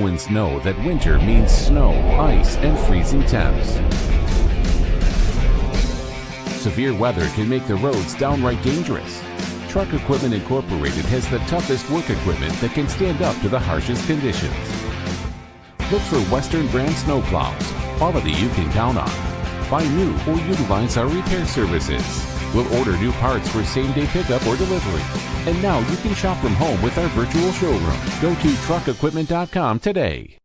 Winds know that winter means snow, ice, and freezing temps. severe weather can make the roads downright dangerous. Truck Equipment Incorporated has the toughest work equipment that can stand up to the harshest conditions. Look for Western brand snowplows, quality you can count on. Buy new or utilize our repair services. We'll order new parts for same-day pickup or delivery. And now you can shop from home with our virtual showroom. Go to truckequipment.com today.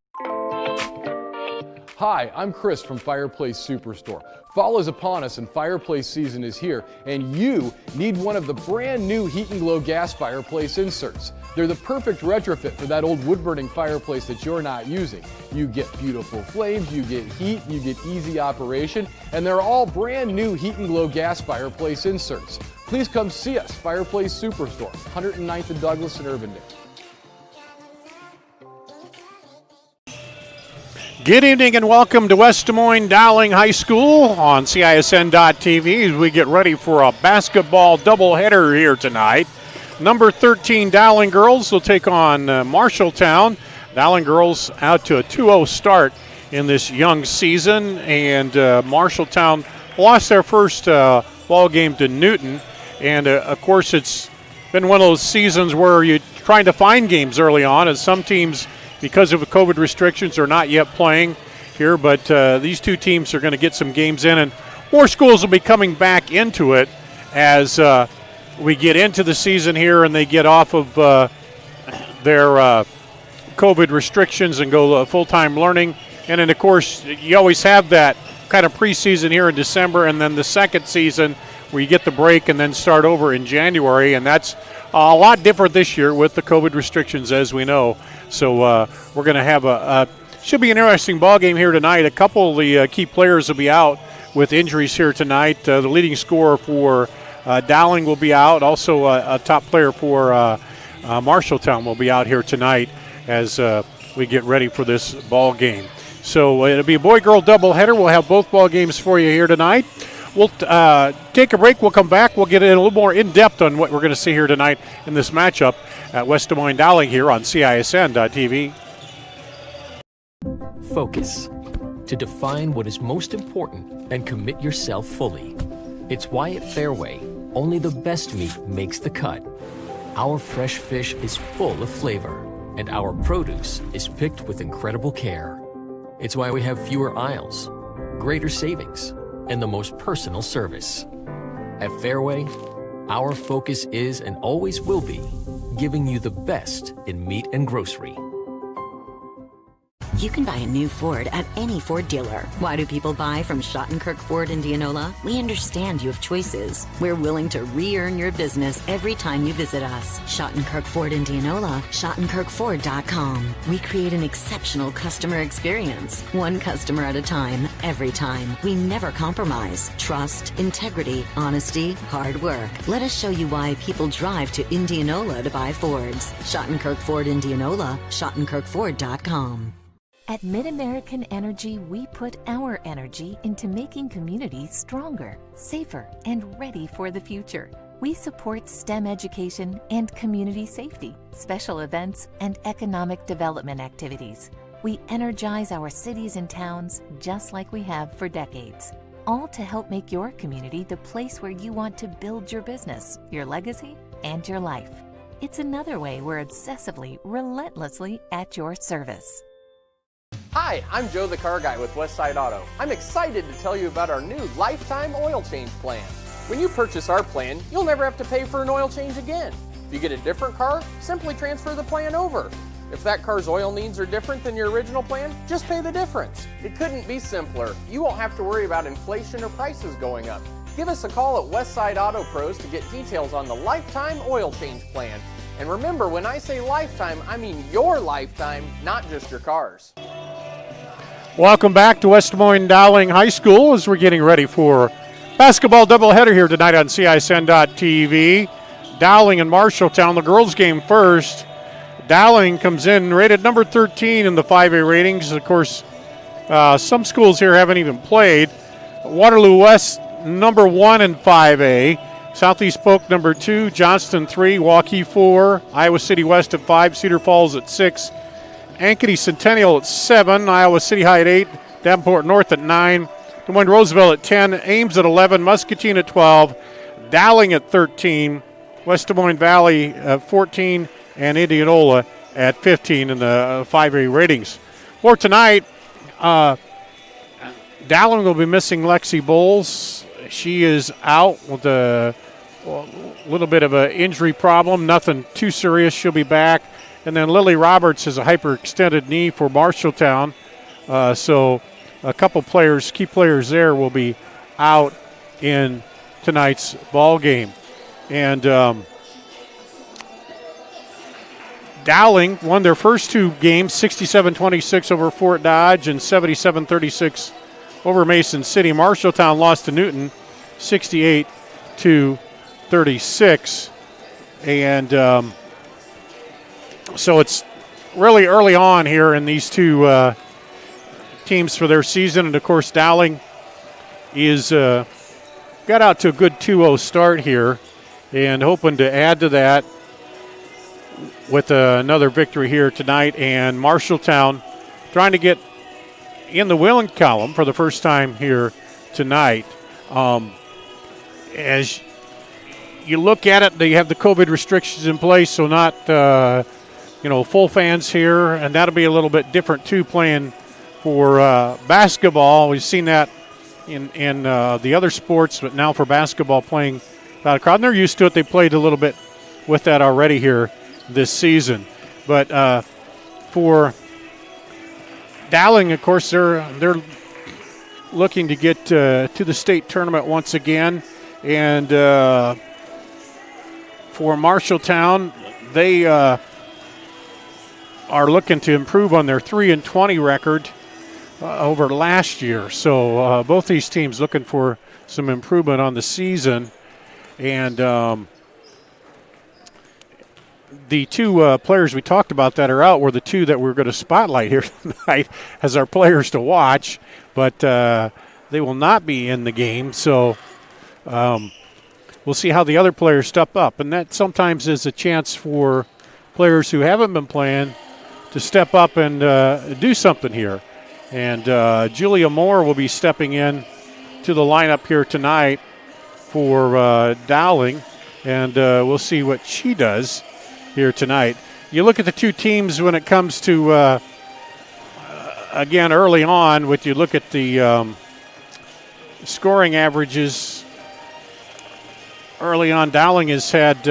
Hi, I'm Chris from Fireplace Superstore. Fall is upon us and fireplace season is here, and you need one of the brand new Heat and Glow gas fireplace inserts. They're the perfect retrofit for that old wood-burning fireplace that you're not using. You get beautiful flames, you get heat, you get easy operation, and they're all brand new Heat and Glow gas fireplace inserts. Please come see us, Fireplace Superstore, 109th and Douglas in Urbandale. Good evening and welcome to West Des Moines Dowling High School on CISN.TV as we get ready for a basketball doubleheader here tonight. Number 13 Dowling girls will take on Marshalltown. Dowling girls out to a 2-0 start in this young season, and Marshalltown lost their first ball game to Newton. And of course, it's been one of those seasons where you're trying to find games early on, as some teams, because of the COVID restrictions, are not yet playing here, but these two teams are going to get some games in, and more schools will be coming back into it as we get into the season here and they get off of their COVID restrictions and go full-time learning. And then, of course, you always have that kind of preseason here in December, and then the second season where you get the break and then start over in January, and that's a lot different this year with the COVID restrictions, as we know. So we're going to have should be an interesting ball game here tonight. A couple of the key players will be out with injuries here tonight. The leading scorer for Dowling will be out. Also, a top player for Marshalltown will be out here tonight as we get ready for this ball game. So it'll be a boy-girl doubleheader. We'll have both ball games for you here tonight. We'll take a break. We'll come back. We'll get in a little more in-depth on what we're going to see here tonight in this matchup at West Des Moines Dowling here on CISN.TV. Focus. To define what is most important and commit yourself fully. It's why at Fairway, only the best meat makes the cut. Our fresh fish is full of flavor, and our produce is picked with incredible care. It's why we have fewer aisles, greater savings, and the most personal service. At Fairway, our focus is and always will be giving you the best in meat and grocery. You can buy a new Ford at any Ford dealer. Why do people buy from Schottenkirk Ford Indianola? We understand you have choices. We're willing to re-earn your business every time you visit us. Schottenkirk Ford Indianola, SchottenkirkFord.com. We create an exceptional customer experience, one customer at a time, every time. We never compromise. Trust, integrity, honesty, hard work. Let us show you why people drive to Indianola to buy Fords. Schottenkirk Ford Indianola, SchottenkirkFord.com. At MidAmerican Energy, we put our energy into making communities stronger, safer, and ready for the future. We support STEM education and community safety, special events, and economic development activities. We energize our cities and towns just like we have for decades, all to help make your community the place where you want to build your business, your legacy, and your life. It's another way we're obsessively, relentlessly at your service. Hi, I'm Joe the Car Guy with Westside Auto. I'm excited to tell you about our new lifetime oil change plan. When you purchase our plan, you'll never have to pay for an oil change again. If you get a different car, simply transfer the plan over. If that car's oil needs are different than your original plan, just pay the difference. It couldn't be simpler. You won't have to worry about inflation or prices going up. Give us a call at Westside Auto Pros to get details on the lifetime oil change plan. And remember, when I say lifetime, I mean your lifetime, not just your car's. Welcome back to West Des Moines Dowling High School as we're getting ready for basketball doubleheader here tonight on CISN.TV. Dowling and Marshalltown, the girls game first. Dowling comes in rated number 13 in the 5A ratings. Of course, some schools here haven't even played. Waterloo West, number 1 in 5A. Southeast Polk, number 2. Johnston, 3. Waukee, 4. Iowa City West at 5. Cedar Falls at 6. Ankeny Centennial at 7. Iowa City High at 8. Davenport North at 9. Des Moines Roseville at 10, Ames at 11, Muscatine at 12, Dowling at 13, West Des Moines Valley at 14, and Indianola at 15 in the 5A ratings. For tonight, Dowling will be missing Lexi Bowles. She is out with a little bit of an injury problem, nothing too serious. She'll be back. And then Lily Roberts has a hyperextended knee for Marshalltown. So a couple players, key players there, will be out in tonight's ball game. And Dowling won their first two games, 67-26 over Fort Dodge and 77-36 over Mason City. Marshalltown lost to Newton 68-36. And so it's really early on here in these two teams for their season. And, of course, Dowling is got out to a good 2-0 start here and hoping to add to that with another victory here tonight. And Marshalltown trying to get in the winning column for the first time here tonight. As you look at it, they have the COVID restrictions in place, so not full fans here, and that'll be a little bit different too playing for basketball. We've seen that in the other sports, but now for basketball playing without a crowd, and they're used to it. They played a little bit with that already here this season. But for Dowling, of course, they're looking to get to the state tournament once again. And for Marshalltown, they are looking to improve on their 3-20 record over last year. So both these teams looking for some improvement on the season. And the two players we talked about that are out were the two that we're going to spotlight here tonight as our players to watch. But they will not be in the game. So we'll see how the other players step up. And that sometimes is a chance for players who haven't been playing to step up and do something here. And Julia Moore will be stepping in to the lineup here tonight for Dowling. And we'll see what she does here tonight. You look at the two teams when it comes to, again, early on, when you look at the scoring averages. Early on, Dowling has had,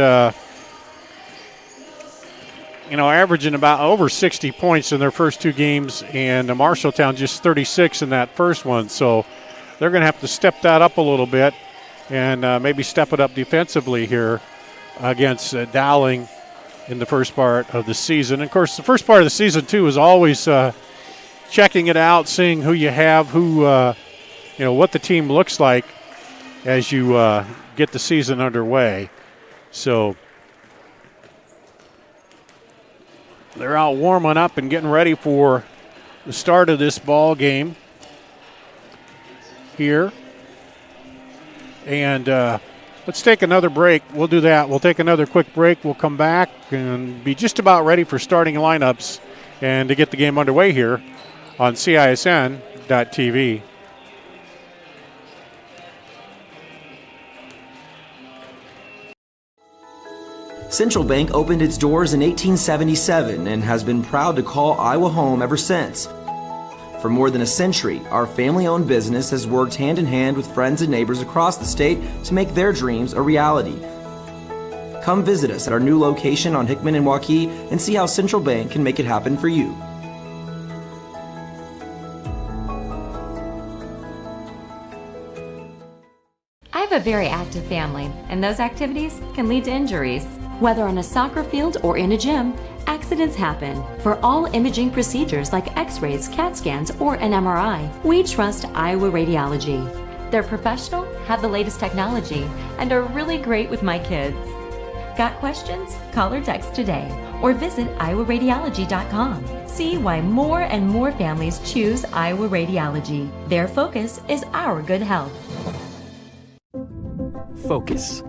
averaging about over 60 points in their first two games, and Marshalltown just 36 in that first one. So they're going to have to step that up a little bit and maybe step it up defensively here against Dowling in the first part of the season. And of course, the first part of the season, too, is always checking it out, seeing who you have, who, what the team looks like as you get the season underway. So they're out warming up and getting ready for the start of this ball game here. And let's take another break. We'll do that. We'll take another quick break. We'll come back and be just about ready for starting lineups and to get the game underway here on CISN.TV. Central Bank opened its doors in 1877 and has been proud to call Iowa home ever since. For more than a century, our family-owned business has worked hand-in-hand with friends and neighbors across the state to make their dreams a reality. Come visit us at our new location on Hickman and Waukee and see how Central Bank can make it happen for you. I have a very active family, and those activities can lead to injuries. Whether on a soccer field or in a gym, accidents happen. For all imaging procedures like x-rays, CAT scans, or an MRI, we trust Iowa Radiology. They're professional, have the latest technology, and are really great with my kids. Got questions? Call or text today, or visit iowaradiology.com. See why more and more families choose Iowa Radiology. Their focus is our good health. Focus.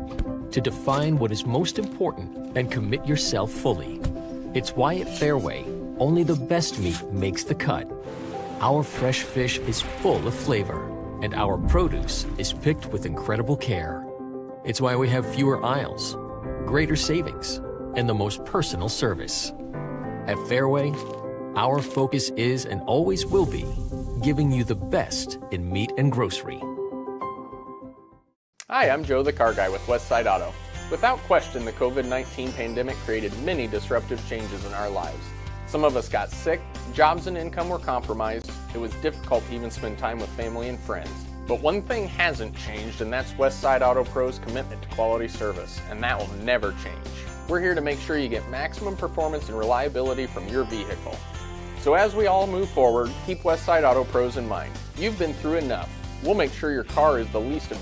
To define what is most important and commit yourself fully. It's why at Fairway, only the best meat makes the cut. Our fresh fish is full of flavor. and our produce is picked with incredible care. It's why we have fewer aisles, greater savings, and the most personal service. At Fairway, our focus is and always will be giving you the best in meat and grocery. Hi, I'm Joe the Car Guy with Westside Auto. Without question, the COVID-19 pandemic created many disruptive changes in our lives. Some of us got sick, jobs and income were compromised, it was difficult to even spend time with family and friends. But one thing hasn't changed, and that's Westside Auto Pro's commitment to quality service, and that will never change. We're here to make sure you get maximum performance and reliability from your vehicle. So as we all move forward, keep Westside Auto Pros in mind. You've been through enough. We'll make sure your car is the least of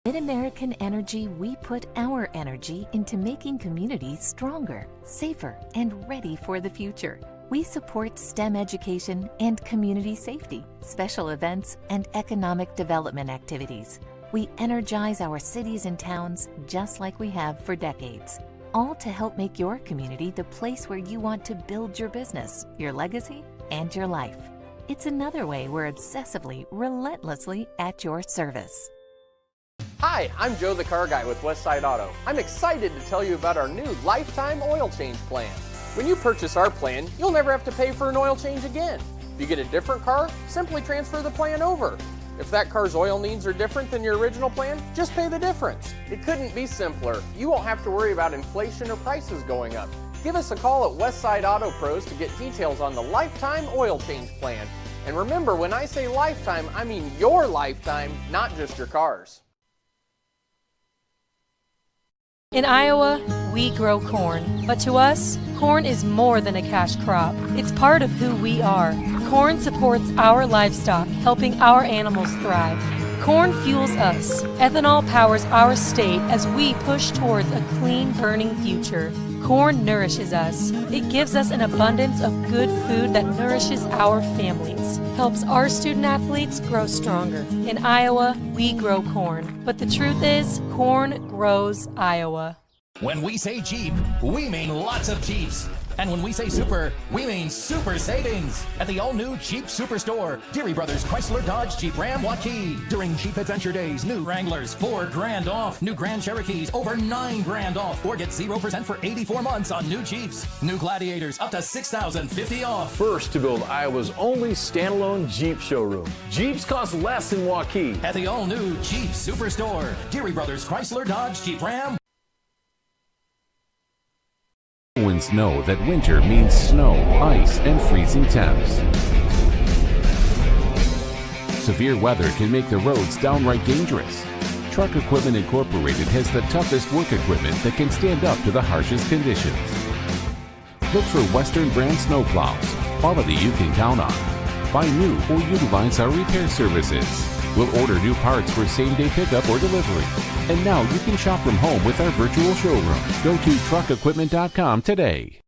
Mid-American Energy, we put our energy into making communities stronger, safer, and ready for the future. We support STEM education and community safety, special events, and economic development activities. We energize our cities and towns just like we have for decades, all to help make your community the place where you want to build your business, your legacy, and your life. It's another way we're obsessively, relentlessly at your service. Hi, I'm Joe the Car Guy with Westside Auto. I'm excited to tell you about our new lifetime oil change plan. When you purchase our plan, you'll never have to pay for an oil change again. If you get a different car, simply transfer the plan over. If that car's oil needs are different than your original plan, just pay the difference. It couldn't be simpler. You won't have to worry about inflation or prices going up. Give us a call at Westside Auto Pros to get details on the lifetime oil change plan. And remember, when I say lifetime, I mean your lifetime, not just your car's. In Iowa, we grow corn, but to us, corn is more than a cash crop. It's part of who we are. Corn supports our livestock, helping our animals thrive. Corn fuels us. Ethanol powers our state as we push towards a clean, burning future. Corn nourishes us. It gives us an abundance of good food that nourishes our families, helps our student athletes grow stronger. In Iowa, we grow corn. But the truth is, corn grows Iowa. When we say Jeep, we mean lots of Jeeps. And when we say super, we mean super savings at the all-new Jeep Superstore, Deary Brothers Chrysler Dodge Jeep Ram Waukee. During Jeep Adventure Days, new Wranglers $4 grand off, new Grand Cherokees over $9 grand off, or get 0% for 84 months on new Jeeps. New Gladiators up to $6,050 off. First to build Iowa's only standalone Jeep showroom. Jeeps cost less in Waukee. At the all-new Jeep Superstore, Deary Brothers Chrysler Dodge Jeep Ram. Winds know that winter means snow, ice, and freezing temps. Severe weather can make the roads downright dangerous. Truck Equipment Incorporated has the toughest work equipment that can stand up to the harshest conditions. Look for Western brand snowplows, quality you can count on. Buy new or utilize our repair services. We'll order new parts for same-day pickup or delivery. And now you can shop from home with our virtual showroom. Go to truckequipment.com today.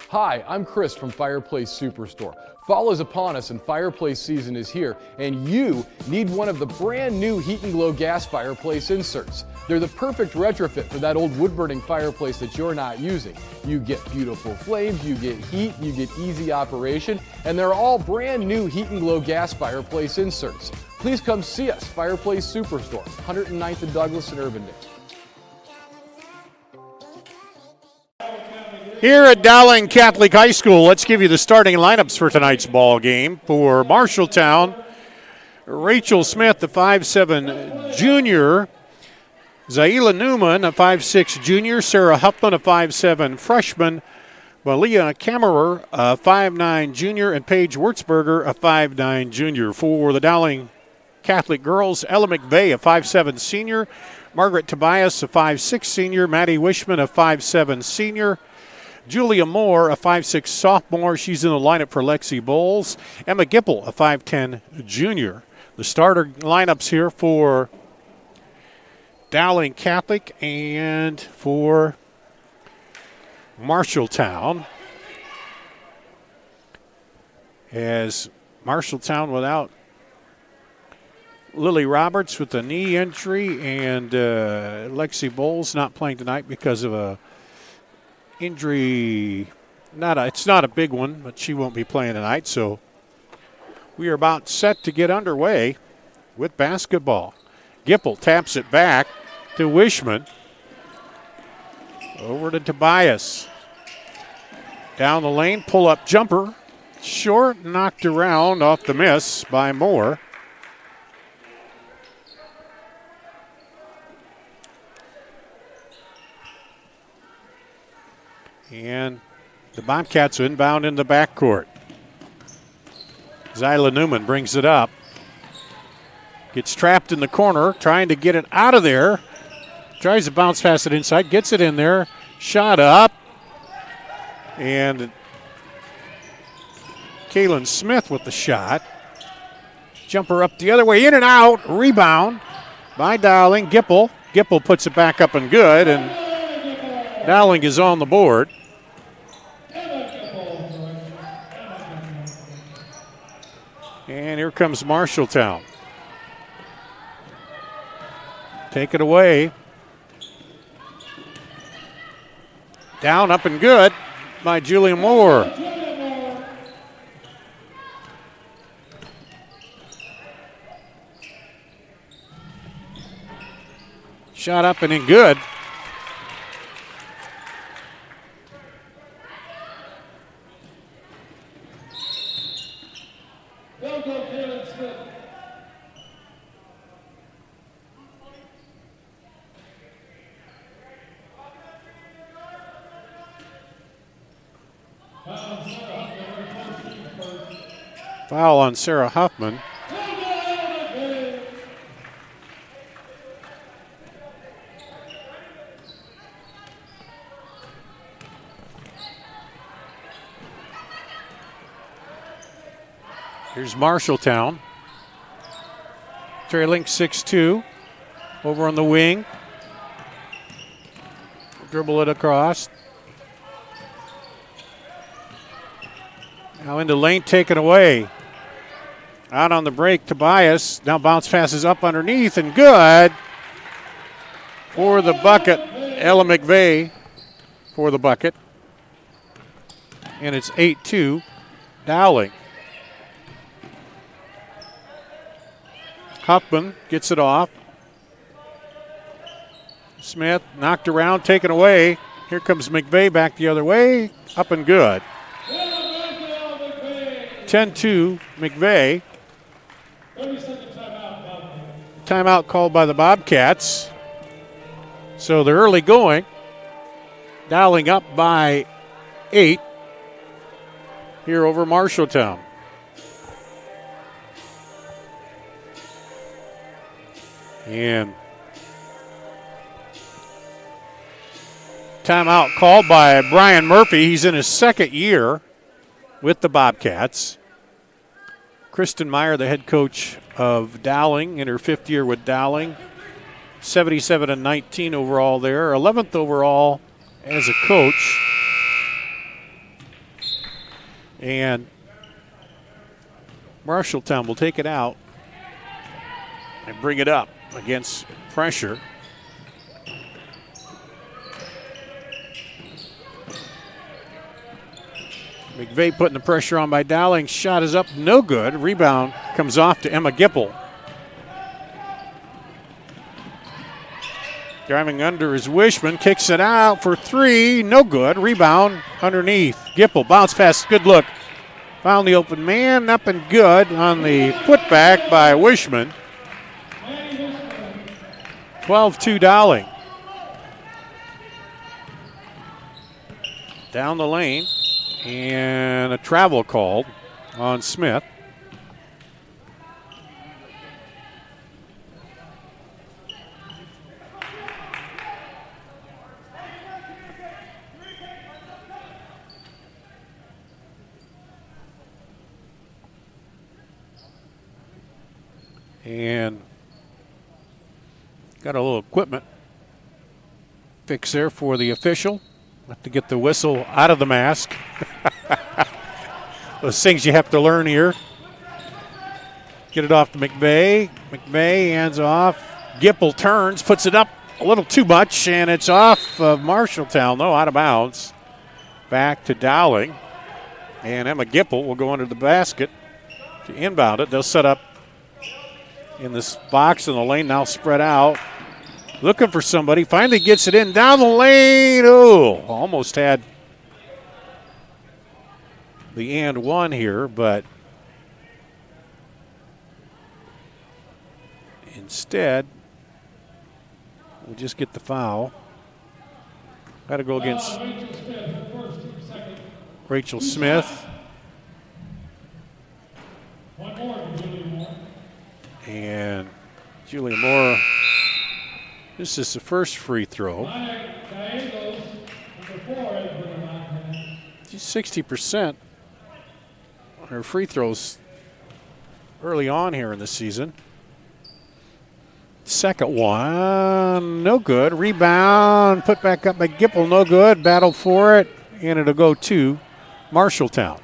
Hi, I'm Chris from Fireplace Superstore. Fall is upon us and fireplace season is here, and you need one of the brand new Heat and Glow gas fireplace inserts. They're the perfect retrofit for that old wood-burning fireplace that you're not using. You get beautiful flames, you get heat, you get easy operation, and they're all brand new Heat and Glow gas fireplace inserts. Please come see us, Fireplace Superstore, 109th and Douglas in Urbandale. Here at Dowling Catholic High School, let's give you the starting lineups for tonight's ball game. For Marshalltown, Rachel Smith, the 5'7 junior. Zaila Newman, a 5'6 junior. Sarah Huffman, a 5'7 freshman. Malia Kammerer, a 5'9 junior. And Paige Wurtzberger, a 5'9 junior. For the Dowling Catholic girls, Ella McVeigh, a 5'7 senior. Margaret Tobias, a 5'6 senior. Maddie Wishman, a 5'7 senior. Julia Moore, a 5'6 sophomore. She's in the lineup for Lexi Bowles. Emma Gipple, a 5'10 junior. The starter lineups here for Dowling Catholic and for Marshalltown. As Marshalltown without Lily Roberts with a knee injury, and Lexi Bowles not playing tonight because of a injury It's not a big one, but she won't be playing tonight. So we are about set to get underway with basketball. Gipple taps it back to Wishman. Over to Tobias. Down the lane, pull-up jumper. Short, knocked around off the miss by Moore. And the Bobcats inbound in the backcourt. Zyla Newman brings it up. Gets trapped in the corner, trying to get it out of there. Tries to bounce past it inside, gets it in there. Shot up. And Kaylin Smith with the shot. Jumper up the other way, in and out. Rebound by Dowling. Gipple. Gipple puts it back up and good, and Dowling is on the board. And here comes Marshalltown. Take it away. Down, up, and good by Julia Moore. Shot up and in good. Foul on Sarah Huffman. Here's Marshalltown. Trailing 6-2. Over on the wing. Dribble it across. Now into lane, taken away. Out on the break, Tobias. Now bounce passes up underneath and good. For the bucket, Ella McVeigh for the bucket. And it's 8-2, Dowling. Huffman gets it off. Smith knocked around, taken away. Here comes McVeigh back the other way. Up and good. 10-2, McVeigh. Timeout called by the Bobcats. So they're early going. Dowling up by 8 here over Marshalltown. And timeout called by Brian Murphy. He's in his second year with the Bobcats. Kristen Meyer, the head coach of Dowling, in her fifth year with Dowling. 77-19 overall there. 11th overall as a coach. And Marshalltown will take it out and bring it up against pressure. McVeigh putting the pressure on by Dowling. Shot is up, no good. Rebound comes off to Emma Gipple. Driving under is Wishman. Kicks it out for three. No good. Rebound underneath. Gipple bounce pass. Good look. Found the open man. Up and good on the putback by Wishman. 12-2 Dowling. Down the lane. And a travel called on Smith. And got a little equipment fix there for the official. Have to get the whistle out of the mask. Those things you have to learn here. Get it off to McVeigh. McVeigh hands off. Gipple turns, puts it up a little too much, and it's off of Marshalltown, though, out of bounds. back to Dowling. And Emma Gipple will go under the basket to inbound it. They'll set up in this box in the lane, now spread out. Looking for somebody. Finally gets it in down the lane. Oh, almost had the and one here, but instead, we'll just get the foul. Got to go against Rachel Smith. And Julia Moore, this is the first free throw. She's 60% on her free throws early on here in the season. Second one, no good. Rebound, put back up by Gipple, no good. Battle for it, and it'll go to Marshalltown.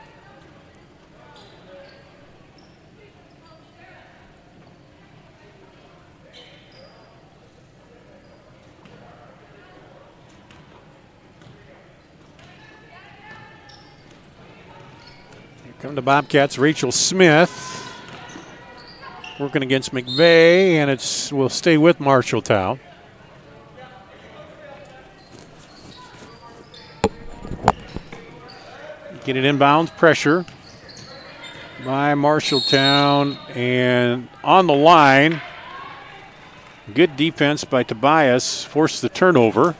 Here come the Bobcats, Rachel Smith. Working against McVeigh, and will stay with Marshalltown. Get it inbounds, pressure by Marshalltown, and on the line, good defense by Tobias, forced the turnover.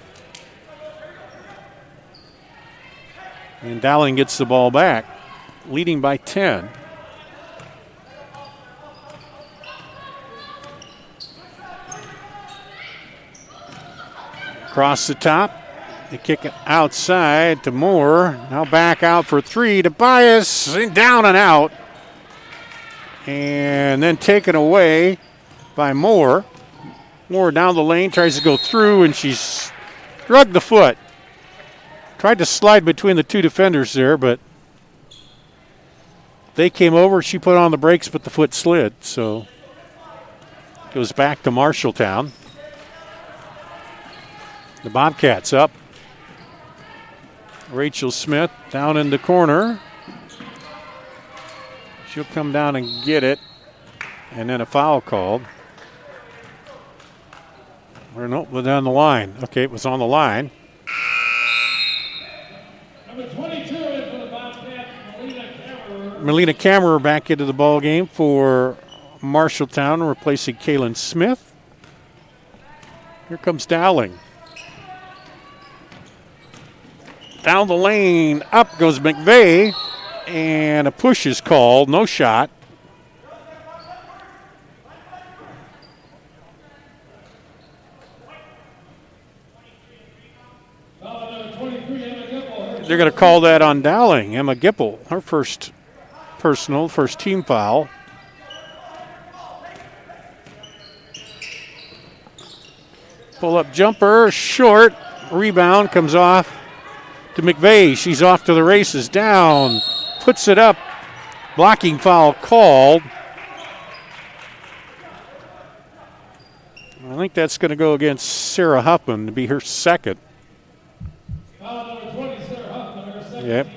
And Dowling gets the ball back, leading by 10. Across the top, they kick it outside to Moore. Now back out for three. Tobias down and out. And then taken away by Moore. Moore down the lane, tries to go through, and she's drugged the foot. Tried to slide between the two defenders there, but they came over. She put on the brakes, but the foot slid. So it goes back to Marshalltown. The Bobcats up. Rachel Smith down in the corner. She'll come down and get it. And then a foul called. Or no, it was on the line. Okay, it was on the line. Number 22 in for the Bobcats, Melina Kammerer back into the ball game for Marshalltown, replacing Kaylin Smith. Here comes Dowling. Down the lane, up goes McVeigh, and a push is called, no shot. They're going to call that on Dowling. Emma Gipple, her first personal, first team foul. Pull-up jumper, short, rebound, comes off to McVeigh. She's off to the races. Down, puts it up. Blocking foul called. I think that's going to go against Sarah Huffman to be her second. Foul number 20, Sarah Huffman, her second. Yep.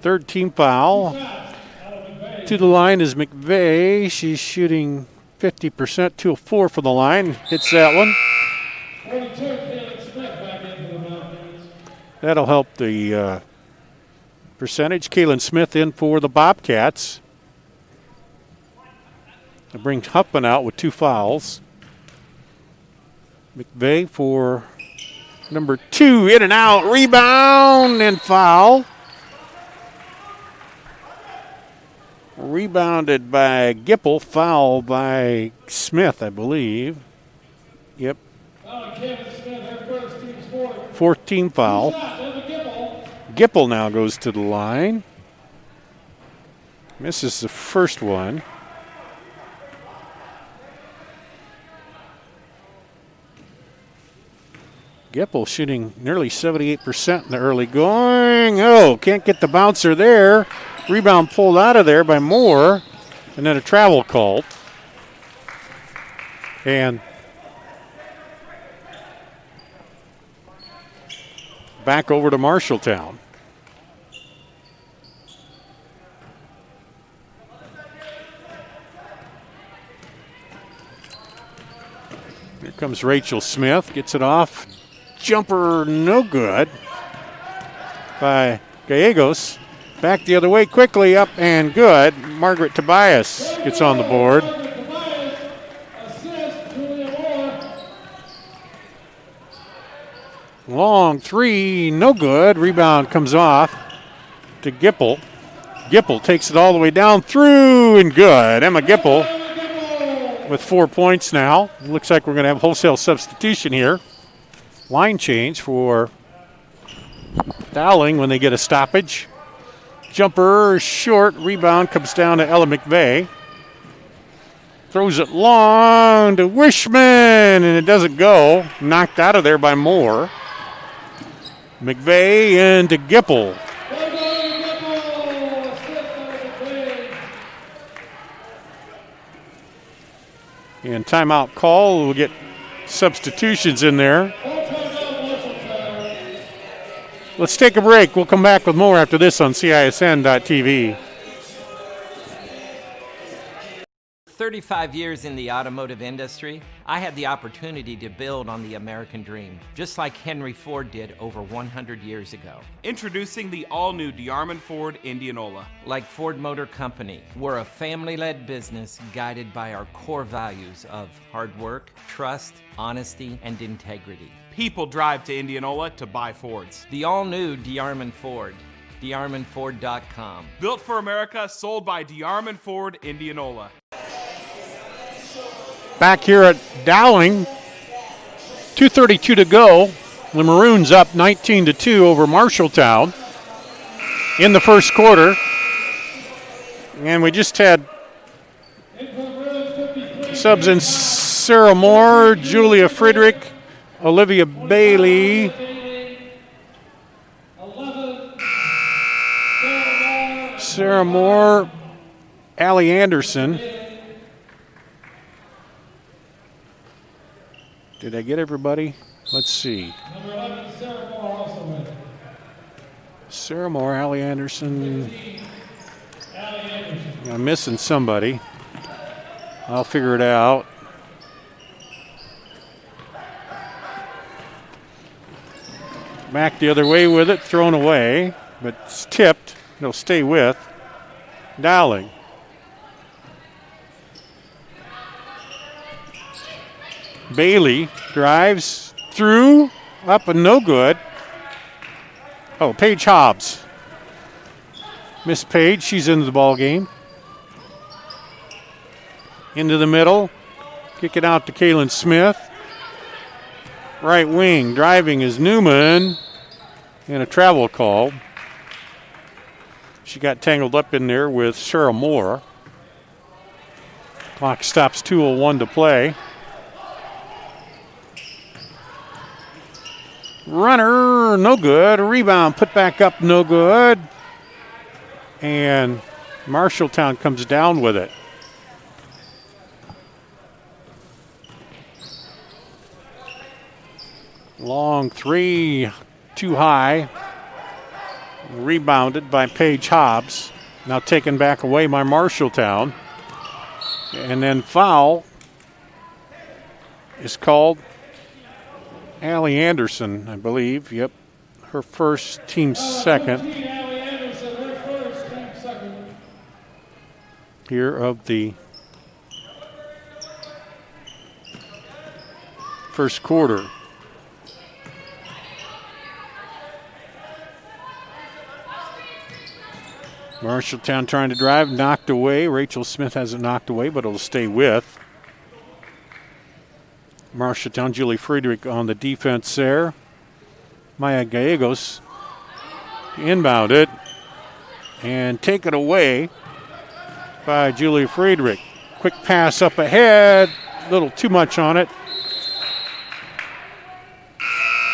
Third team foul. To the line is McVeigh. She's shooting 50%, 2 of 4 for the line. Hits that one. 42, Kaylin Smith back into the Bobcats. That'll help the percentage. Kaylin Smith in for the Bobcats. It brings Huffman out with 2 fouls. McVeigh for number 2, in and out, rebound and foul. Rebounded by Gipple, foul by Smith, I believe. Yep. Fourth team foul. Gipple now goes to the line. Misses the first one. Gipple shooting nearly 78% in the early going. Oh, can't get the bouncer there. Rebound pulled out of there by Moore. And then a travel called. And back over to Marshalltown. comes Rachel Smith, gets it off. Jumper no good by Gallegos. Back the other way quickly, up and good. Margaret Tobias gets on the board. Long three, no good. Rebound comes off to Gipple. Gipple takes it all the way down through and good. Emma Gipple with 4 points now. Looks like we're going to have wholesale substitution here. Line change for Dowling when they get a stoppage. Jumper short. Rebound comes down to Ella McVeigh. Throws it long to Wishman, and it doesn't go. Knocked out of there by Moore. McVeigh into Gipple. And timeout call. We'll get substitutions in there. Let's take a break. We'll come back with more after this on CISN.TV. 35 years in the automotive industry, I had the opportunity to build on the American dream, just like Henry Ford did over 100 years ago. Introducing the all-new DeArmond Ford Indianola. Like Ford Motor Company, we're a family-led business guided by our core values of hard work, trust, honesty, and integrity. People drive to Indianola to buy Fords. The all-new DeArmond Ford. DeArmondFord.com. Built for America, sold by DeArmond Ford Indianola. Back here at Dowling, 2:32 to go. The Maroons up 19-2 over Marshalltown in the first quarter. And we just had subs in Sarah Moore, Julia Friedrich, Olivia Bailey, Sarah Moore, Allie Anderson. Did I get everybody? Let's see. Sarah Moore, Allie Anderson. I'm missing somebody. I'll figure it out. Back the other way with it, thrown away, but it's tipped. It'll stay with Dowling. Bailey drives through, up and no good. Oh, Paige Hobbs. Miss Paige, she's into the ball game. Into the middle, kick it out to Kaylin Smith. Right wing, driving is Newman, and a travel call. She got tangled up in there with Sarah Moore. Clock stops, 2:01 to play. Runner, no good. Rebound put back up, no good. And Marshalltown comes down with it. Long three, too high. Rebounded by Paige Hobbs. Now taken back away by Marshalltown. And then foul is called Allie Anderson, I believe. Yep. Her first, team second. Here of the first quarter. Marshalltown trying to drive, knocked away. Rachel Smith has it knocked away, but it'll stay with Marshalltown. Julie Friedrich on the defense there. Maya Gallegos inbound it and take it away by Julie Friedrich. Quick pass up ahead, a little too much on it.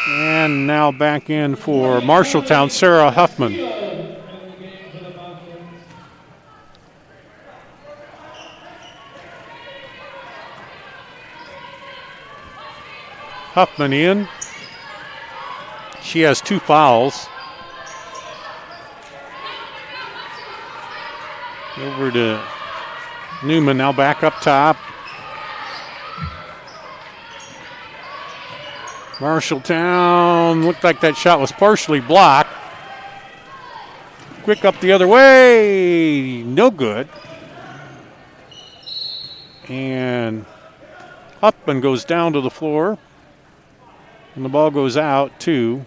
And now back in for Marshalltown, Sarah Huffman. Huffman in. She has 2 fouls. Over to Newman, now back up top. Marshalltown, looked like that shot was partially blocked. Quick up the other way, no good. And Huffman goes down to the floor. And the ball goes out to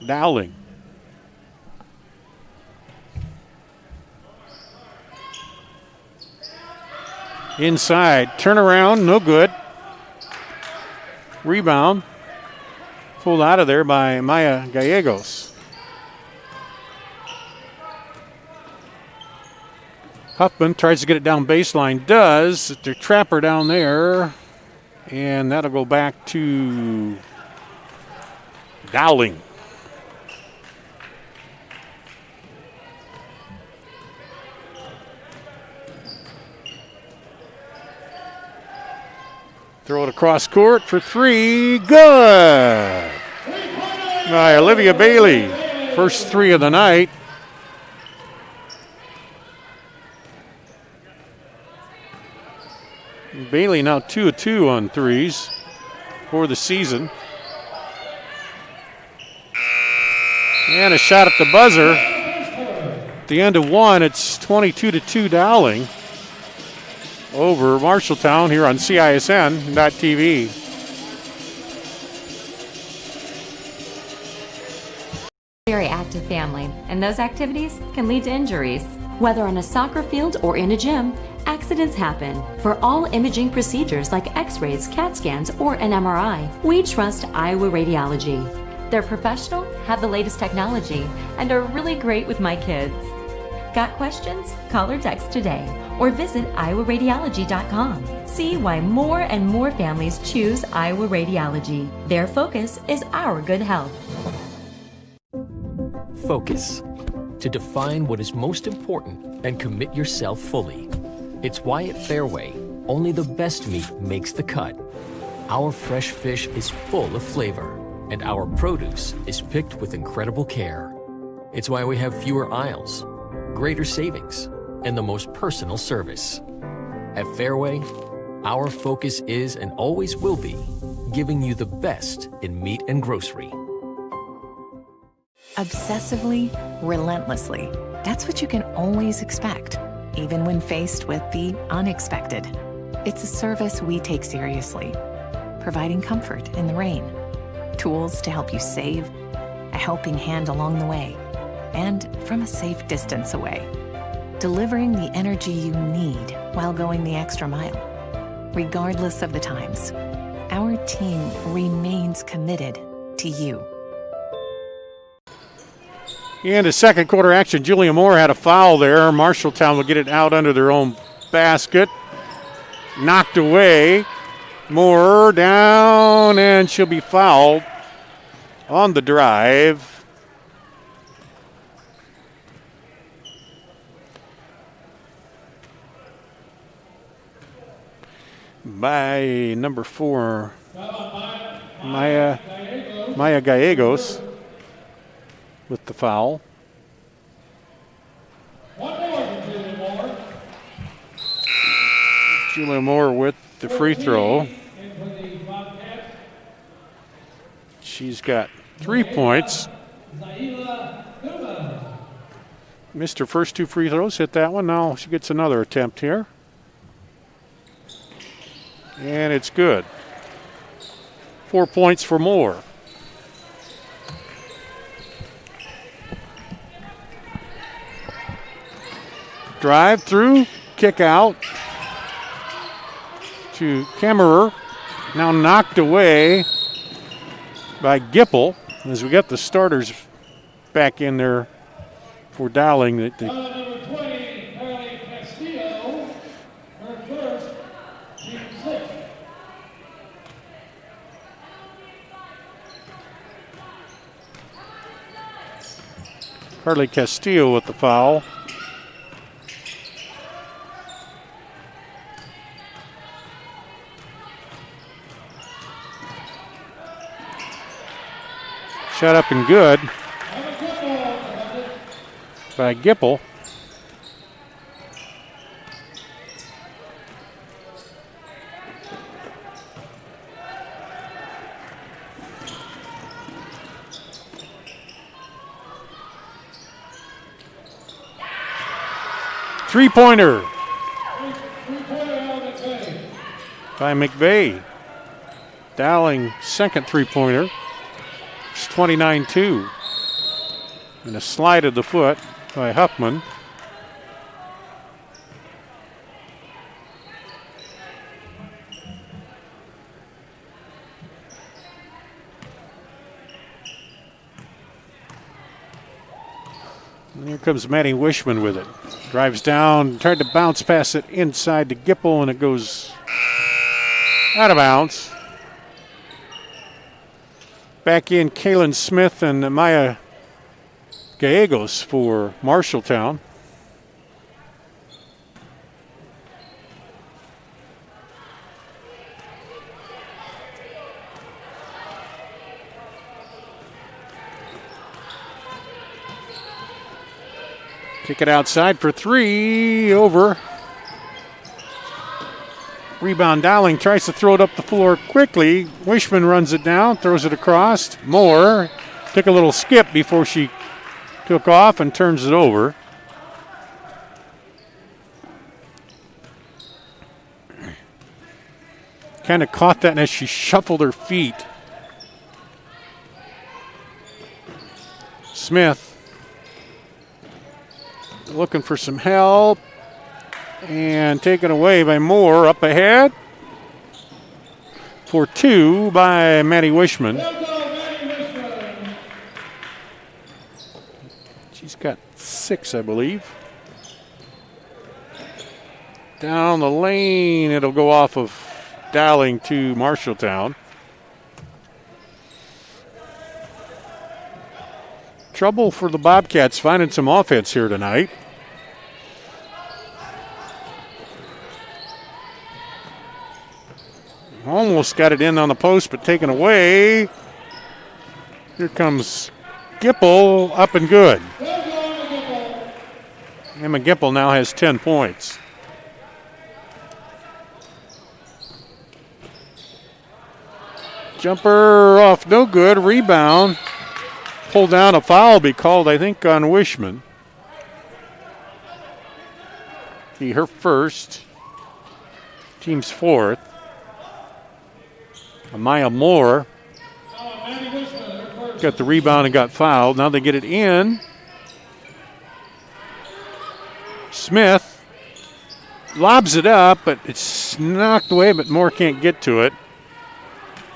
Dowling. Inside, turnaround, no good. Rebound. Pulled out of there by Maya Gallegos. Huffman tries to get it down baseline, does. They trap her down there. And that'll go back to Dowling. Throw it across court for three. Good. By Olivia Bailey. First three of the night. Bailey now 2 of 2 on threes for the season. And a shot at the buzzer. At the end of one, it's 22-2 Dowling over Marshalltown here on CISN.TV. Very active family, and those activities can lead to injuries. Whether on a soccer field or in a gym, accidents happen. For all imaging procedures like x-rays, CAT scans, or an MRI, we trust Iowa Radiology. They're professional, have the latest technology, and are really great with my kids. Got questions? Call or text today, or visit iowaradiology.com. See why more and more families choose Iowa Radiology. Their focus is our good health. Focus. To define what is most important and commit yourself fully. It's why at Fairway, only the best meat makes the cut. Our fresh fish is full of flavor, and our produce is picked with incredible care. It's why we have fewer aisles, greater savings, and the most personal service. At Fairway, our focus is and always will be giving you the best in meat and grocery. Obsessively, relentlessly. That's what you can always expect, even when faced with the unexpected. It's a service we take seriously, providing comfort in the rain, tools to help you save, a helping hand along the way, and from a safe distance away. Delivering the energy you need while going the extra mile. Regardless of the times, our team remains committed to you. And a second quarter action. Julia Moore had a foul there. Marshalltown will get it out under their own basket. Knocked away. Moore down, and she'll be fouled on the drive. By number 4, Maya Gallegos with the foul. Julia Moore with the free throw. She's got 3 points. Missed her first 2 free throws, hit that one. Now she gets another attempt here. And it's good. 4 points for Moore. Drive through, kick out to Kemmerer. Now knocked away by Gipple as we got the starters back in there for Dowling. Number 20, Carly Castillo, her first, team 6. Carly Castillo with the foul. Shot up and good by Gipple. Three-pointer by McVeigh. Dowling second three-pointer. It's 29-2. And a slide of the foot by Huffman. And here comes Matty Wishman with it. Drives down, tried to bounce pass it inside to Gipple, and it goes out of bounds. Back in Kaylin Smith and Maya Gallegos for Marshalltown. Kick it outside for three, over. Rebound, Dowling tries to throw it up the floor quickly. Wishman runs it down, throws it across. Moore took a little skip before she took off and turns it over. Kind of caught that as she shuffled her feet. Smith looking for some help. And taken away by Moore. Up ahead for two by Maddie Wishman. She's got 6, I believe. Down the lane, it'll go off of Dowling to Marshalltown. Trouble for the Bobcats finding some offense here tonight. Almost got it in on the post, but taken away. Here comes Gipple, up and good. Emma Gipple now has 10 points. Jumper off, no good. Rebound. Pull down, a foul be called, I think, on Wishman. Be her first. Team's fourth. Amaya Moore got the rebound and got fouled. Now they get it in. Smith lobs it up, but it's knocked away, but Moore can't get to it.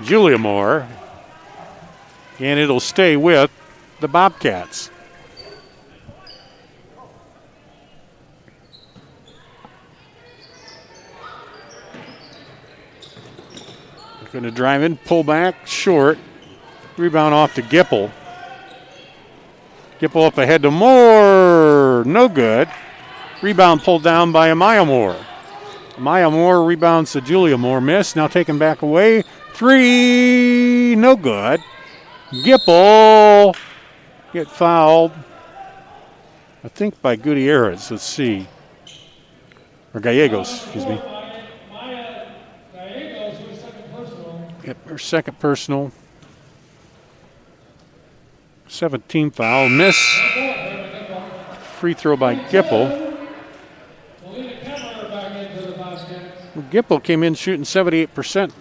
Julia Moore. And it'll stay with the Bobcats. Going to drive in, pull back, short. Rebound off to Gipple. Gipple up ahead to Moore. No good. Rebound pulled down by Amaya Moore. Amaya Moore rebounds to Julia Moore. Miss. Now taken back away. Three. No good. Gipple get fouled. I think by Gutierrez. Let's see. Or Gallegos, excuse me. Yep, her second personal. 17 foul. Miss. Free throw by Gipple. Gipple came in shooting 78%.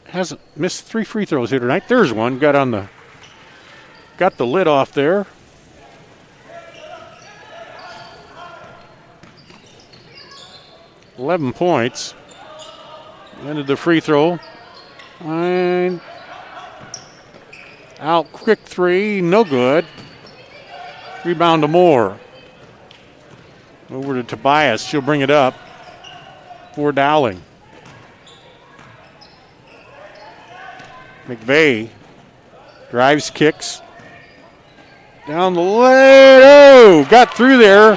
Hasn't missed 3 free throws here tonight. There's one. Got the lid off there. $11 points. Ended the free throw. And out, quick three, no good. Rebound to Moore. Over to Tobias, she'll bring it up for Dowling. McVeigh drives, kicks. Down the lane, oh, got through there.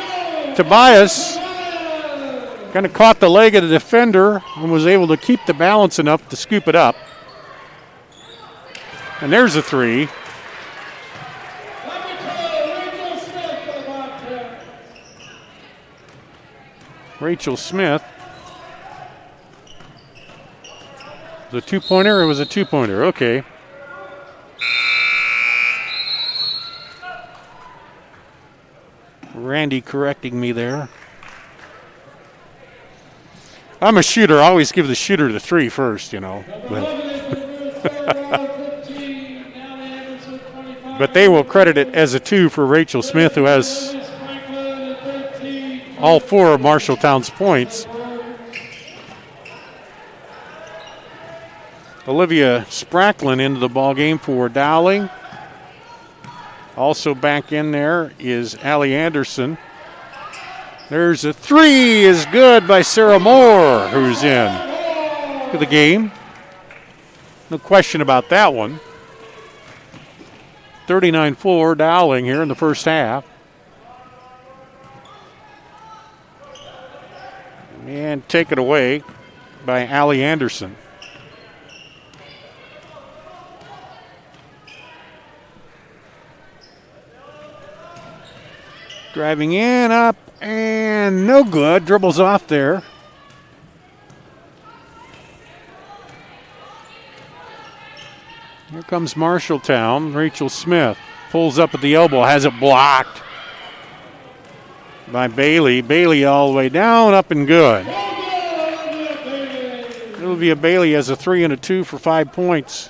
Tobias kind of caught the leg of the defender and was able to keep the balance enough to scoop it up. And there's a three. Rachel Smith. The two-pointer, it was a two-pointer, okay. Randy correcting me there. I'm a shooter. I always give the shooter the 3 first, you know. But they will credit it as a 2 for Rachel Smith, who has all 4 of Marshalltown's points. Olivia Spracklin into the ball game for Dowling. Also back in there is Allie Anderson. There's a 3 is good by Sarah Moore, who's in to the game. No question about that one. 39-4 Dowling here in the first half. And taken away by Allie Anderson. Driving in, up, and no good. Dribbles off there. Here comes Marshalltown. Rachel Smith pulls up at the elbow, has it blocked by Bailey. Bailey all the way down, up and good. Olivia Bailey has a 3 and a 2 for 5 points.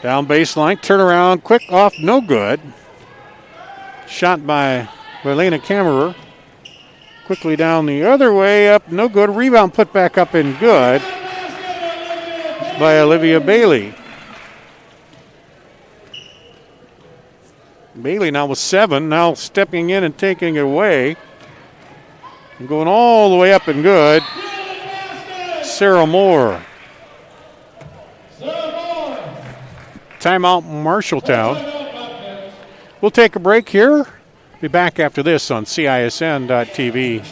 Down baseline, turnaround, quick off, no good. Shot by Elena Kammerer. Quickly down the other way, up, no good. Rebound put back up and good by Olivia Bailey. Bailey now with 7, now stepping in and taking it away. And going all the way up and good. Sarah Moore. Timeout Marshalltown. We'll take a break here. Be back after this on CISN.TV.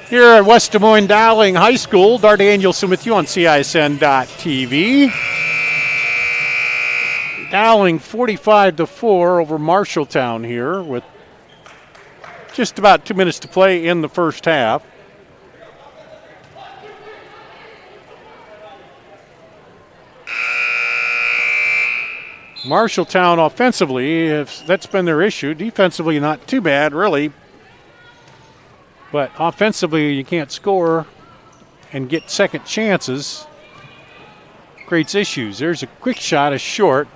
Here at West Des Moines Dowling High School, Dart Danielson with you on CISN.TV. Dowling 45-4 over Marshalltown here with just about 2 minutes to play in the first half. Marshalltown offensively, that's been their issue. Defensively, not too bad, really. But offensively, you can't score and get second chances. Creates issues. There's a quick shot, a short,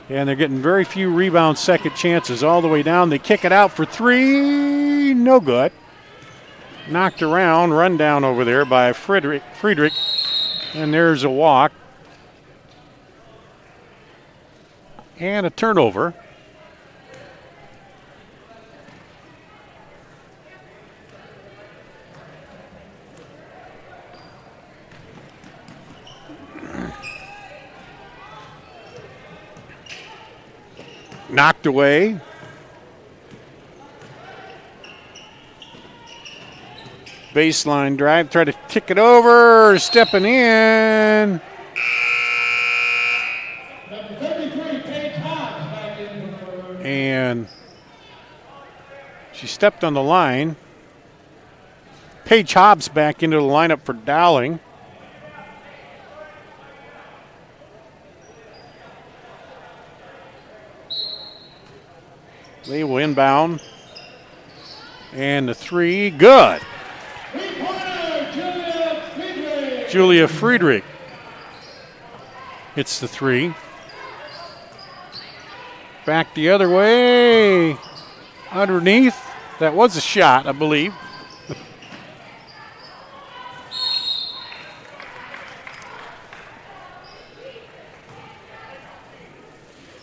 and they're getting very few rebound second chances all the way down. They kick it out for 3, no good. Knocked around, run down over there by Friedrich, and there's a walk. And a turnover. Knocked away. Baseline drive, try to kick it over, stepping in. And she stepped on the line. Paige Hobbs back into the lineup for Dowling. They will inbound. And the 3, good. Julia Friedrich hits the 3. Back the other way. Underneath. That was a shot, I believe.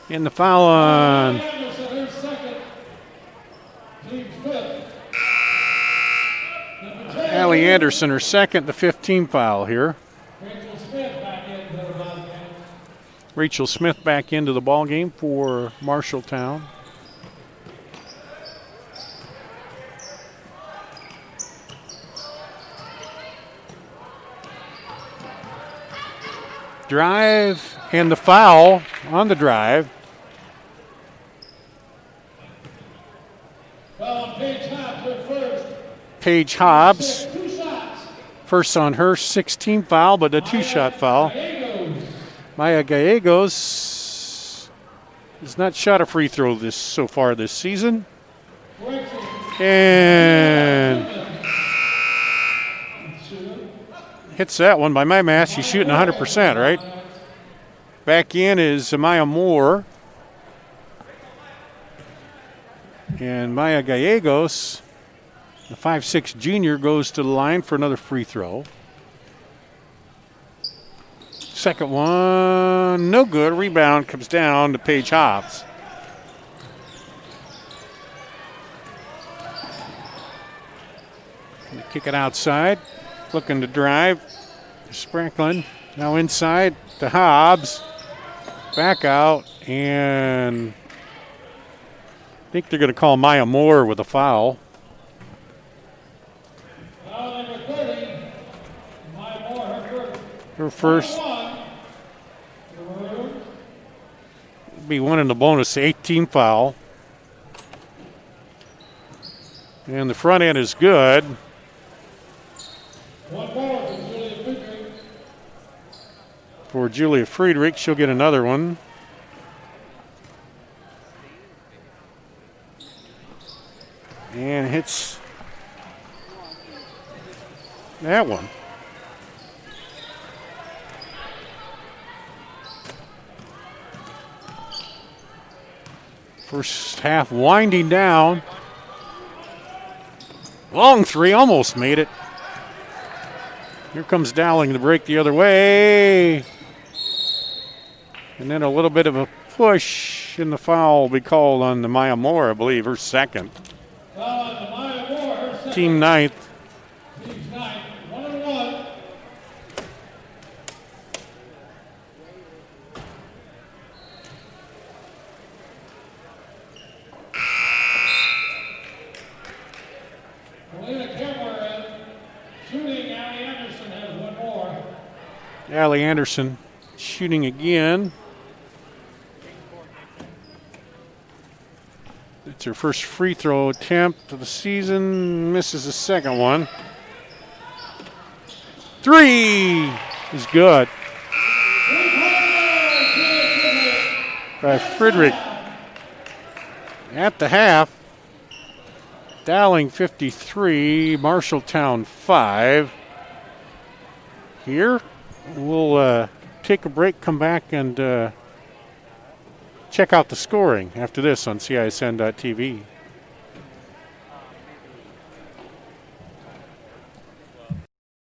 And the foul on Allie Anderson, her second, the 15 foul here. Rachel Smith back into the ball game for Marshalltown. Drive and the foul on the drive. Paige Hobbs, first on her 16 foul, but a two-shot foul. Maya Gallegos has not shot a free throw so far this season. And hits that one. By my math, she's shooting 100%, right? Back in is Maya Moore. And Maya Gallegos, the 5'6" junior, goes to the line for another free throw. Second one, no good. Rebound comes down to Paige Hobbs. Kick it outside. Looking to drive. Sprankland now inside to Hobbs. Back out, and I think they're going to call Maya Moore with a foul. Her first. Be one in the bonus, 18 foul. And the front end is good. For Julia Friedrich, she'll get another one. And hits that one. First half winding down. Long three, almost made it. Here comes Dowling to break the other way. And then a little bit of a push, and the foul will be called on the Maya Moore, I believe, her second. Team ninth. Allie Anderson shooting again. It's her first free throw attempt of the season. Misses the second one. Three is good. By Friedrich. At the half, Dowling 53, Marshalltown 5. Here, we'll take a break, come back, and check out the scoring after this on CISN.TV.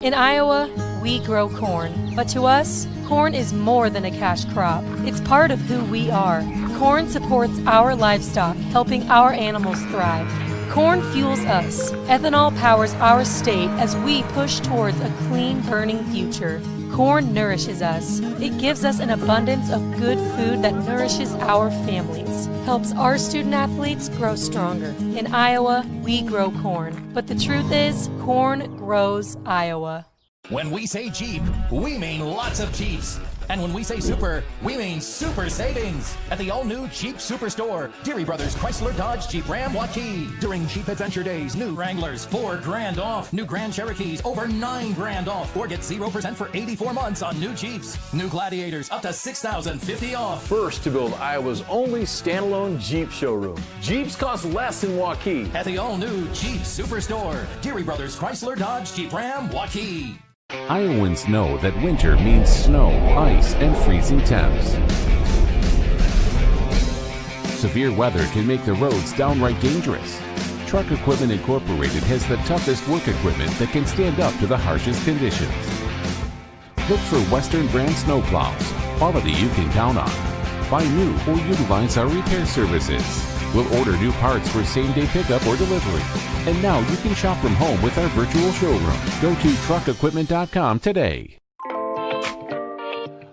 In Iowa, we grow corn, but to us, corn is more than a cash crop. It's part of who we are. Corn supports our livestock, helping our animals thrive. Corn fuels us. Ethanol powers our state as we push towards a clean, burning future. Corn nourishes us. It gives us an abundance of good food that nourishes our families, helps our student athletes grow stronger. In Iowa, we grow corn. But the truth is, corn grows Iowa. When we say Jeep, we mean lots of Jeeps. And when we say super, we mean super savings at the all-new Jeep Superstore. Deary Brothers Chrysler Dodge Jeep Ram Waukee. During Jeep Adventure Days, new Wranglers, $4,000 off. New Grand Cherokees, over $9,000 off. Or get 0% for 84 months on new Jeeps. New Gladiators, up to $6,050 off. First to build Iowa's only standalone Jeep showroom. Jeeps cost less in Waukee. At the all-new Jeep Superstore. Deary Brothers Chrysler Dodge Jeep Ram Waukee. Iowans know that winter means snow, ice, and freezing temps. Severe weather can make the roads downright dangerous. Truck Equipment Incorporated has the toughest work equipment that can stand up to the harshest conditions. Look for Western brand snowplows, quality you can count on. Buy new or utilize our repair services. We'll order new parts for same-day pickup or delivery. And now you can shop from home with our virtual showroom. Go to truckequipment.com today.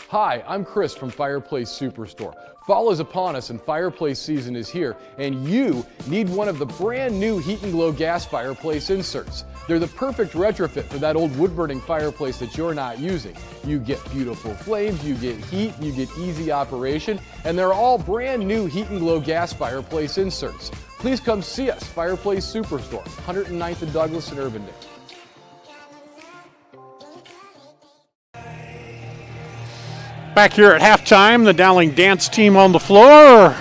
Hi, I'm Chris from Fireplace Superstore. Fall is upon us and fireplace season is here, and you need one of the brand new Heat and Glow gas fireplace inserts. They're the perfect retrofit for that old wood-burning fireplace that you're not using. You get beautiful flames, you get heat, you get easy operation, and they're all brand new Heat and Glow gas fireplace inserts. Please come see us, Fireplace Superstore, 109th and Douglas in Urbandale. Back here at halftime, the Dowling dance team on the floor.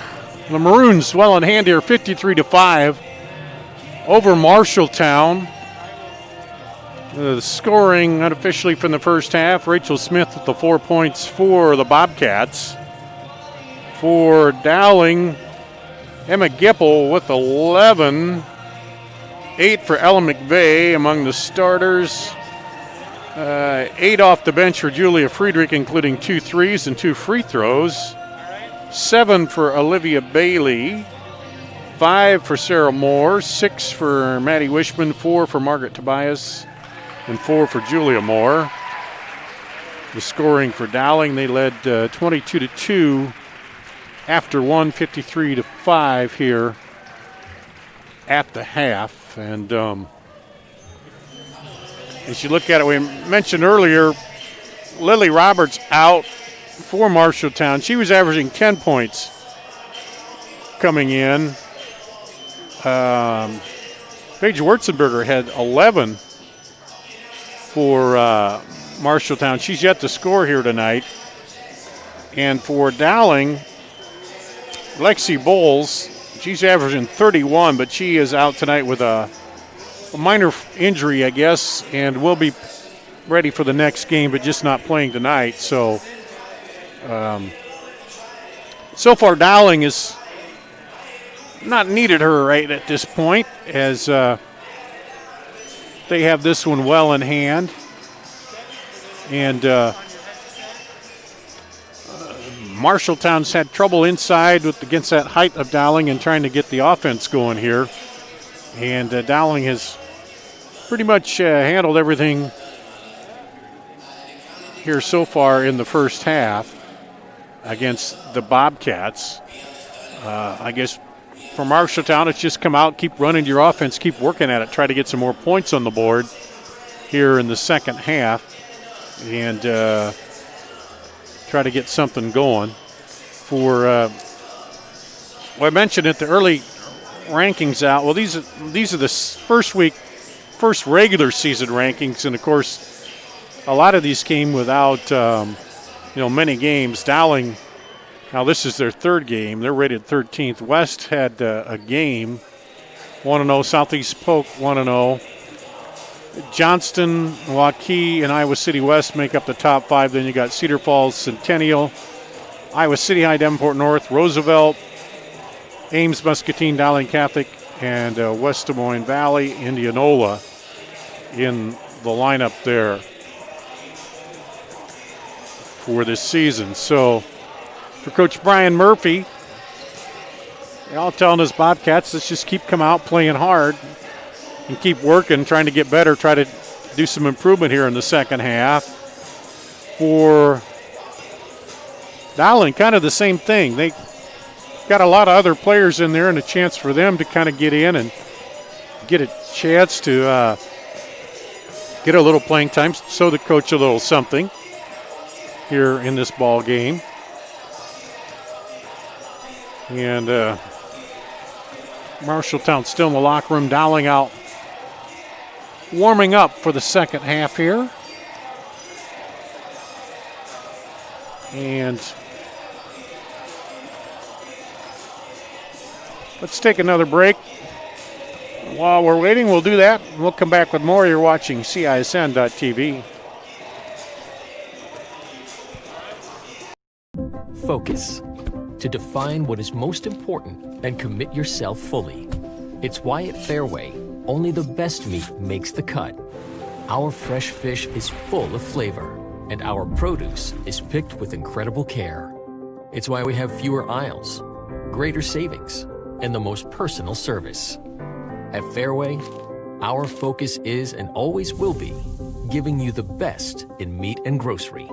The Maroons well in hand here, 53-5 over Marshalltown. The scoring unofficially from the first half, Rachel Smith with the 4 points for the Bobcats. For Dowling, Emma Gipple with 11. 8 for Ella McVeigh among the starters. 8 off the bench for Julia Friedrich, including 2 threes and 2 free throws. 7 for Olivia Bailey. 5 for Sarah Moore. 6 for Maddie Wishman. 4 for Margaret Tobias. And 4 for Julia Moore. The scoring for Dowling, they led 22-2 after 1, 53-5 here at the half. And as you look at it, we mentioned earlier, Lily Roberts out for Marshalltown. She was averaging 10 points coming in. Paige Wurzenberger had 11 for Marshalltown. She's yet to score here tonight. And for Dowling, Lexi Bowles, she's averaging 31, but she is out tonight with a minor injury, I guess, and will be ready for the next game, but just not playing tonight. So, so far Dowling is not needed her right at this point, as they have this one well in hand. And Marshalltown's had trouble inside against that height of Dowling and trying to get the offense going here. And Dowling has pretty much handled everything here so far in the first half against the Bobcats. I guess for Marshalltown, it's just come out, keep running your offense, keep working at it, try to get some more points on the board here in the second half, and try to get something going. For well, I mentioned it, the early rankings out. Well, these are the first regular season rankings, and of course, a lot of these came without many games. Dowling, now this is their third game. They're rated 13th. West had a game, 1-0. Southeast Polk 1-0. Johnston, Waukee, and Iowa City West make up the top 5. Then you got Cedar Falls, Centennial, Iowa City High, Davenport North, Roosevelt, Ames, Muscatine, Dowling Catholic, and West Des Moines Valley, Indianola in the lineup there for this season. So for Coach Brian Murphy, they're all telling us Bobcats, let's just keep coming out playing hard and keep working, trying to get better, try to do some improvement here in the second half. For Dowling, kind of the same thing. They got a lot of other players in there and a chance for them to kind of get in and get a chance to get a little playing time, show the coach a little something here in this ball game. And Marshalltown still in the locker room. Dowling out warming up for the second half here. And let's take another break. While we're waiting, we'll do that. We'll come back with more. You're watching CISN.TV. Focus. To define what is most important and commit yourself fully. It's why at Fairway, only the best meat makes the cut. Our fresh fish is full of flavor, and our produce is picked with incredible care. It's why we have fewer aisles, greater savings, and the most personal service. At Fairway, our focus is and always will be giving you the best in meat and grocery.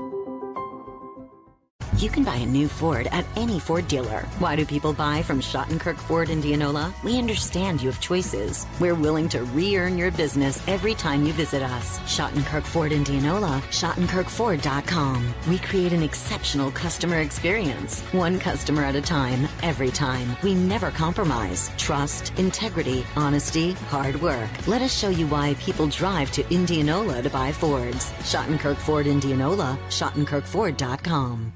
You can buy a new Ford at any Ford dealer. Why do people buy from Schottenkirk Ford Indianola? We understand you have choices. We're willing to re-earn your business every time you visit us. Schottenkirk Ford Indianola, SchottenkirkFord.com. We create an exceptional customer experience. One customer at a time, every time. We never compromise. Trust, integrity, honesty, hard work. Let us show you why people drive to Indianola to buy Fords. Schottenkirk Ford Indianola, SchottenkirkFord.com.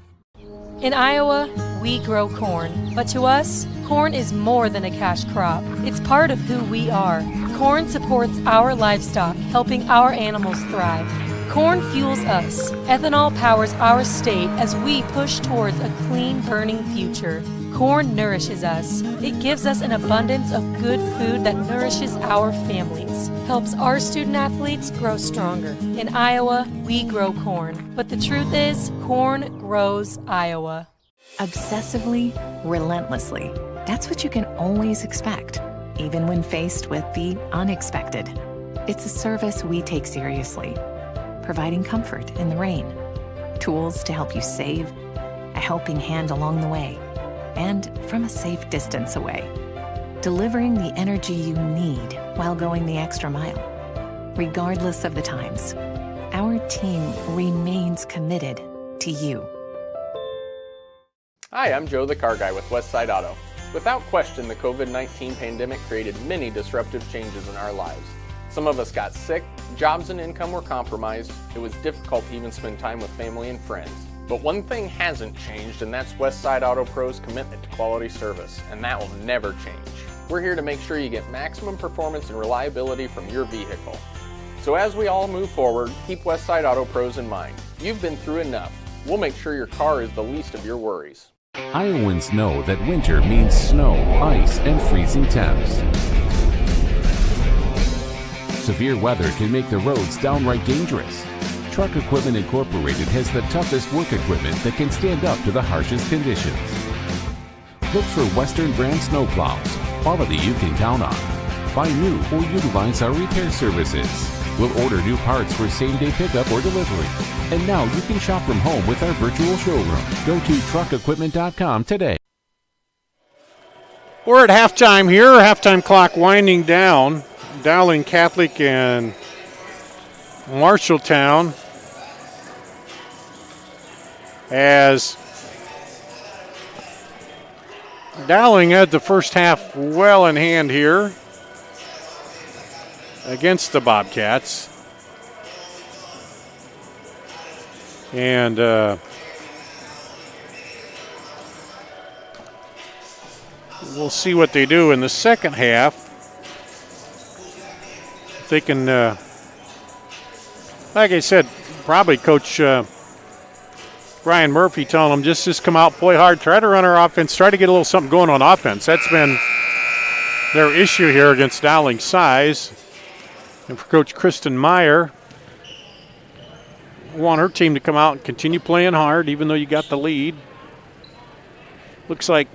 In Iowa, we grow corn, but to us, corn is more than a cash crop. It's part of who we are. Corn supports our livestock, helping our animals thrive. Corn fuels us. Ethanol powers our state as we push towards a clean, burning future. Corn nourishes us. It gives us an abundance of good food that nourishes our families, helps our student athletes grow stronger. In Iowa, we grow corn. But the truth is, corn grows Iowa. Obsessively, relentlessly. That's what you can always expect, even when faced with the unexpected. It's a service we take seriously, providing comfort in the rain, tools to help you save, a helping hand along the way, and from a safe distance away, delivering the energy you need while going the extra mile. Regardless of the times, our team remains committed to you. Hi, I'm Joe the Car Guy with Westside Auto. Without question, the COVID-19 pandemic created many disruptive changes in our lives. Some of us got sick, jobs and income were compromised, it was difficult to even spend time with family and friends. But one thing hasn't changed, and that's Westside Auto Pro's commitment to quality service, and that will never change. We're here to make sure you get maximum performance and reliability from your vehicle. So as we all move forward, keep Westside Auto Pros in mind. You've been through enough. We'll make sure your car is the least of your worries. Iowans know that winter means snow, ice, and freezing temps. Severe weather can make the roads downright dangerous. Truck Equipment Incorporated has the toughest work equipment that can stand up to the harshest conditions. Look for Western brand snowplows, quality you can count on. Buy new or utilize our repair services. We'll order new parts for same-day pickup or delivery. And now you can shop from home with our virtual showroom. Go to truckequipment.com today. We're at halftime here. Halftime clock winding down. Dowling Catholic and Marshalltown as Dowling had the first half well in hand here against the Bobcats. And we'll see what they do in the second half. If they can, like I said, probably Coach Brian Murphy telling them just come out, play hard, try to run our offense, try to get a little something going on offense. That's been their issue here against Dowling's size. And for Coach Kristen Meyer, want her team to come out and continue playing hard even though you got the lead. Looks like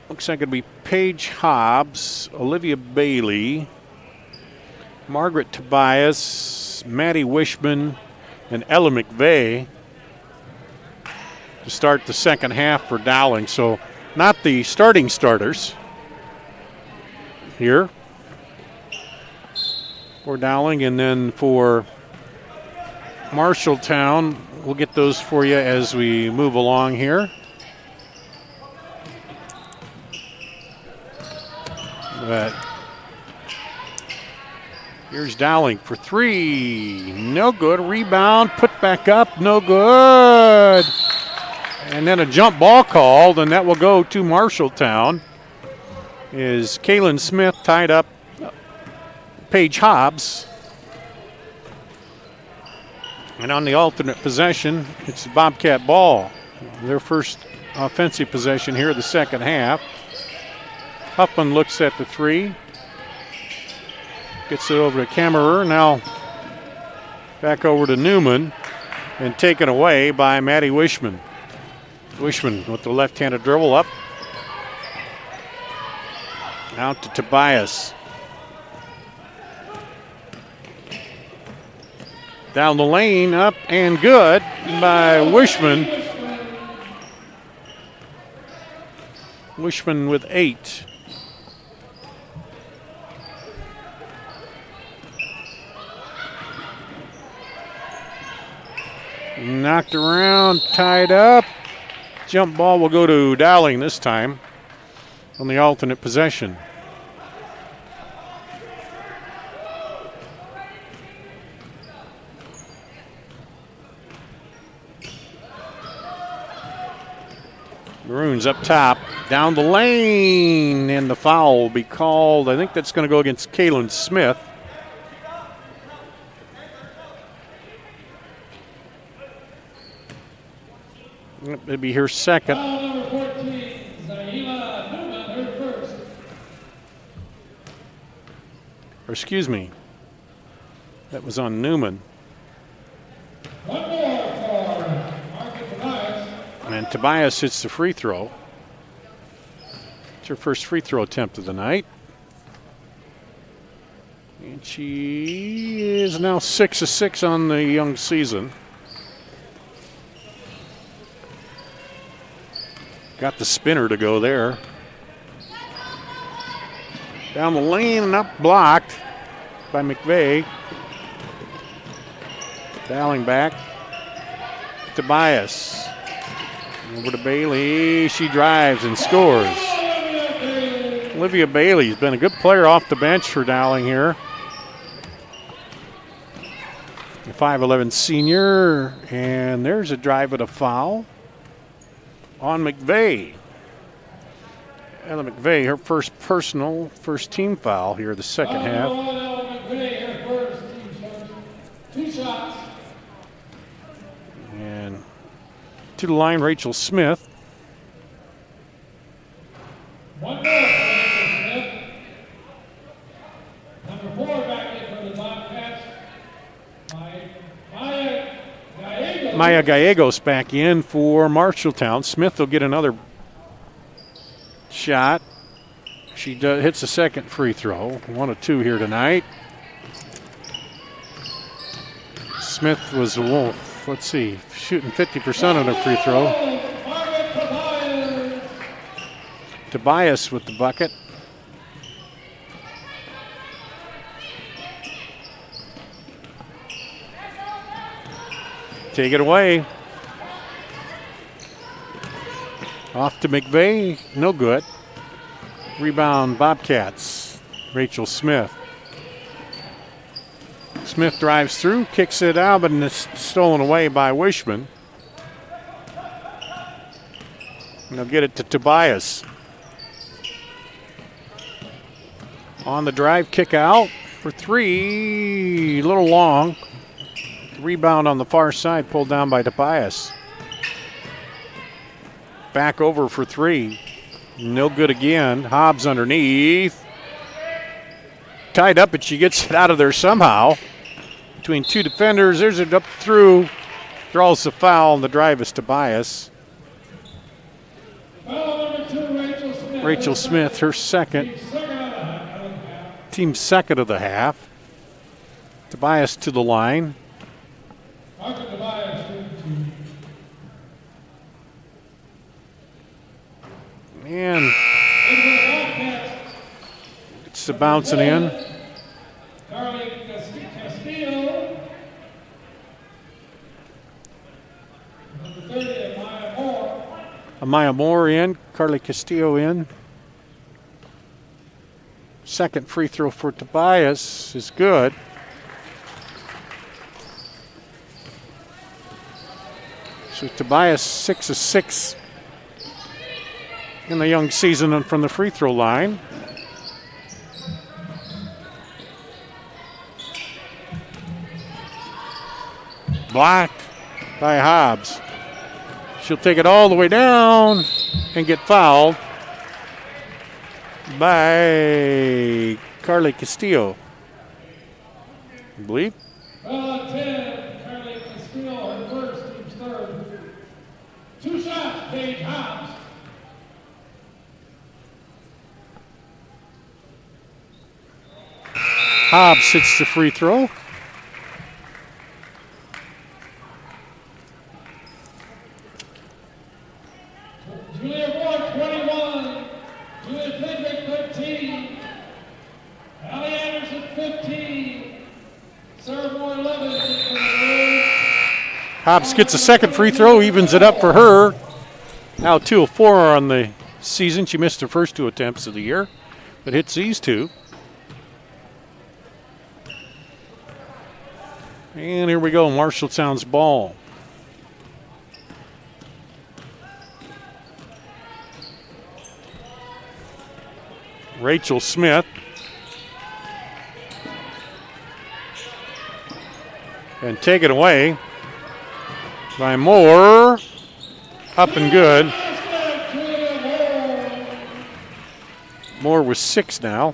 it'll be Paige Hobbs, Olivia Bailey, Margaret Tobias, Maddie Wishman, and Ella McVeigh to start the second half for Dowling. So not the starting starters here for Dowling. And then for Marshalltown, we'll get those for you as we move along here. But here's Dowling for three. No good. Rebound. Put back up. No good. And then a jump ball called, and that will go to Marshalltown. Is Kaylin Smith tied up Paige Hobbs. And on the alternate possession, it's Bobcat ball. Their first offensive possession here of the second half. Huffman looks at the three. Gets it over to Kammerer. Now back over to Newman. And taken away by Maddie Wishman. Wishman with the left-handed dribble up. Out to Tobias. Down the lane, up and good by Wishman. Wishman with 8. Knocked around, tied up. Jump ball will go to Dowling this time on the alternate possession. Maroons up top, down the lane, and the foul will be called. I think that's going to go against Kaylin Smith. It'll be her second. Foul number 14, Zahima Newman, her first. Or excuse me, that was on Newman. One more for Marcus Tobias. And Tobias hits the free throw. It's her first free throw attempt of the night. And she is now 6 of 6 on the young season. Got the spinner to go there. Down the lane and up, blocked by McVeigh. Dowling back. Tobias. Over to Bailey. She drives and scores. Olivia Bailey's been a good player off the bench for Dowling here. The 5'11 senior. And there's a drive at a foul on McVeigh. Ella McVeigh, her first team foul here the second half. Ella McVeigh, her first team 2 shots. And to the line, Rachel Smith. One more for Rachel Smith. Number 4 back in for the Bobcats. Maya Gallegos back in for Marshalltown. Smith will get another shot. She hits the second free throw. 1 of 2 here tonight. Smith was, let's see, shooting 50% on her free throw. Tobias with the bucket. Take it away. Off to McVeigh, no good. Rebound, Bobcats. Rachel Smith. Smith drives through, kicks it out, but it's stolen away by Wishman. And they'll get it to Tobias. On the drive, kick out for 3, a little long. Rebound on the far side, pulled down by Tobias. Back over for 3. No good again. Hobbs underneath. Tied up, but she gets it out of there somehow. Between 2 defenders, there's it up through. Draws the foul, and the drive is Tobias. Foul number 2, Rachel Smith. Rachel Smith, her second. Team second of the half. Tobias to the line. Marcus Tobias, 2. And it's the bouncing in. Carly Castillo. Number 30, Amaya Moore. Amaya Moore in. Carly Castillo in. Second free throw for Tobias is good. So Tobias 6 of 6 in the young season and from the free throw line. Blocked by Hobbs. She'll take it all the way down and get fouled by Carly Castillo, I believe. 10, Carly Castillo, her first, team's third. 2 shots, Paige Hobbs hits the free throw. Julia Moore, 21. Julia Frederick, 13. Allie Anderson, 15. Sarah Moore, 11. Hobbs gets a second free throw, evens it up for her. Now 2 of 4 on the season. She missed her first 2 attempts of the year, but hits these 2. And here we go, Marshalltown's ball. Rachel Smith. And taken away by Moore. Up and good. Moore with 6 now.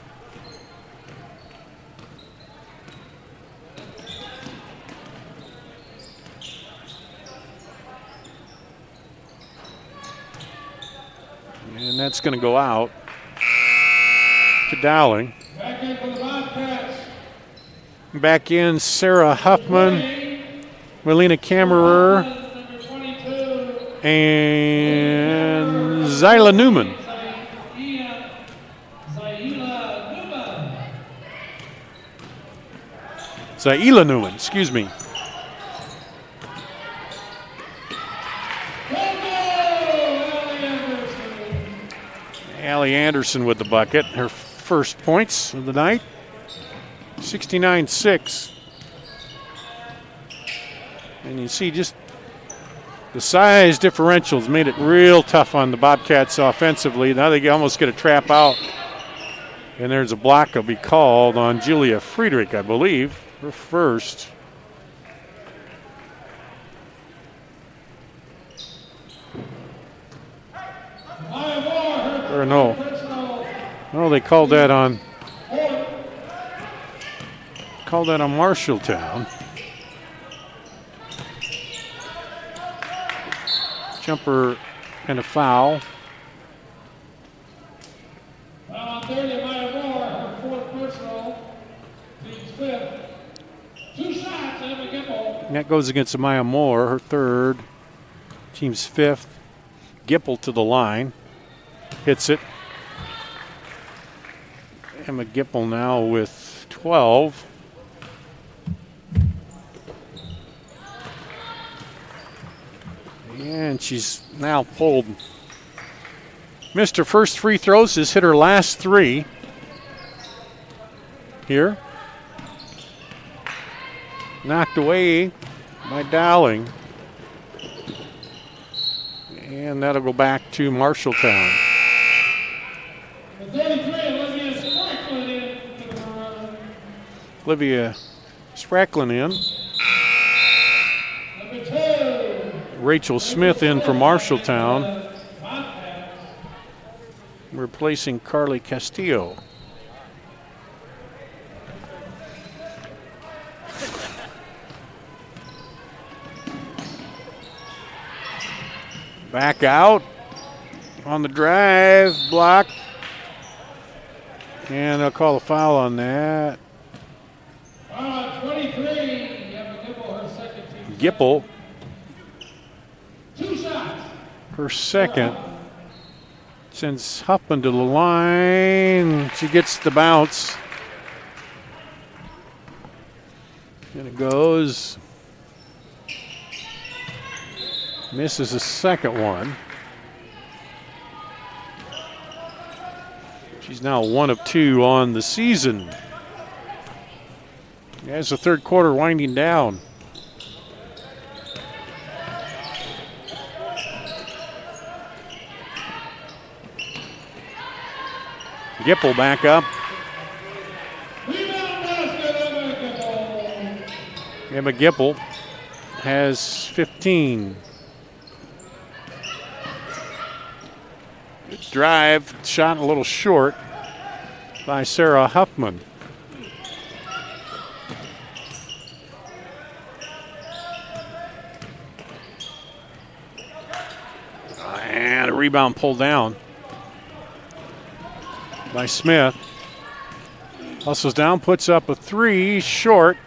And that's going to go out to Dowling. Back in for the Bobcats. Back in Sarah Huffman, Melina Kammerer, and Zyla Newman. Zaila Newman, excuse me. Allie Anderson with the bucket, her first points of the night. 69-6. And you see just the size differentials made it real tough on the Bobcats offensively. Now they almost get a trap out. And there's a block will be called on Julia Friedrich, I believe, her first. Or no. No, they called that on Marshalltown. Jumper and a foul. Foul on 30, Maya Moore, her 4th personal, team's 5th. 2 shots, Emma Gipple. And that goes against Maya Moore, her 3rd, team's 5th. Gipple to the line, hits it. Emma Gipple now with 12. And she's now pulled. Missed her first free throws, has hit her last 3 here. Knocked away by Dowling. And that'll go back to Marshalltown. Olivia Spracklin in. Rachel Smith in for Marshalltown, replacing Carly Castillo. Back out on the drive, block. And they'll call a foul on that. 23, her second team. Gipple. 2 shots. Her second. Sends Huffman to the line. She gets the bounce. And it goes. Misses the second one. She's now 1 of 2 on the season. As the 3rd quarter winding down. Gipple back up. Emma Gipple has 15. Good drive, shot a little short by Sarah Huffman. And a rebound pulled down by Smith. Hustles down, puts up a three, short.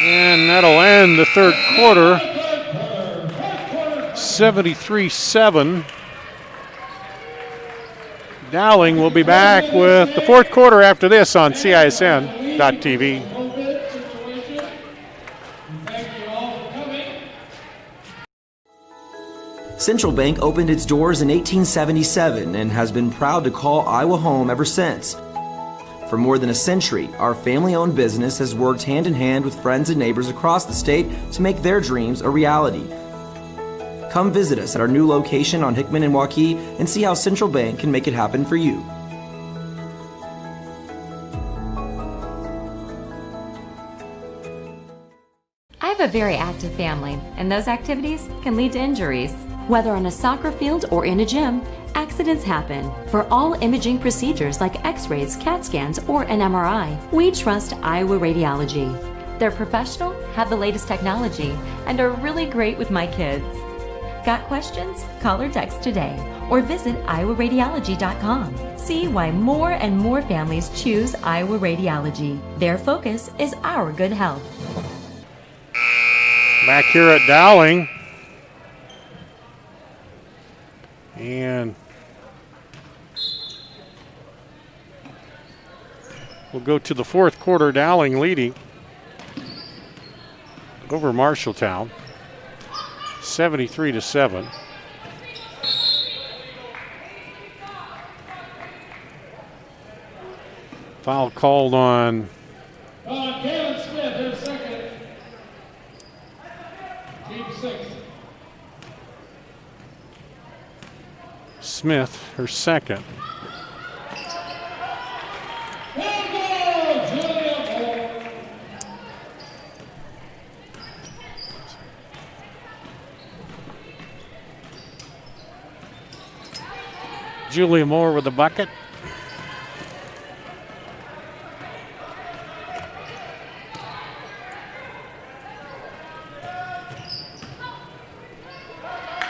And that'll end the third quarter. 73-7. Dowling will be back with the fourth quarter after this on CISN.TV. Central Bank opened its doors in 1877 and has been proud to call Iowa home ever since. For more than a century, our family-owned business has worked hand-in-hand with friends and neighbors across the state to make their dreams a reality. Come visit us at our new location on Hickman and Waukee and see how Central Bank can make it happen for you. I have a very active family, and those activities can lead to injuries. Whether on a soccer field or in a gym, accidents happen. For all imaging procedures like x-rays, CAT scans, or an MRI, we trust Iowa Radiology. They're professional, have the latest technology, and are really great with my kids. Got questions? Call or text today, or visit iowaradiology.com. See why more and more families choose Iowa Radiology. Their focus is our good health. Back here at Dowling. And we'll go to the fourth quarter. Dowling leading over Marshalltown, 73-7. Foul called on Caleb Smith, her second. Team 6. Smith, her second. Julia Moore with the bucket.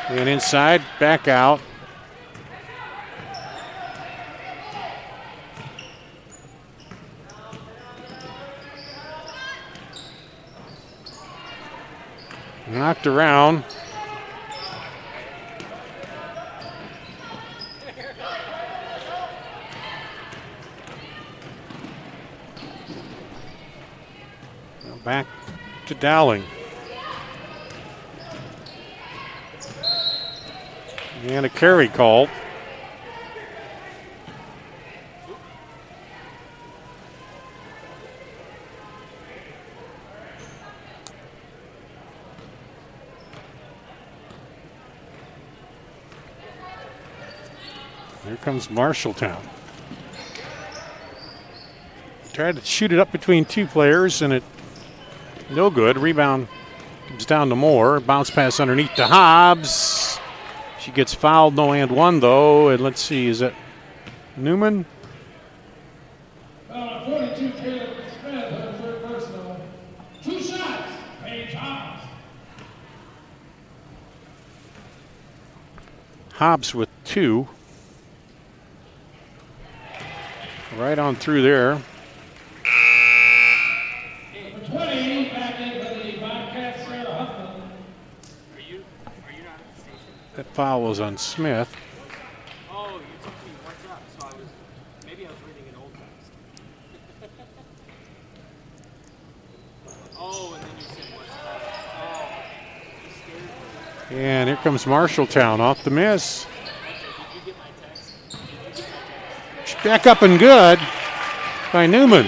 And inside, back out. Knocked around. Back to Dowling. And a carry call. Here comes Marshalltown. Tried to shoot it up between two players, and it no good. Rebound comes down to Moore. Bounce pass underneath to Hobbs. She gets fouled, no and one though. And let's see, is it Newman? 42, Caleb Smith, her third personal. 2 shots, Paige Hobbs. Hobbs with 2. Right on through there. 20, back in for the Bobcats, Sarah Huffman. Are you not at the station? That foul was on Smith. Oh, you took me what's up, so maybe I was reading an old text. Oh, and then you said what's up. Oh, you scared me. And here comes Marshalltown off the miss. Did you get my text? Back up and good by Newman.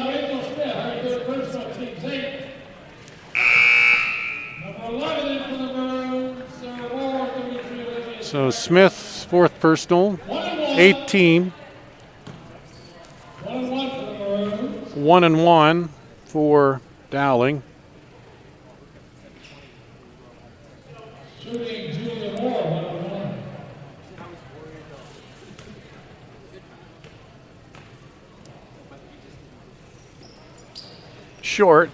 Rachel Smith, her third personal, Team 8. Number 11 in for the Maroons, Sarah Moore, 33 Olivia. So Smith's fourth personal, 18. 1-1 for the Maroons. 1-1 for Dowling. Shooting Julia Moore, 1-1. Short.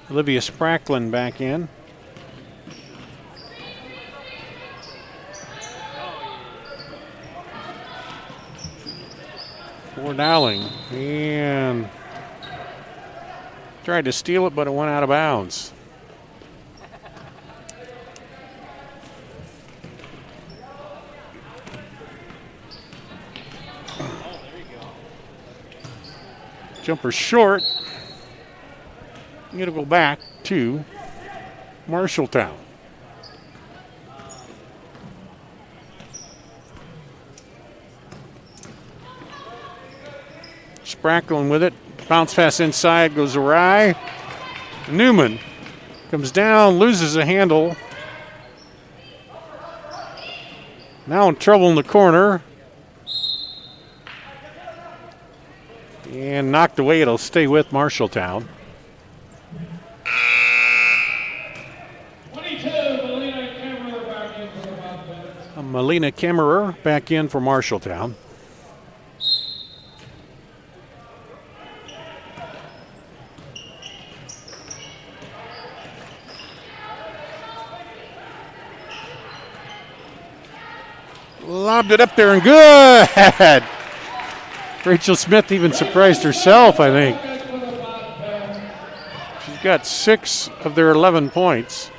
Olivia Spracklin back in. For Dowling. And tried to steal it, but it went out of bounds. Jumper short. It'll go back to Marshalltown. Spracklin with it. Bounce pass inside, goes awry. Newman comes down, loses a handle. Now in trouble in the corner. And knocked away. It'll stay with Marshalltown. Melina Kemmerer back in for Marshalltown. Lobbed it up there and good. Rachel Smith even surprised herself, I think. She's got 6 of their 11 points.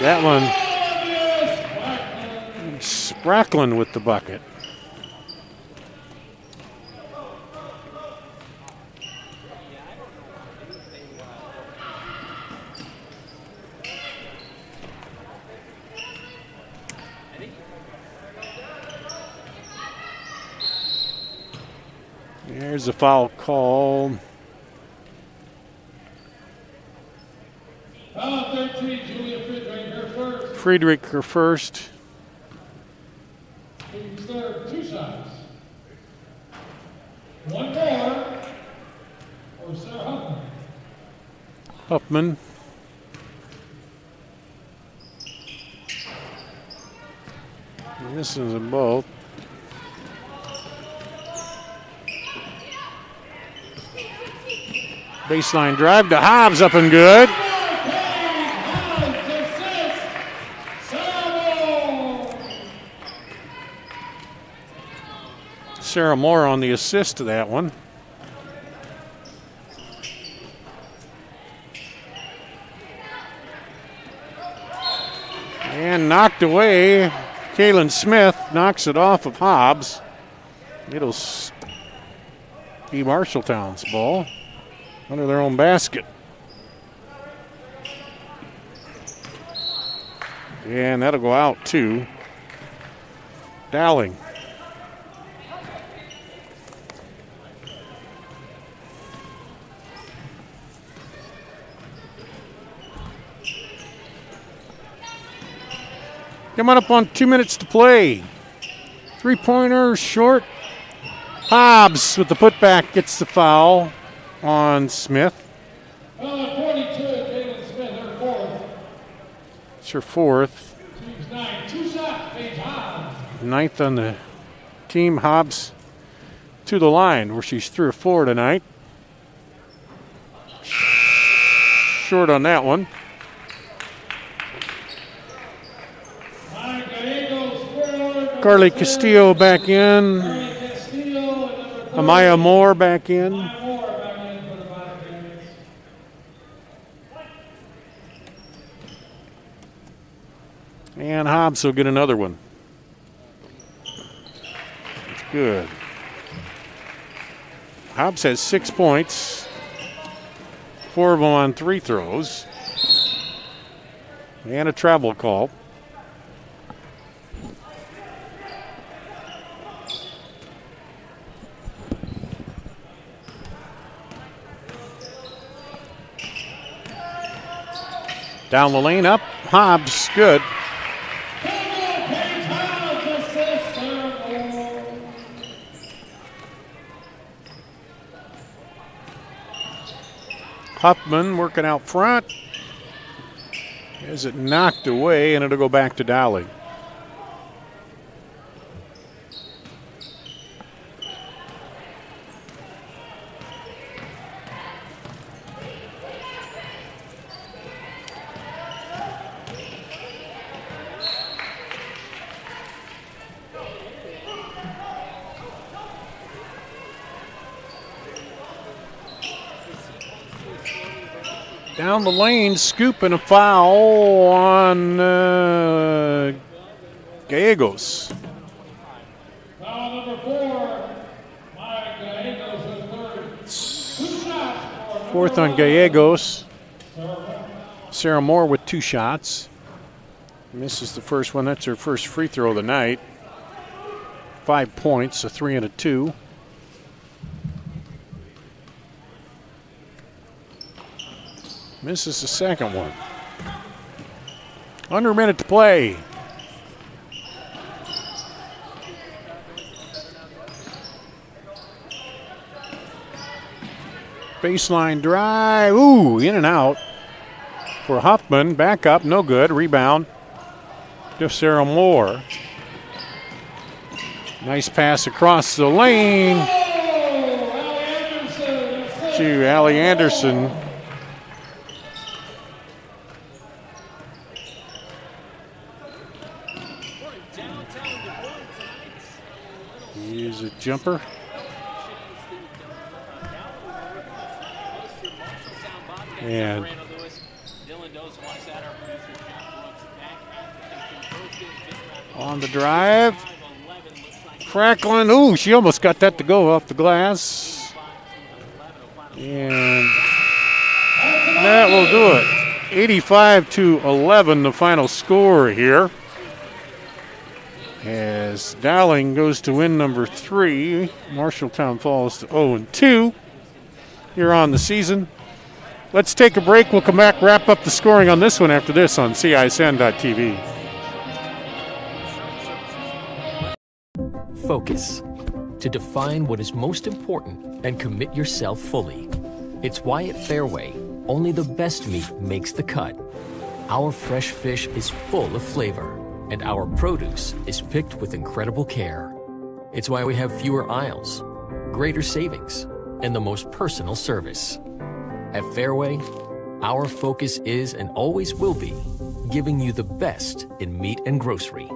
That one, Spracklin with the bucket. There's a foul call. 13, Julia Friedrich, her first. Friedrich, her first. Team serve 2 shots. 1 more for Sarah Huffman. Huffman. This is a both. Baseline drive to Hobbs, up and good. Sarah Moore on the assist to that one. And knocked away. Kaylin Smith knocks it off of Hobbs. It'll be Marshalltown's ball under their own basket. And that'll go out to Dowling. Coming up on 2 minutes to play. 3-pointer short. Hobbs with the putback gets the foul on Smith. 42, Kaylin Smith, her 4th. It's her 4th. Team's 9, 2 shots, Paige Hobbs. 9th on the team. Hobbs to the line where she's 3 or 4 tonight. Short on that one. Carly Castillo back in. Amaya Moore back in. And Hobbs will get another one. That's good. Hobbs has 6 points. 4 of them on 3 throws. And a travel call. Down the lane, up. Hobbs, good. Huffman working out front. Has it knocked away, and it'll go back to Dowling. Down the lane, scoop and a foul on Gallegos. Foul number 4, Mike Gallegos with third. 2 shots. Fourth on Gallegos. Sarah Moore with 2 shots. Misses the first one. That's her first free throw of the night. 5 points, a 3 and a 2. Misses the second one. Under a minute to play. Baseline drive. Ooh, in and out for Huffman. Back up, no good. Rebound to Sarah Moore. Nice pass across the lane to Allie Anderson. Here's a jumper. And on the drive, Franklin. Ooh, she almost got that to go off the glass. And that will do it. 85-11, the final score here. As Dowling goes to win number 3, Marshalltown falls to 0-2 here on the season. Let's take a break. We'll come back, wrap up the scoring on this one after this on CISN.TV. Focus. To define what is most important and commit yourself fully. It's why at Fairway, only the best meat makes the cut. Our fresh fish is full of flavor, and our produce is picked with incredible care. It's why we have fewer aisles, greater savings, and the most personal service. At Fairway, our focus is and always will be giving you the best in meat and grocery.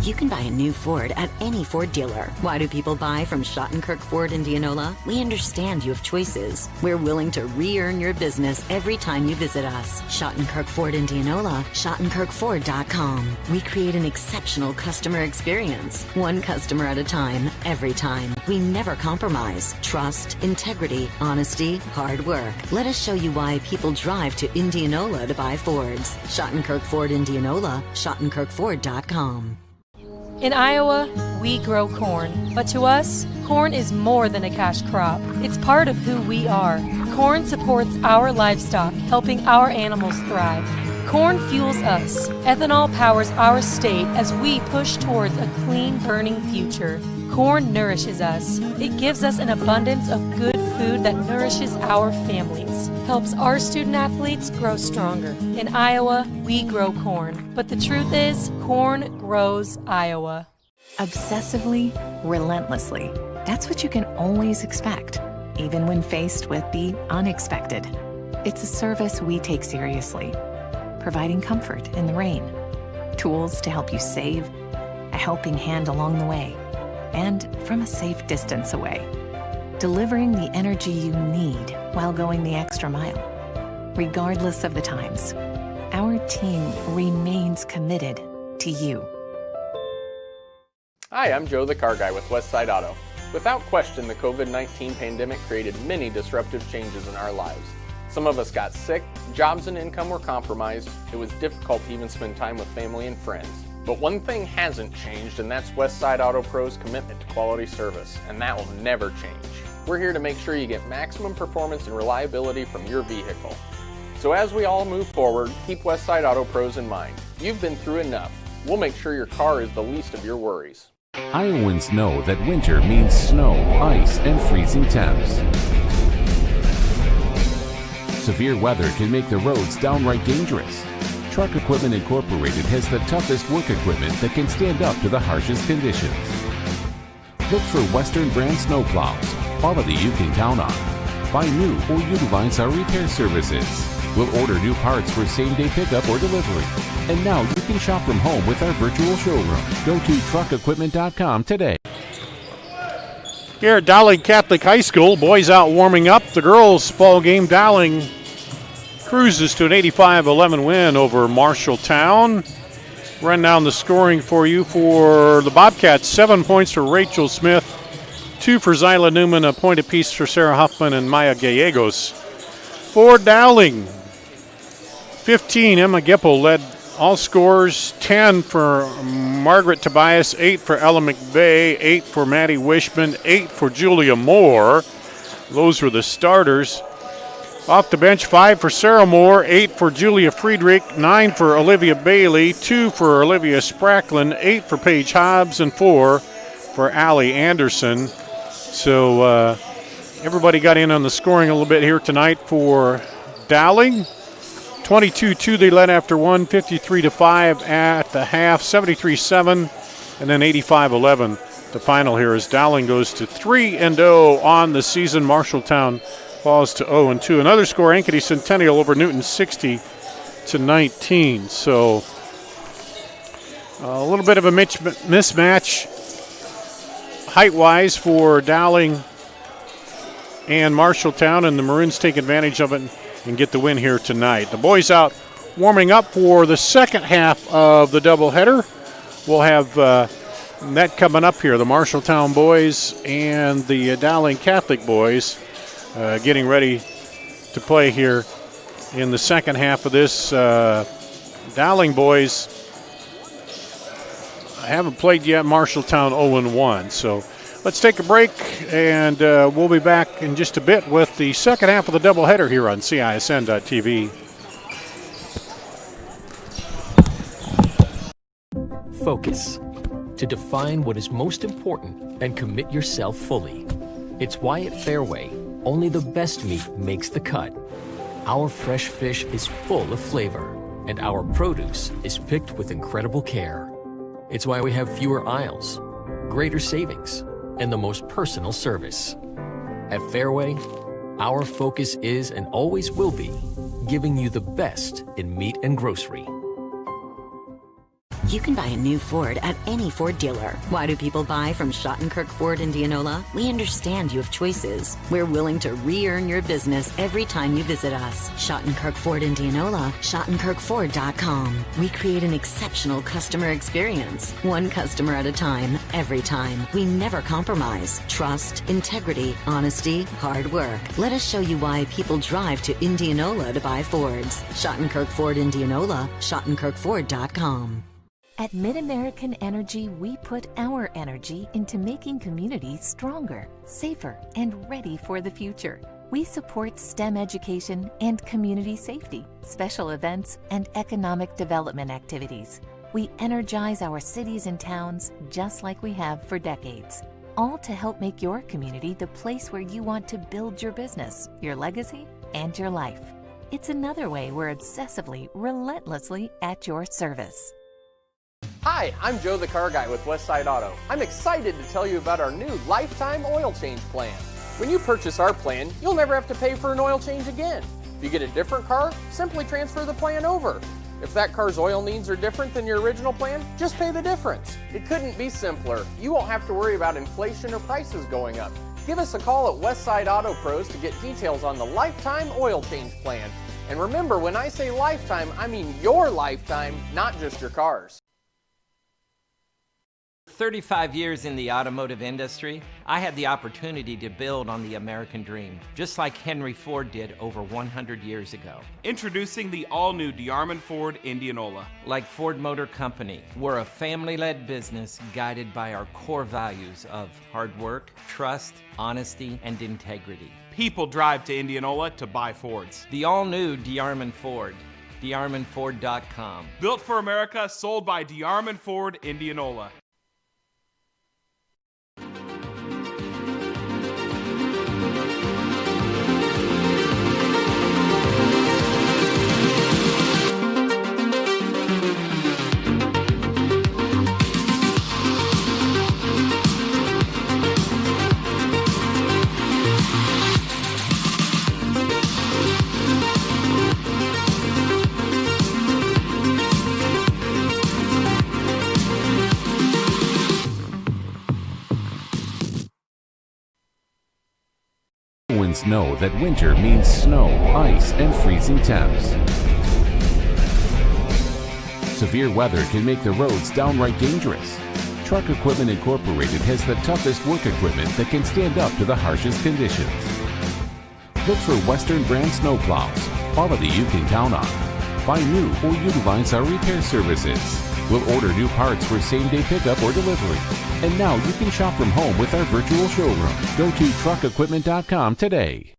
You can buy a new Ford at any Ford dealer. Why do people buy from Schottenkirk Ford Indianola? We understand you have choices. We're willing to re-earn your business every time you visit us. Schottenkirk Ford Indianola, SchottenkirkFord.com. We create an exceptional customer experience. One customer at a time, every time. We never compromise. Trust, integrity, honesty, hard work. Let us show you why people drive to Indianola to buy Fords. Schottenkirk Ford Indianola, SchottenkirkFord.com. In Iowa, we grow corn, but to us, corn is more than a cash crop. It's part of who we are. Corn supports our livestock, helping our animals thrive. Corn fuels us. Ethanol powers our state as we push towards a clean, burning future. Corn nourishes us. It gives us an abundance of good food that nourishes our families, helps our student athletes grow stronger. In Iowa, we grow corn. But the truth is, corn grows Iowa. Obsessively, relentlessly. That's what you can always expect, even when faced with the unexpected. It's a service we take seriously, providing comfort in the rain, tools to help you save, a helping hand along the way, and from a safe distance away. Delivering the energy you need while going the extra mile. Regardless of the times, our team remains committed to you. Hi, I'm Joe the Car Guy with Westside Auto. Without question, the COVID-19 pandemic created many disruptive changes in our lives. Some of us got sick, jobs and income were compromised, it was difficult to even spend time with family and friends. But one thing hasn't changed, and that's Westside Auto Pro's commitment to quality service, and that will never change. We're here to make sure you get maximum performance and reliability from your vehicle. So as we all move forward, keep Westside Auto Pros in mind. You've been through enough. We'll make sure your car is the least of your worries. Iowans know that winter means snow, ice, and freezing temps. severe weather can make the roads downright dangerous. Truck Equipment Incorporated has the toughest work equipment that can stand up to the harshest conditions. Look for Western brand snowplows, quality you can count on. Buy new or utilize our repair services. We'll order new parts for same-day pickup or delivery. And now you can shop from home with our virtual showroom. Go to truckequipment.com today. Here at Dowling Catholic High School, boys out warming up. The girls' ball game, Dowling cruises to an 85-11 win over Marshalltown. Run down the scoring for you for the Bobcats. 7 points for Rachel Smith, 2 for Zyla Newman, a point apiece for Sarah Huffman and Maya Gallegos. For Dowling, 15, Emma Gipple led all scores, 10 for Margaret Tobias, 8 for Ella McVeigh, 8 for Maddie Wishman, 8 for Julia Moore. Those were the starters. Off the bench, 5 for Sarah Moore, 8 for Julia Friedrich, 9 for Olivia Bailey, 2 for Olivia Spracklin, 8 for Paige Hobbs, and 4 for Allie Anderson. So everybody got in on the scoring a little bit here tonight for Dowling. 22-2 they led after one, 53-5 at the half, 73-7, and then 85-11. The final here as Dowling goes to 3-0 on the season. Marshalltown falls to 0-2. Another score, Ankeny Centennial over Newton, 60-19. So a little bit of a mismatch height-wise for Dowling and Marshalltown, and the Maroons take advantage of it and get the win here tonight. The boys out warming up for the second half of the doubleheader. We'll have that coming up here. The Marshalltown boys and the Dowling Catholic boys getting ready to play here in the second half of this. Dowling boys haven't played yet. Marshalltown 0-1. So let's take a break, and we'll be back in just a bit with the second half of the doubleheader here on CISN.TV. Focus. To define what is most important and commit yourself fully. It's why at Fairway, only the best meat makes the cut. Our fresh fish is full of flavor, and our produce is picked with incredible care. It's why we have fewer aisles, greater savings, and the most personal service. At Fairway, our focus is and always will be giving you the best in meat and grocery. You can buy a new Ford at any Ford dealer. Why do people buy from Schottenkirk Ford Indianola? We understand you have choices. We're willing to re-earn your business every time you visit us. Schottenkirk Ford Indianola, SchottenkirkFord.com. We create an exceptional customer experience. One customer at a time, every time. We never compromise. Trust, integrity, honesty, hard work. Let us show you why people drive to Indianola to buy Fords. Schottenkirk Ford Indianola, SchottenkirkFord.com. At Mid-American Energy, we put our energy into making communities stronger, safer, and ready for the future. We support STEM education and community safety, special events, and economic development activities. We energize our cities and towns just like we have for decades, all to help make your community the place where you want to build your business, your legacy, and your life. It's another way we're obsessively, relentlessly at your service. Hi, I'm Joe the Car Guy with Westside Auto. I'm excited to tell you about our new lifetime oil change plan. When you purchase our plan, you'll never have to pay for an oil change again. If you get a different car, simply transfer the plan over. If that car's oil needs are different than your original plan, just pay the difference. It couldn't be simpler. You won't have to worry about inflation or prices going up. Give us a call at Westside Auto Pros to get details on the lifetime oil change plan. And remember, when I say lifetime, I mean your lifetime, not just your car's. 35 years in the automotive industry, I had the opportunity to build on the American dream, just like Henry Ford did over 100 years ago. Introducing the all-new DeArmond Ford Indianola. Like Ford Motor Company, we're a family-led business guided by our core values of hard work, trust, honesty, and integrity. People drive to Indianola to buy Fords. The all-new DeArmond Ford, DeArmondFord.com. Built for America, sold by DeArmond Ford Indianola. Americans know that winter means snow, ice, and freezing temps. Severe weather can make the roads downright dangerous. Truck Equipment Incorporated has the toughest work equipment that can stand up to the harshest conditions. Look for Western brand snowplows, quality you can count on. Buy new or utilize our repair services. We'll order new parts for same-day pickup or delivery. And now you can shop from home with our virtual showroom. Go to truckequipment.com today.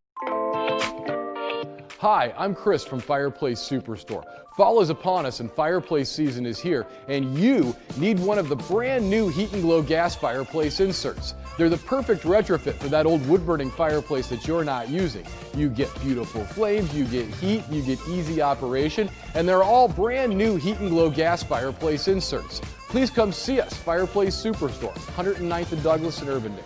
Hi, I'm Chris from Fireplace Superstore. Fall is upon us and fireplace season is here, and you need one of the brand new Heat and Glow gas fireplace inserts. They're the perfect retrofit for that old wood-burning fireplace that you're not using. You get beautiful flames, you get heat, you get easy operation, and they're all brand new Heat and Glow gas fireplace inserts. Please come see us, Fireplace Superstore, 109th and Douglas in Urbandale.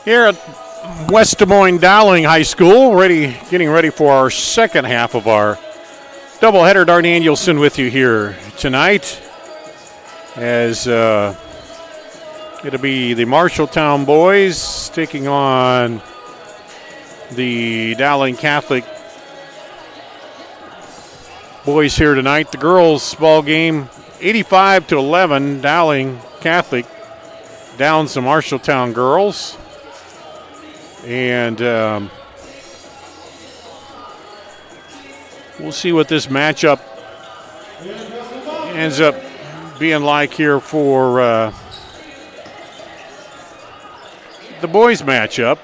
Here at West Des Moines Dowling High School, getting ready for our second half of our doubleheader. Darn Danielson with you here tonight, as it'll be the Marshalltown boys taking on the Dowling Catholic boys here tonight. The girls' ball game, 85-11. Dowling Catholic downs the Marshalltown girls. And we'll see what this matchup ends up being like here for the boys' matchup.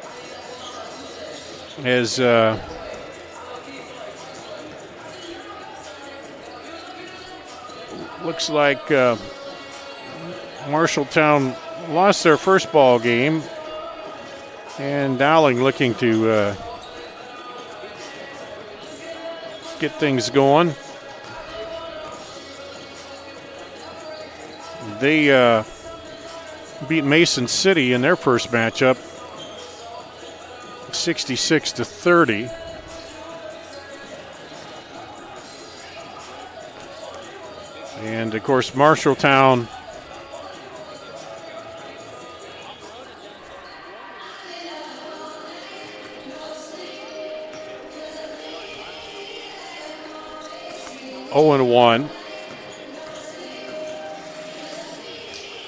As looks like Marshalltown lost their first ball game. And Dowling looking to get things going. They beat Mason City in their first matchup, 66-30. And, of course, Marshalltown (0-1).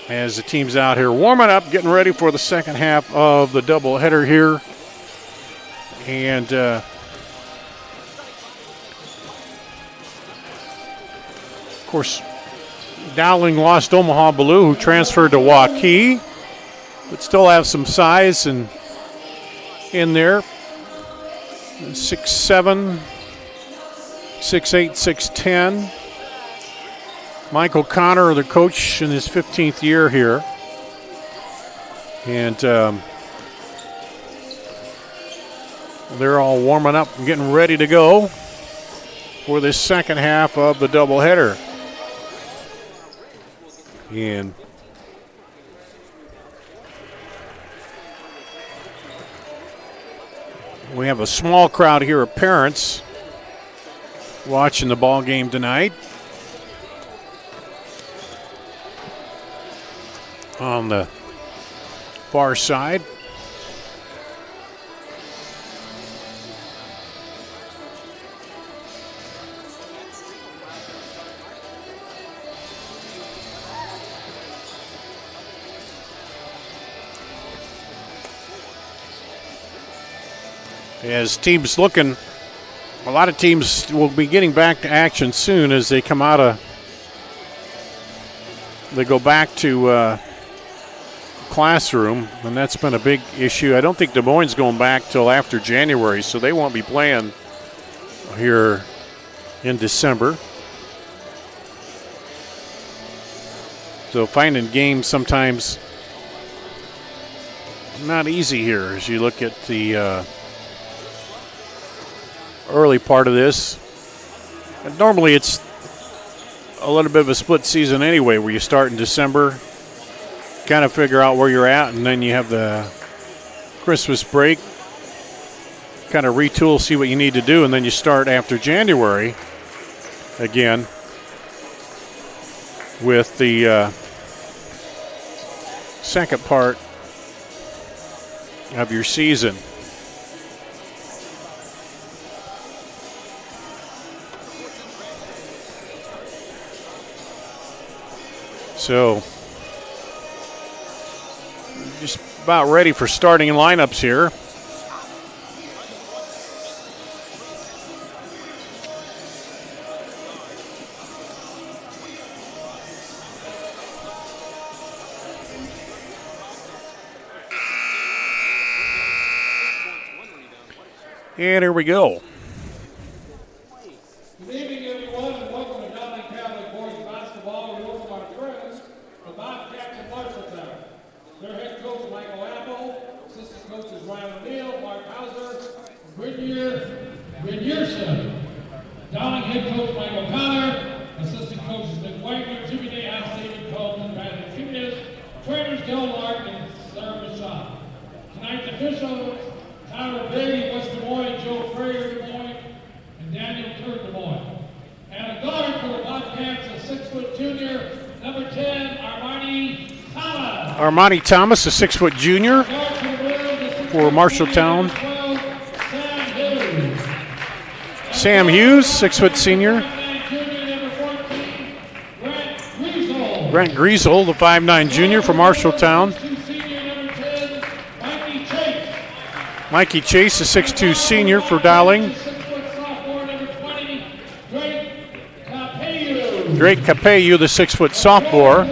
As the team's out here warming up, getting ready for the second half of the doubleheader here. And of course, Dowling lost Omaha Blue, who transferred to Waukee, but still have some size and in there. 6'7", 6'8", 6'10". Michael Connor, the coach, in his 15th year here. And they're all warming up and getting ready to go for this second half of the doubleheader. And we have a small crowd here of parents watching the ball game tonight. On the far side. As teams looking, a lot of teams will be getting back to action soon as they come out of, they go back to classroom, and that's been a big issue. I don't think Des Moines going back till after January, so they won't be playing here in December. So finding games sometimes not easy here as you look at the early part of this. And normally it's a little bit of a split season anyway, where you start in December, kind of figure out where you're at, and then you have the Christmas break, kind of retool, see what you need to do, and then you start after January again with the second part of your season. So just about ready for starting lineups here. And here we go. Good evening, everyone, and welcome to Dowling Catholic Boys Basketball. We welcome our friends, the Bobcats of Marshalltown. Their head coach, Michael Apple, assistant coaches Ryan O'Neill, Mark Hauser, Gridyearson. Dowling head coach Michael Connor, assistant coaches Nick Whiteman, Jimmy Day, Al David Coleman, Patrick Jimenez, trainers Del Lark and Sarah Michon. Tonight's officials, Tyler Beatty, West Des Moines, Joe Frayer, Des Moines, and Daniel Kerr, Des Moines. And a guard for the Bobcats, a 6-foot junior, number 10, Armani Thomas. Armani Thomas, a 6-foot junior for Marshalltown. Sam Hughes, 6-foot senior. Grant Griesel, the 5'9" junior for Marshalltown. Mikey Chase, a 6'2" senior for Dowling. Drake Capeyu, the 6-foot sophomore.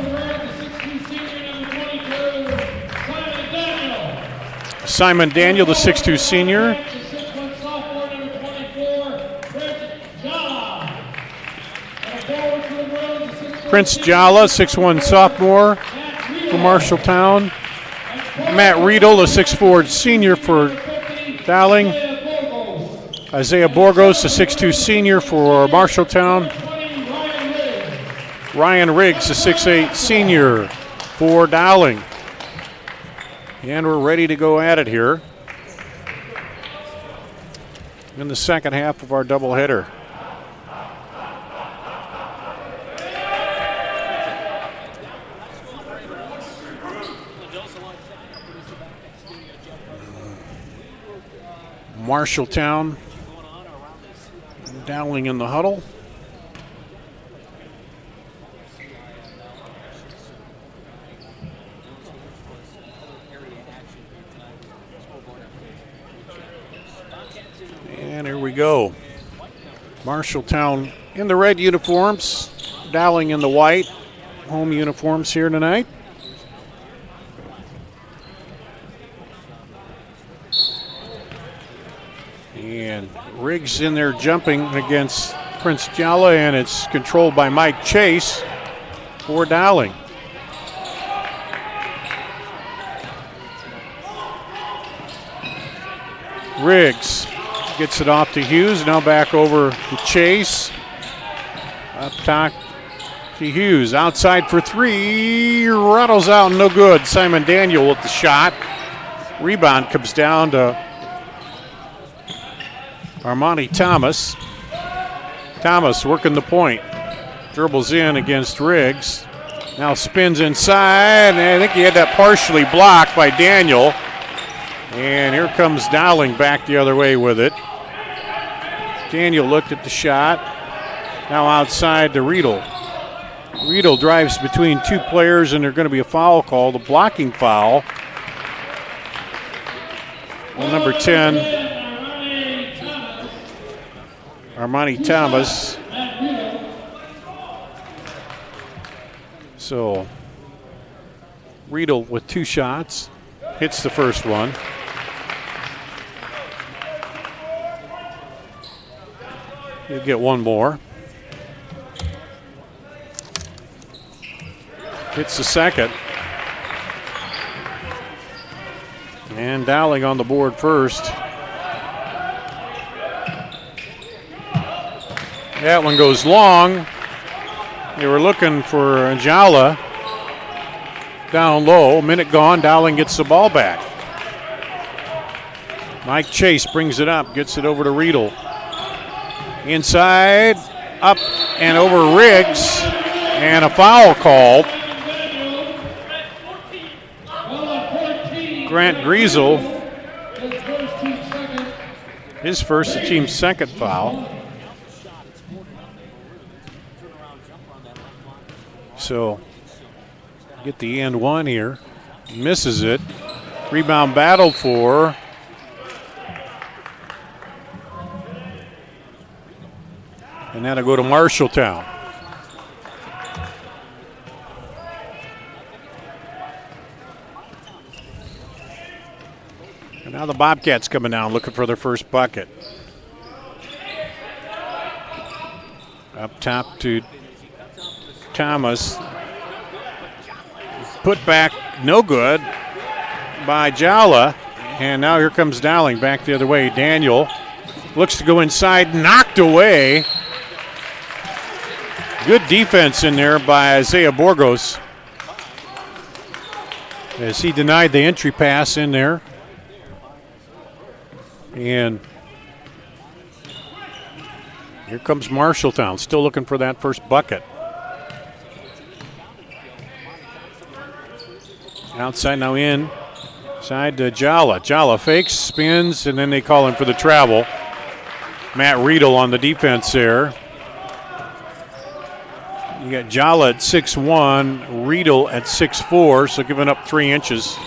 Simon Daniel, the 6'2" senior. Prince Jala, 6'1" sophomore for Marshalltown. Matt Riedel, the 6'4" senior for Dowling. Isaiah Borgos, the 6'2" senior for Marshalltown. Ryan Riggs, the 6'8" senior for Dowling. And we're ready to go at it here in the second half of our doubleheader. Marshalltown, Dowling in the huddle. And here we go. Marshalltown in the red uniforms, Dowling in the white home uniforms here tonight. And Riggs in there jumping against Prince Jala, and it's controlled by Mike Chase for Dowling. Riggs gets it off to Hughes, now back over to Chase. Up top to Hughes, outside for three, rattles out, no good. Simon Daniel with the shot. Rebound comes down to Armani Thomas. Thomas working the point. Dribbles in against Riggs. Now spins inside, and I think he had that partially blocked by Daniel. And here comes Dowling back the other way with it. Daniel looked at the shot. Now outside to Riedel. Riedel drives between two players, and there's going to be a foul called, a blocking foul. Well, number 10, Armani Thomas. So Riedel with two shots, hits the first one. He'll get one more. Hits the second. And Dowling on the board first. That one goes long. They were looking for Jala. Down low, a minute gone, Dowling gets the ball back. Mike Chase brings it up, gets it over to Riedel. Inside, up and over Riggs, and a foul called. Grant Griesel, his first, the team's second foul. So, get the and one here. Misses it. Rebound battled for. And that'll go to Marshalltown. And now the Bobcats coming down looking for their first bucket. Up top to Thomas. Put back, no good by Jala. And now here comes Dowling back the other way. Daniel looks to go inside, knocked away. Good defense in there by Isaiah Borgos as he denied the entry pass in there. And here comes Marshalltown, still looking for that first bucket. Outside now in. Side to Jala. Jala fakes, spins, and then they call him for the travel. Matt Riedel on the defense there. You got Jala at 6'1", Riedel at 6'4", so giving up 3 inches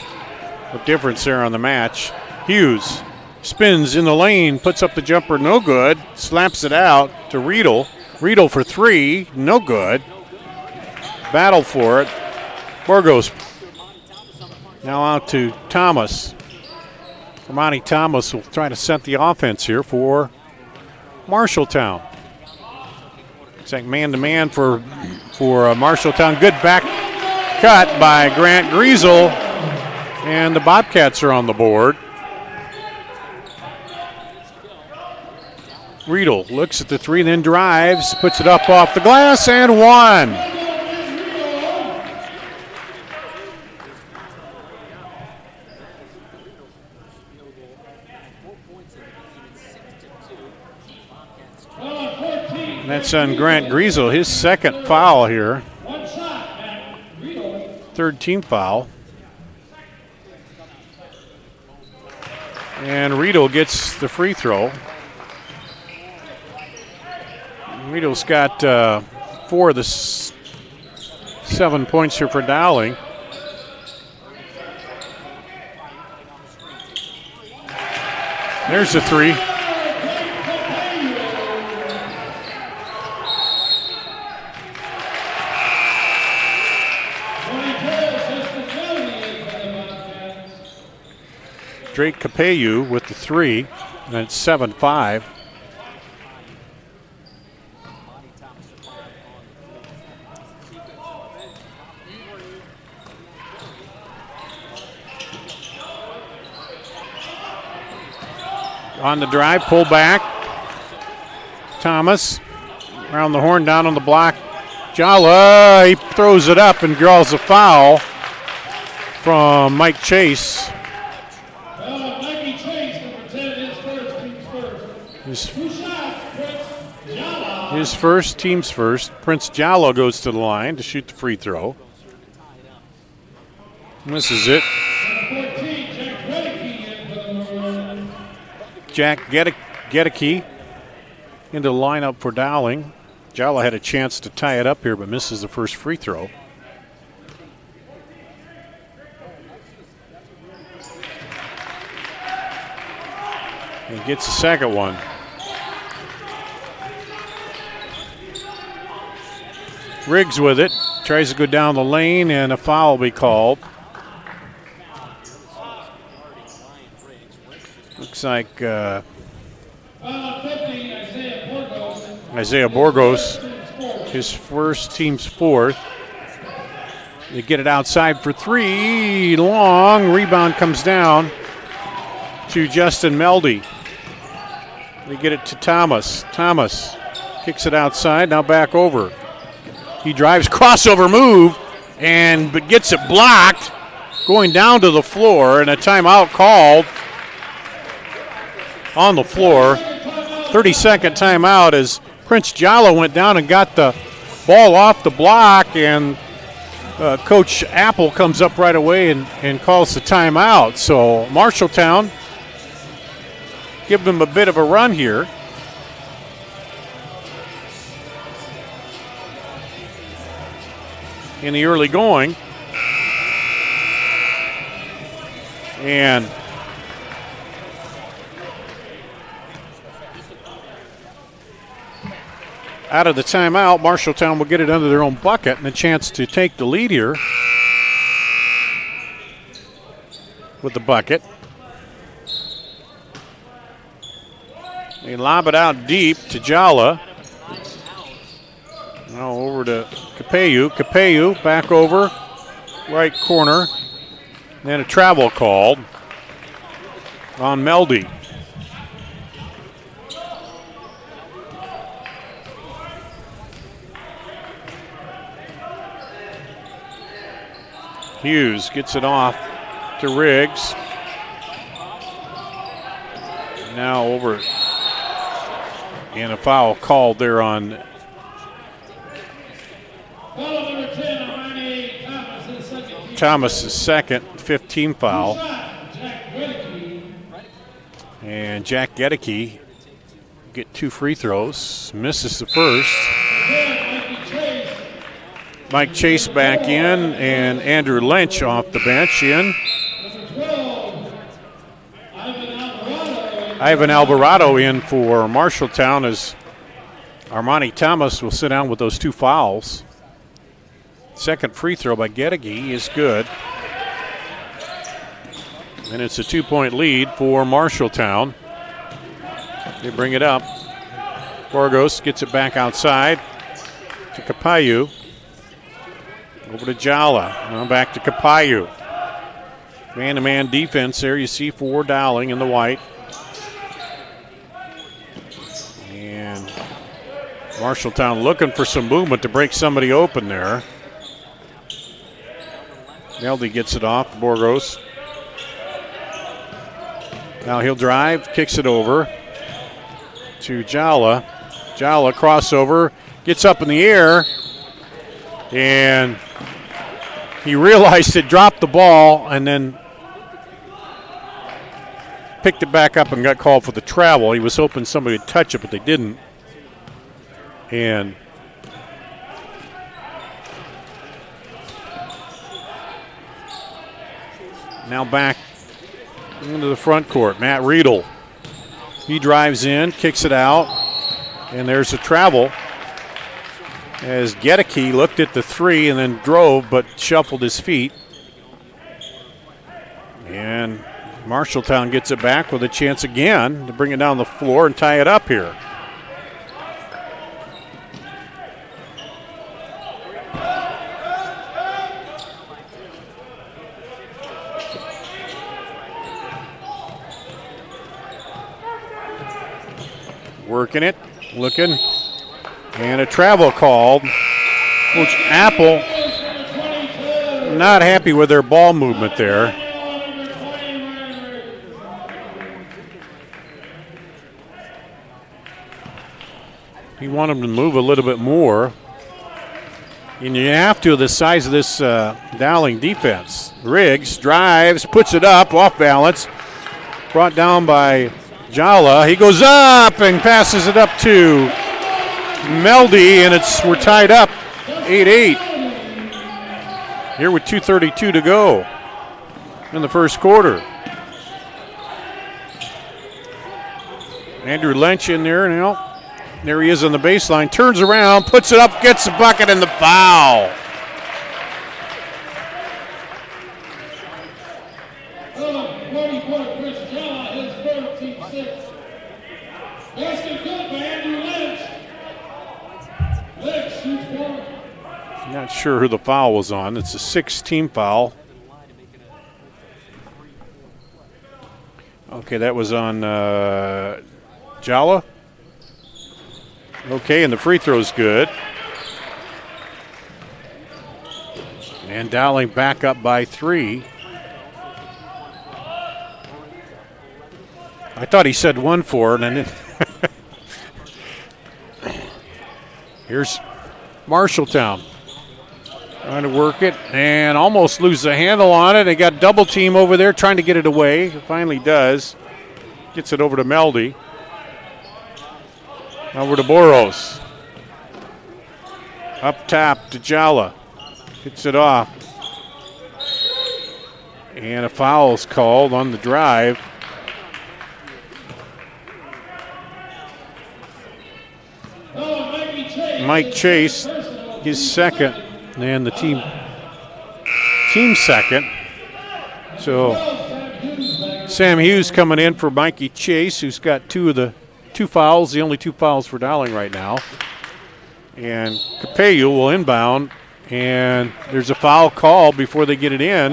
of difference there on the match. Hughes spins in the lane, puts up the jumper, no good. Slaps it out to Riedel. Riedel for 3, no good. Battle for it. Borgos now out to Thomas. Armani Thomas will try to set the offense here for Marshalltown. It's like man-to-man for Marshalltown. Good back cut by Grant Griesel, and the Bobcats are on the board. Riedel looks at the 3, then drives, puts it up off the glass, and one. That's on Grant Griesel, his second foul here. Third team foul. And Rito gets the free throw. Rito's got 4 of the 7 points here for Dowling. There's the 3. Drake Capeyu with the 3, and it's 7-5. On the drive, pull back. Thomas around the horn, down on the block. Jala, he throws it up and draws a foul from Mike Chase. Mikey Chase, number 10, His first, team's first. Prince Jalo goes to the line to shoot the free throw. Misses it. Jack Gedeke into the lineup for Dowling. Jala had a chance to tie it up here, but misses the first free throw. And gets the second one. Riggs with it. Tries to go down the lane, and a foul will be called. Looks like Isaiah Borgos, his first, team's fourth. They get it outside for 3. Long. Rebound comes down to Justin Meldy. They get it to Thomas. Thomas kicks it outside, now back over. He drives, crossover move, but gets it blocked, going down to the floor, and a timeout called on the floor. 30-second timeout as Prince Jalo went down and got the ball off the block, and Coach Apple comes up right away and calls the timeout. So Marshalltown give them a bit of a run here. In the early going. And out of the timeout, Marshalltown will get it under their own bucket and a chance to take the lead here with the bucket. They lob it out deep to Jala. Now over to Capeyu. Capeyu back over, right corner. Then a travel called on Meldy. Hughes gets it off to Riggs. Now over, and a foul called there on Thomas' second, 15 foul. And Jack Gedeke get 2 free throws, misses the first. Mike Chase back in, and Andrew Lynch off the bench in. Ivan Alvarado in for Marshalltown as Armani Thomas will sit down with those 2 fouls. Second free throw by Gedeke is good. And it's a 2-point lead for Marshalltown. They bring it up. Borgos gets it back outside to Capeyu. Over to Jala. Now back to Capeyu. Man-to-man defense there you see for Dowling in the white. And Marshalltown looking for some movement to break somebody open there. Meldy gets it off, Borgos. Now he'll drive, kicks it over to Jala. Jala crossover, gets up in the air, and he realized it dropped the ball, and then picked it back up and got called for the travel. He was hoping somebody would touch it, but they didn't. And now back into the front court. Matt Riedel. He drives in, kicks it out, and there's a travel as Gedeke looked at the three and then drove but shuffled his feet. And Marshalltown gets it back with a chance again to bring it down the floor and tie it up here. Working it, looking, and a travel called. Coach Apple not happy with their ball movement there. He wanted them to move a little bit more. And you have to, the size of this Dowling defense. Riggs drives, puts it up, off balance. Brought down by Jala. He goes up and passes it up to Meldy, and we're tied up 8-8. Here with 2:32 to go in the first quarter. Andrew Lynch in there now. There he is on the baseline. Turns around, puts it up, gets the bucket, and the foul. Not sure who the foul was on. It's a 6-team foul. Okay, that was on Jala. Okay, and the free throw's good. And Dowling back up by 3. I thought he said 1-4, and then here's Marshalltown. Trying to work it and almost lose the handle on it. They got double team over there trying to get it away. It finally does. Gets it over to Meldy. Over to Boros. Up top to Jala. Gets it off. And a foul is called on the drive. Mike Chase, his second, and the team second. So Sam Hughes coming in for Mikey Chase, who's got two fouls, the only 2 fouls for Dowling right now. And Capello will inbound, and there's a foul call before they get it in.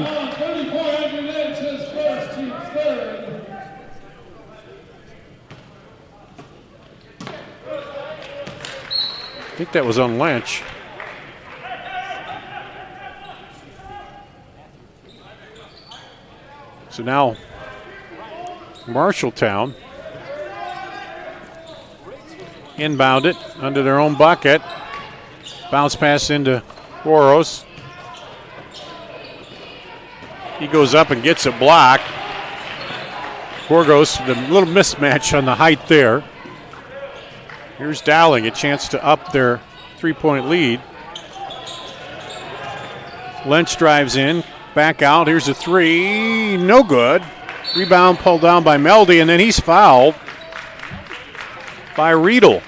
I think that was on Lynch. So now Marshalltown inbound it under their own bucket. Bounce pass into Boros. He goes up and gets it blocked. Gorgos, the little mismatch on the height there. Here's Dowling, a chance to up their 3-point lead. Lynch drives in, back out. Here's a 3, no good. Rebound pulled down by Meldy, and then he's fouled by Riedel.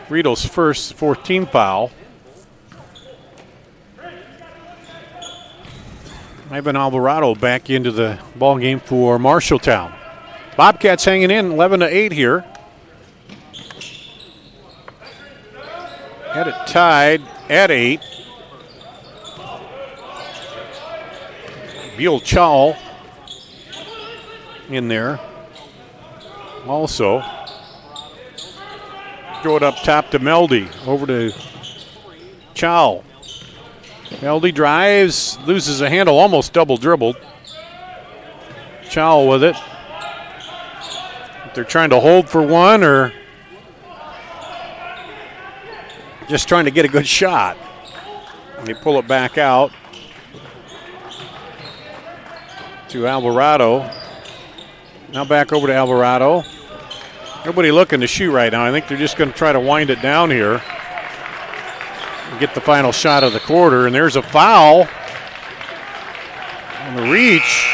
Riedel's first 4th-team foul. Ivan Alvarado back into the ball game for Marshalltown. Bobcats hanging in 11-8 here. Had it tied at 8. Beal Chal in there. Also, throw it up top to Meldy. Over to Chal. Meldy drives, loses a handle, almost double dribbled. Chal with it. They're trying to hold for one, or just trying to get a good shot. They pull it back out to Alvarado. Now back over to Alvarado. Nobody looking to shoot right now. I think they're just going to try to wind it down here and get the final shot of the quarter. And there's a foul on the reach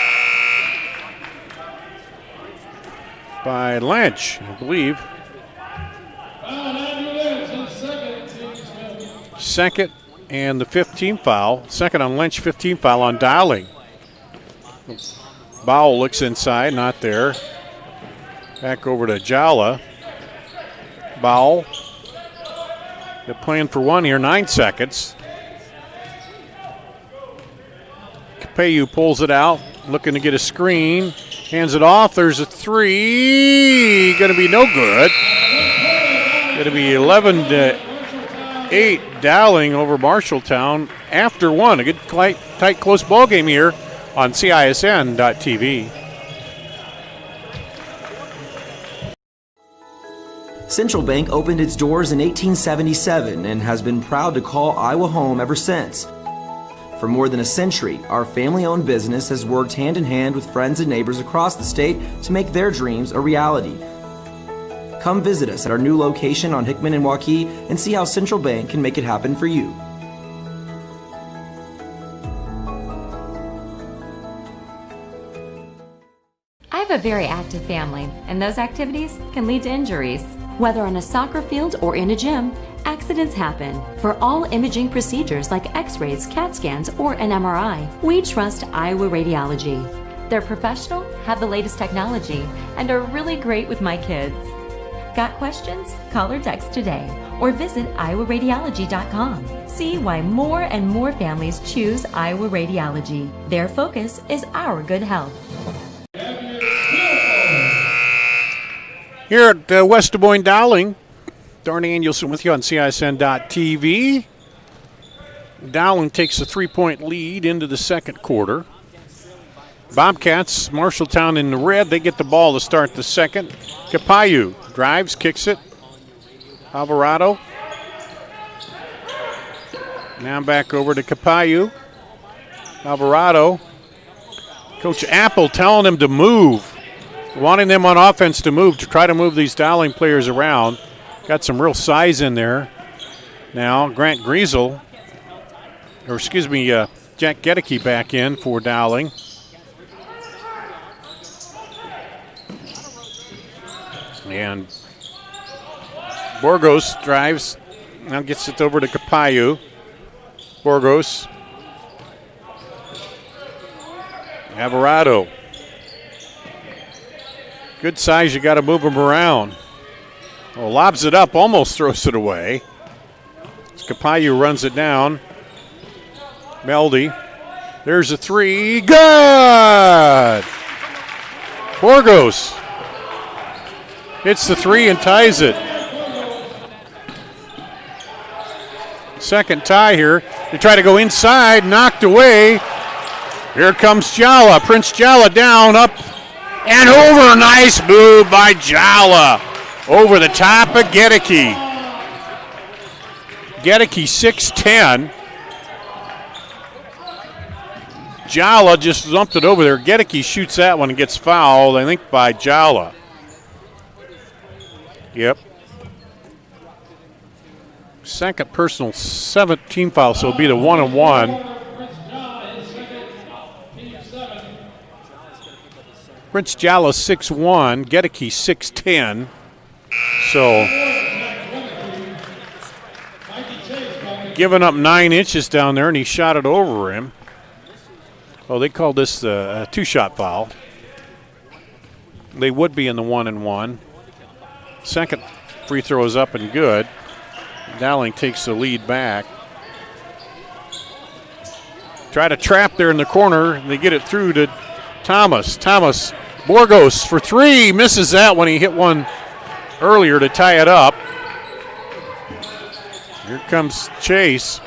by Lynch, I believe. Second and the 15th foul. Second on Lynch, 15th foul on Dowling. Bowell looks inside, not there. Back over to Jala. Bowell. They're playing for one here, 9 seconds. Capeyu pulls it out, looking to get a screen. Hands it off. There's a three. Going to be no good. Going to be 11-8 Dowling over Marshalltown after one. A good, tight, close ball game here on CISN.TV. Central Bank opened its doors in 1877 and has been proud to call Iowa home ever since. For more than a century, our family-owned business has worked hand-in-hand with friends and neighbors across the state to make their dreams a reality. Come visit us at our new location on Hickman and Waukee and see how Central Bank can make it happen for you. I have a very active family, and those activities can lead to injuries. Whether on a soccer field or in a gym, accidents happen. For all imaging procedures like x-rays, CAT scans, or an MRI, we trust Iowa Radiology. They're professional, have the latest technology, and are really great with my kids. Got questions? Call or text today, or visit iowaradiology.com. See why more and more families choose Iowa Radiology. Their focus is our good health. Here at West Des Moines Dowling, Darnie Danielson with you on CISN.TV. Dowling takes a 3-point lead into the second quarter. Bobcats, Marshalltown in the red. They get the ball to start the second. Capeyu drives, kicks it. Alvarado. Now back over to Capeyu. Alvarado. Coach Apple telling him to move. Wanting them on offense to move, to try to move these Dowling players around. Got some real size in there. Now, Grant Griesel, or excuse me, Jack Gedeke back in for Dowling. And Borgos drives, now gets it over to Capeyu. Borgos. Alvarado. Good size, you got to move him around. Well, lobs it up, almost throws it away. Capeyu runs it down. Meldy. There's a three. Good! Borgos hits the three and ties it. Second tie here. They try to go inside, knocked away. Here comes Jala. Prince Jala down, up, and over. Nice move by Jala. Over the top of Gedeke. Gedeke 6'10". Jala just lumped it over there. Gedeke shoots that one and gets fouled, I think, by Jala. Yep. Second personal 17 foul, so it'll be the 1-and-1. Prince Jala 6'1", Gedeke 6'10". So giving up 9 inches down there, and he shot it over him. Oh, they called this a two-shot foul. They would be in the 1-and-1. Second free throw is up and good. Dowling takes the lead back. Try to trap there in the corner, and they get it through to Thomas. Thomas, Borgos for three, misses that when he hit one earlier to tie it up. Here comes Chase.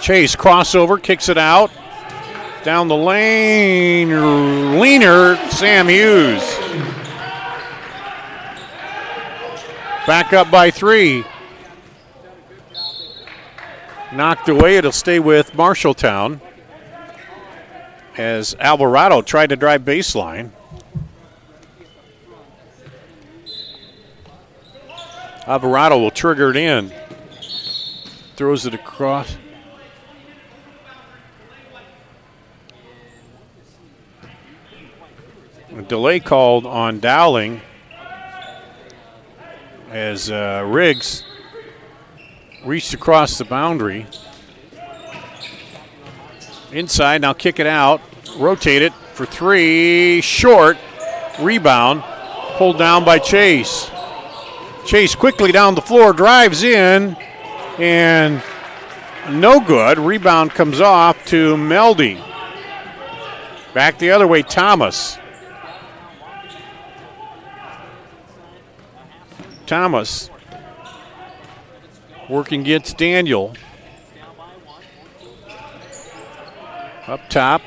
Chase crossover, kicks it out. Down the lane, leaner, Sam Hughes. Back up by 3. Knocked away. It'll stay with Marshalltown as Alvarado tried to drive baseline. Alvarado will trigger it in. Throws it across. A delay called on Dowling as Riggs reached across the boundary. Inside, now kick it out. Rotate it for three. Short. Rebound. Pulled down by Chase. Chase quickly down the floor, drives in, and no good. Rebound comes off to Meldy. Back the other way, Thomas. Thomas working against Daniel. Up top.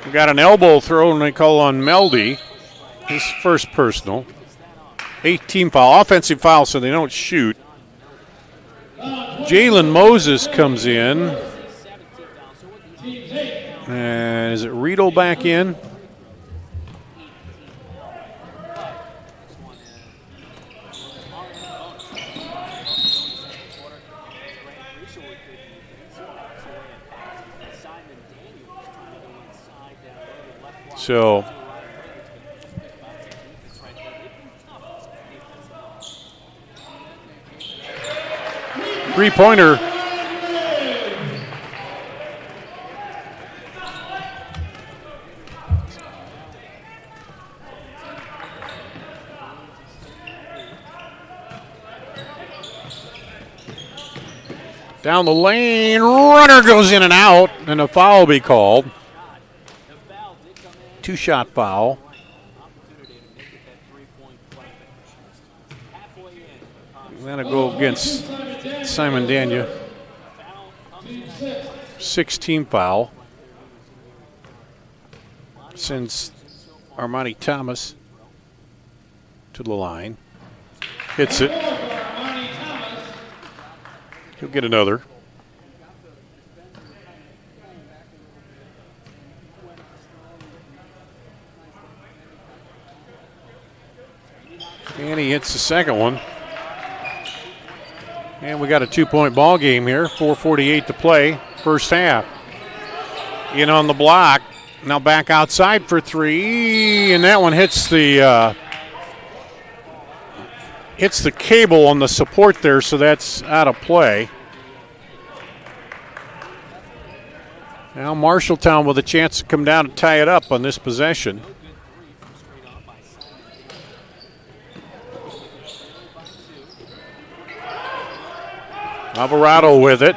We got an elbow throw, and they call on Meldy. His first personal. 18 foul, offensive foul, so they don't shoot. Jalen Moses comes in. And is it Riedel back in? So three-pointer. Down the lane, runner goes in and out, and a foul will be called. Two-shot foul. That'll go against Simon Daniel. 16 foul. Sends Armani Thomas to the line. Hits it. He'll get another. And he hits the second one. And we got a 2-point ball game here. 4:48 to play, first half. In on the block. Now back outside for three. And that one hits the cable on the support there, so that's out of play. Now Marshalltown with a chance to come down and tie it up on this possession. Alvarado with it.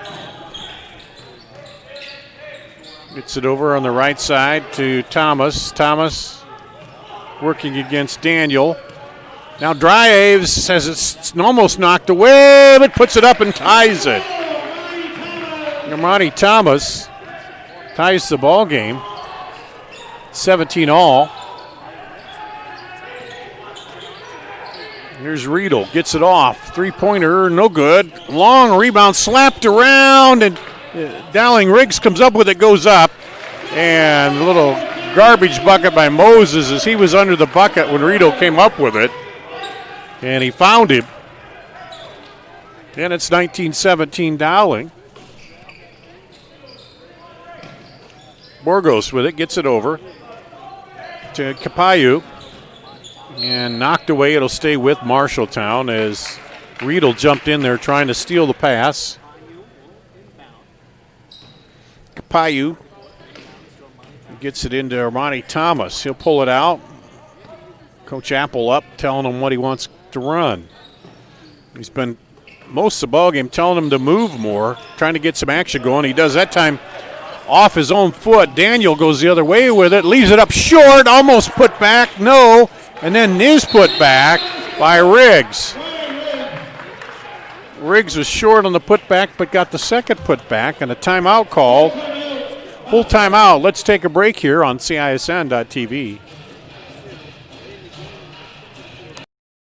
Gets it over on the right side to Thomas. Thomas working against Daniel. Now drives, has it almost knocked away, but puts it up and ties it. Armani Thomas ties the ball game. 17 all. Here's Riedel, gets it off. Three-pointer, no good. Long rebound, slapped around, and Dowling Riggs comes up with it, goes up. And a little garbage bucket by Moses as he was under the bucket when Riedel came up with it. And he found him. And it's 19-17 Dowling. Borgos with it, gets it over to Capayu. And knocked away. It'll stay with Marshalltown as Riedel jumped in there trying to steal the pass. Capayu gets it into Armani Thomas. He'll pull it out. Coach Apple up, telling him what he wants to run. He's been most of the ballgame telling him to move more, trying to get some action going. He does that time off his own foot. Daniel goes the other way with it, leaves it up short, almost put back, no. And then is put back by Riggs. Riggs was short on the putback, but got the second putback, and a timeout call Full timeout. Let's take a break here on CISN.TV.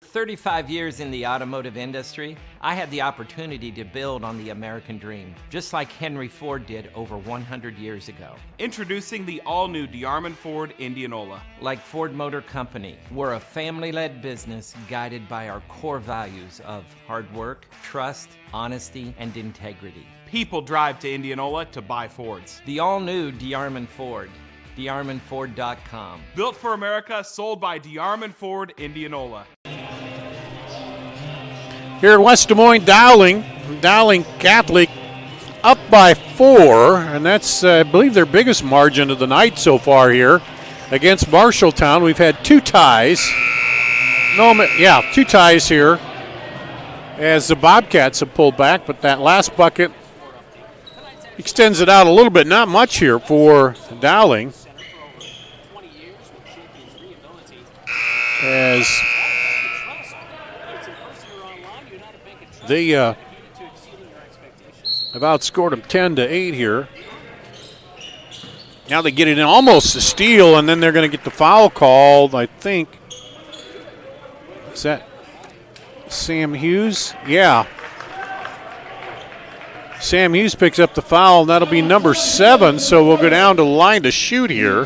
35 years in the automotive industry, I had the opportunity to build on the American dream, just like Henry Ford did over 100 years ago. Introducing the all-new DeArmond Ford Indianola. Like Ford Motor Company, we're a family-led business guided by our core values of hard work, trust, honesty, and integrity. People drive to Indianola to buy Fords. The all-new DeArmond Ford. DeArmondFord.com. Built for America, sold by DeArmond Ford Indianola. Here in West Des Moines, Dowling Catholic up by 4, and that's, I believe, their biggest margin of the night so far here against Marshalltown. We've had 2 ties. Two ties here as the Bobcats have pulled back, but that last bucket extends it out a little bit. Not much here for Dowling. As they have outscored them 10-8 here. Now they get it in almost a steal, and then they're going to get the foul called, I think. Is that Sam Hughes? Yeah. Sam Hughes picks up the foul, and that'll be number 7, so we'll go down to the line to shoot here.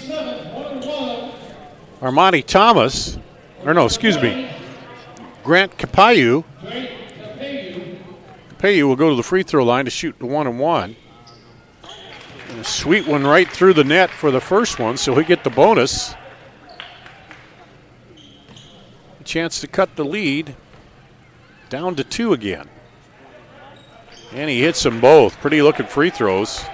Armani Thomas. Grant Capayu. Capayu will go to the free throw line to shoot the 1-and-1. And a sweet one right through the net for the first one, so he'll get the bonus. A chance to cut the lead down to 2 again. And he hits them both. Pretty looking free throws.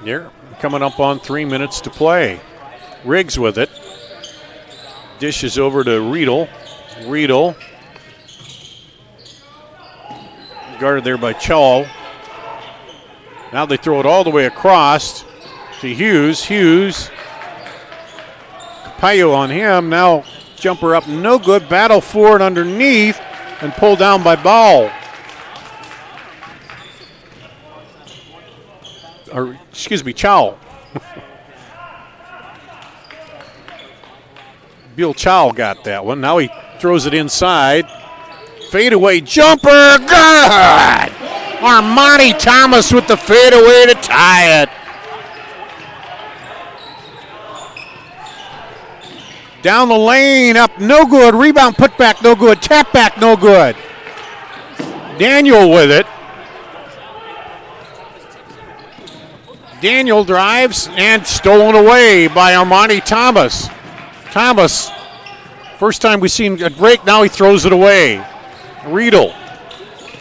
They're coming up on 3 minutes to play. Riggs with it. Dishes over to Riedel. Riedel. Guarded there by Chall. Now they throw it all the way across to Hughes. Hughes. Capayo on him. Now jumper up, no good. Battle for it underneath and pulled down by Ball. Chow. Bill Chow got that one. Now he throws it inside. Fadeaway jumper. Good! Armani Thomas with the fadeaway to tie it. Down the lane, up, no good. Rebound, put back, no good. Tap back, no good. Daniel with it. Daniel drives and stolen away by Armani Thomas. Thomas, first time we've seen a break, now he throws it away. Riedel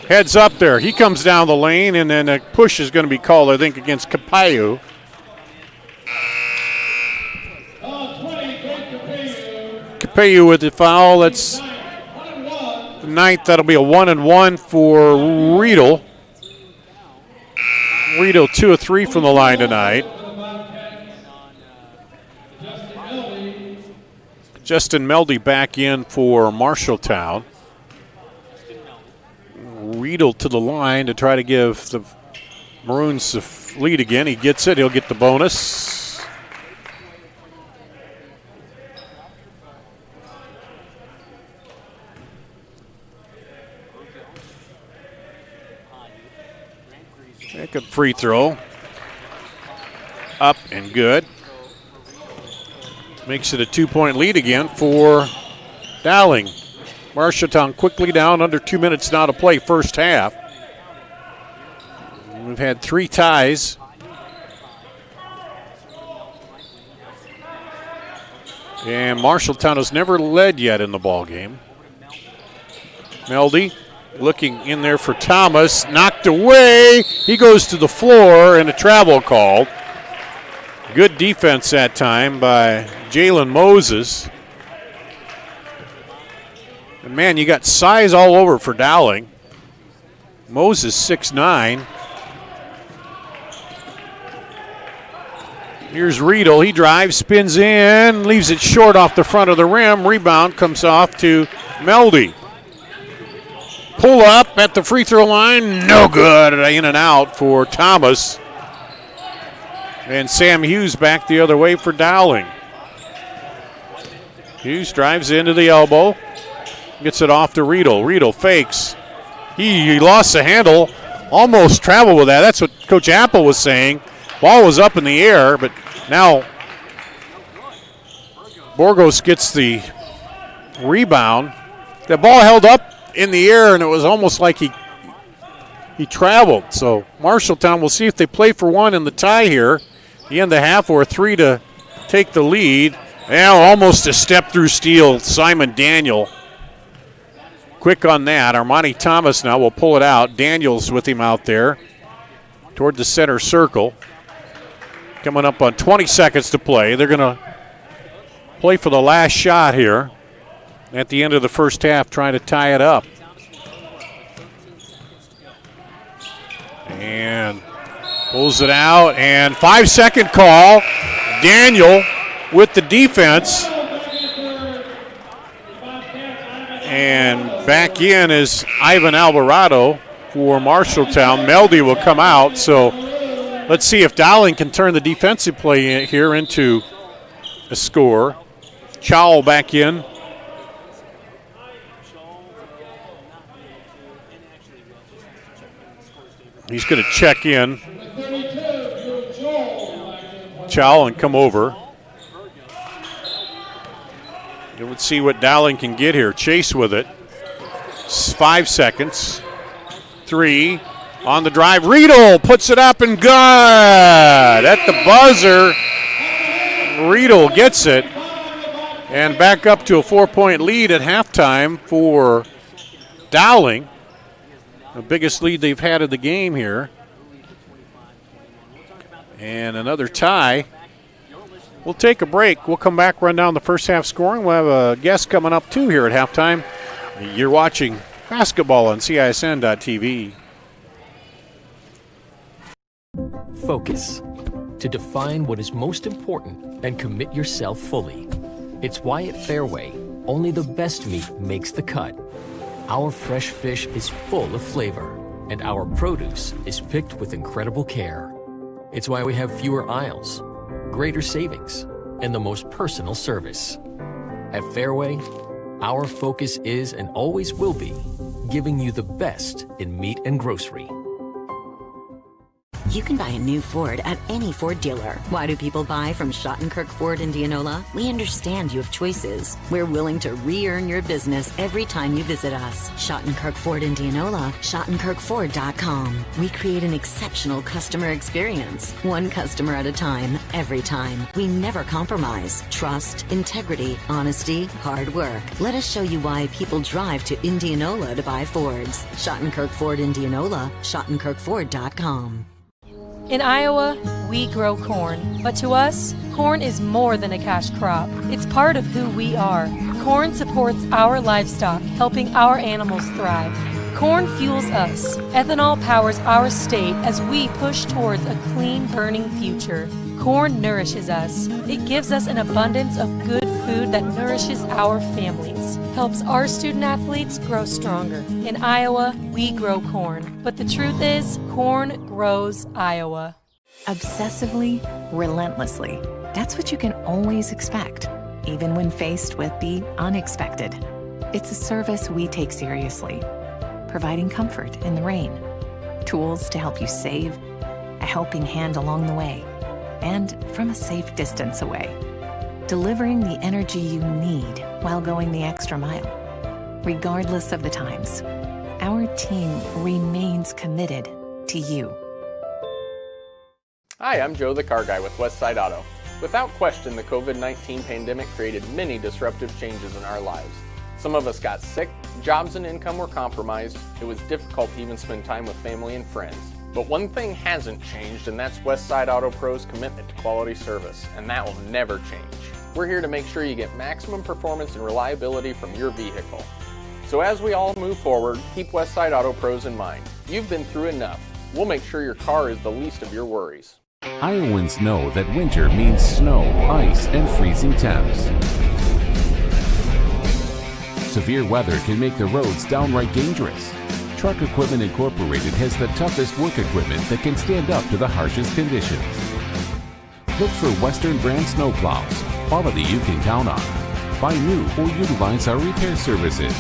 heads up there. He comes down the lane, and then a push is going to be called, I think, against Capayu. Capayu with the foul. That's the 9th. That'll be a 1-and-1 for Riedel. Riedel 2 of 3 from the line tonight. Justin Meldy back in for Marshalltown. Riedel to the line to try to give the Maroons the lead again. He gets it. He'll get the bonus. Good free throw. Up and good. Makes it a 2-point lead again for Dowling. Marshalltown quickly down, under 2 minutes now to play first half. We've had 3 ties. And Marshalltown has never led yet in the ball game. Meldy looking in there for Thomas, knocked away. He goes to the floor and a travel called. Good defense that time by Jalen Moses. And man, you got size all over for Dowling. Moses 6'9". Here's Riedel. He drives, spins in, leaves it short off the front of the rim. Rebound comes off to Meldy. Pull up up at the free throw line. No good. In and out for Thomas. And Sam Hughes back the other way for Dowling. Hughes drives into the elbow. Gets it off to Riedel. Riedel fakes. He lost the handle. Almost traveled with that. That's what Coach Apple was saying. Ball was up in the air, but now Borgos gets the rebound. The ball held up in the air, and it was almost like he traveled. So Marshalltown, we'll see if they play for one in the tie here. The end of the half, or 3 to take the lead. Now almost a step through steal, Simon Daniel. Quick on that. Armani Thomas now will pull it out. Daniels with him out there toward the center circle. Coming up on 20 seconds to play. They're going to play for the last shot here at the end of the first half, trying to tie it up. And pulls it out, and 5-second call. Daniel with the defense. And back in is Ivan Alvarado for Marshalltown. Meldy will come out, so let's see if Dowling can turn the defensive play here into a score. Chow back in. He's going to check in. Chow and come over. Let's see what Dowling can get here. Chase with it. 5 seconds. 3 on the drive. Riedel puts it up and good. At the buzzer, Riedel gets it. And back up to a 4-point lead at halftime for Dowling. The biggest lead they've had of the game here. And another tie. We'll take a break. We'll come back, run down the first half scoring. We'll have a guest coming up, too, here at halftime. You're watching basketball on CISN.TV. Focus. To define what is most important and commit yourself fully. It's why at Fairway, only the best meat makes the cut. Our fresh fish is full of flavor, and our produce is picked with incredible care. It's why we have fewer aisles, greater savings, and the most personal service. At Fairway, our focus is and always will be giving you the best in meat and grocery. You can buy a new Ford at any Ford dealer. Why do people buy from Schottenkirk Ford Indianola? We understand you have choices. We're willing to re-earn your business every time you visit us. Schottenkirk Ford Indianola, SchottenkirkFord.com. We create an exceptional customer experience. One customer at a time, every time. We never compromise. Trust, integrity, honesty, hard work. Let us show you why people drive to Indianola to buy Fords. Schottenkirk Ford Indianola, SchottenkirkFord.com. In Iowa, we grow corn, but to us, corn is more than a cash crop. It's part of who we are. Corn supports our livestock, helping our animals thrive. Corn fuels us. Ethanol powers our state as we push towards a clean, burning future. Corn nourishes us. It gives us an abundance of good food that nourishes our families, helps our student athletes grow stronger. In Iowa, we grow corn, but the truth is, corn grows Iowa. Obsessively, relentlessly. That's what you can always expect, even when faced with the unexpected. It's a service we take seriously, providing comfort in the rain, tools to help you save, a helping hand along the way, and from a safe distance away. Delivering the energy you need while going the extra mile. Regardless of the times, our team remains committed to you. Hi, I'm Joe the Car Guy with Westside Auto. Without question, the COVID-19 pandemic created many disruptive changes in our lives. Some of us got sick, jobs and income were compromised, it was difficult to even spend time with family and friends. But one thing hasn't changed, and that's Westside Auto Pro's commitment to quality service, and that will never change. We're here to make sure you get maximum performance and reliability from your vehicle. So as we all move forward, keep Westside Auto Pros in mind. You've been through enough. We'll make sure your car is the least of your worries. Iowans know that winter means snow, ice, and freezing temps. Severe weather can make the roads downright dangerous. Truck Equipment Incorporated has the toughest work equipment that can stand up to the harshest conditions. Look for Western brand snowplows, quality you can count on. Buy new or utilize our repair services.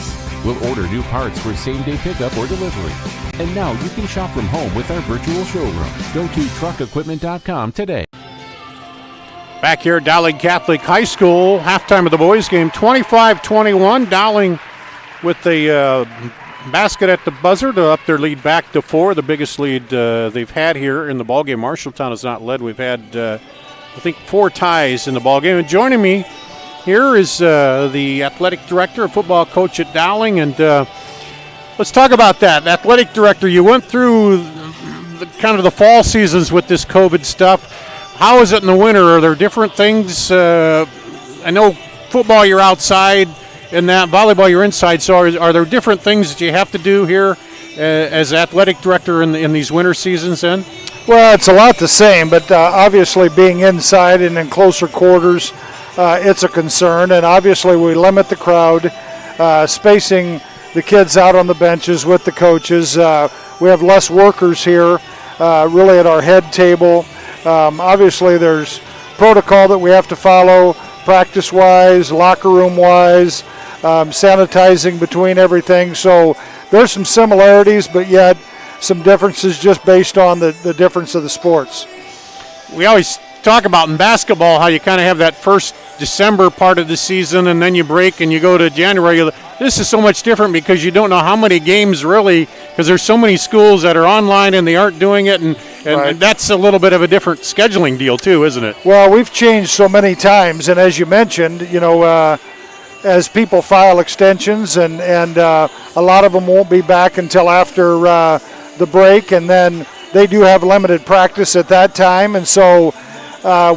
We'll order new parts for same-day pickup or delivery. And now you can shop from home with our virtual showroom. Go to truckequipment.com today. Back here at Dowling Catholic High School, halftime of the boys game, 25-21. Dowling with the basket at the buzzer to up their lead back to 4, the biggest lead they've had here in the ballgame. Marshalltown has not led. We've had, I think, 4 ties in the ballgame. And joining me here is the athletic director, a football coach at Dowling. And let's talk about that. Athletic director, you went through kind of the fall seasons with this COVID stuff. How is it in the winter? Are there different things? I know football you're outside and that volleyball you're inside. So are there different things that you have to do here as athletic director in these winter seasons then? Well, it's a lot the same, but obviously being inside and in closer quarters, it's a concern. And obviously we limit the crowd, spacing the kids out on the benches with the coaches. We have less workers here really at our head table. Obviously there's protocol that we have to follow practice-wise, locker room-wise, sanitizing between everything. So there's some similarities, but yet some differences just based on the difference of the sports. We always talk about in basketball how you kind of have that first December part of the season and then you break and you go to January. This is so much different because you don't know how many games really, because there's so many schools that are online and they aren't doing it, and Right. that's a little bit of a different scheduling deal too, isn't it? Well, we've changed so many times, and as you mentioned, as people file extensions, and a lot of them won't be back until after the break, and then they do have limited practice at that time, and so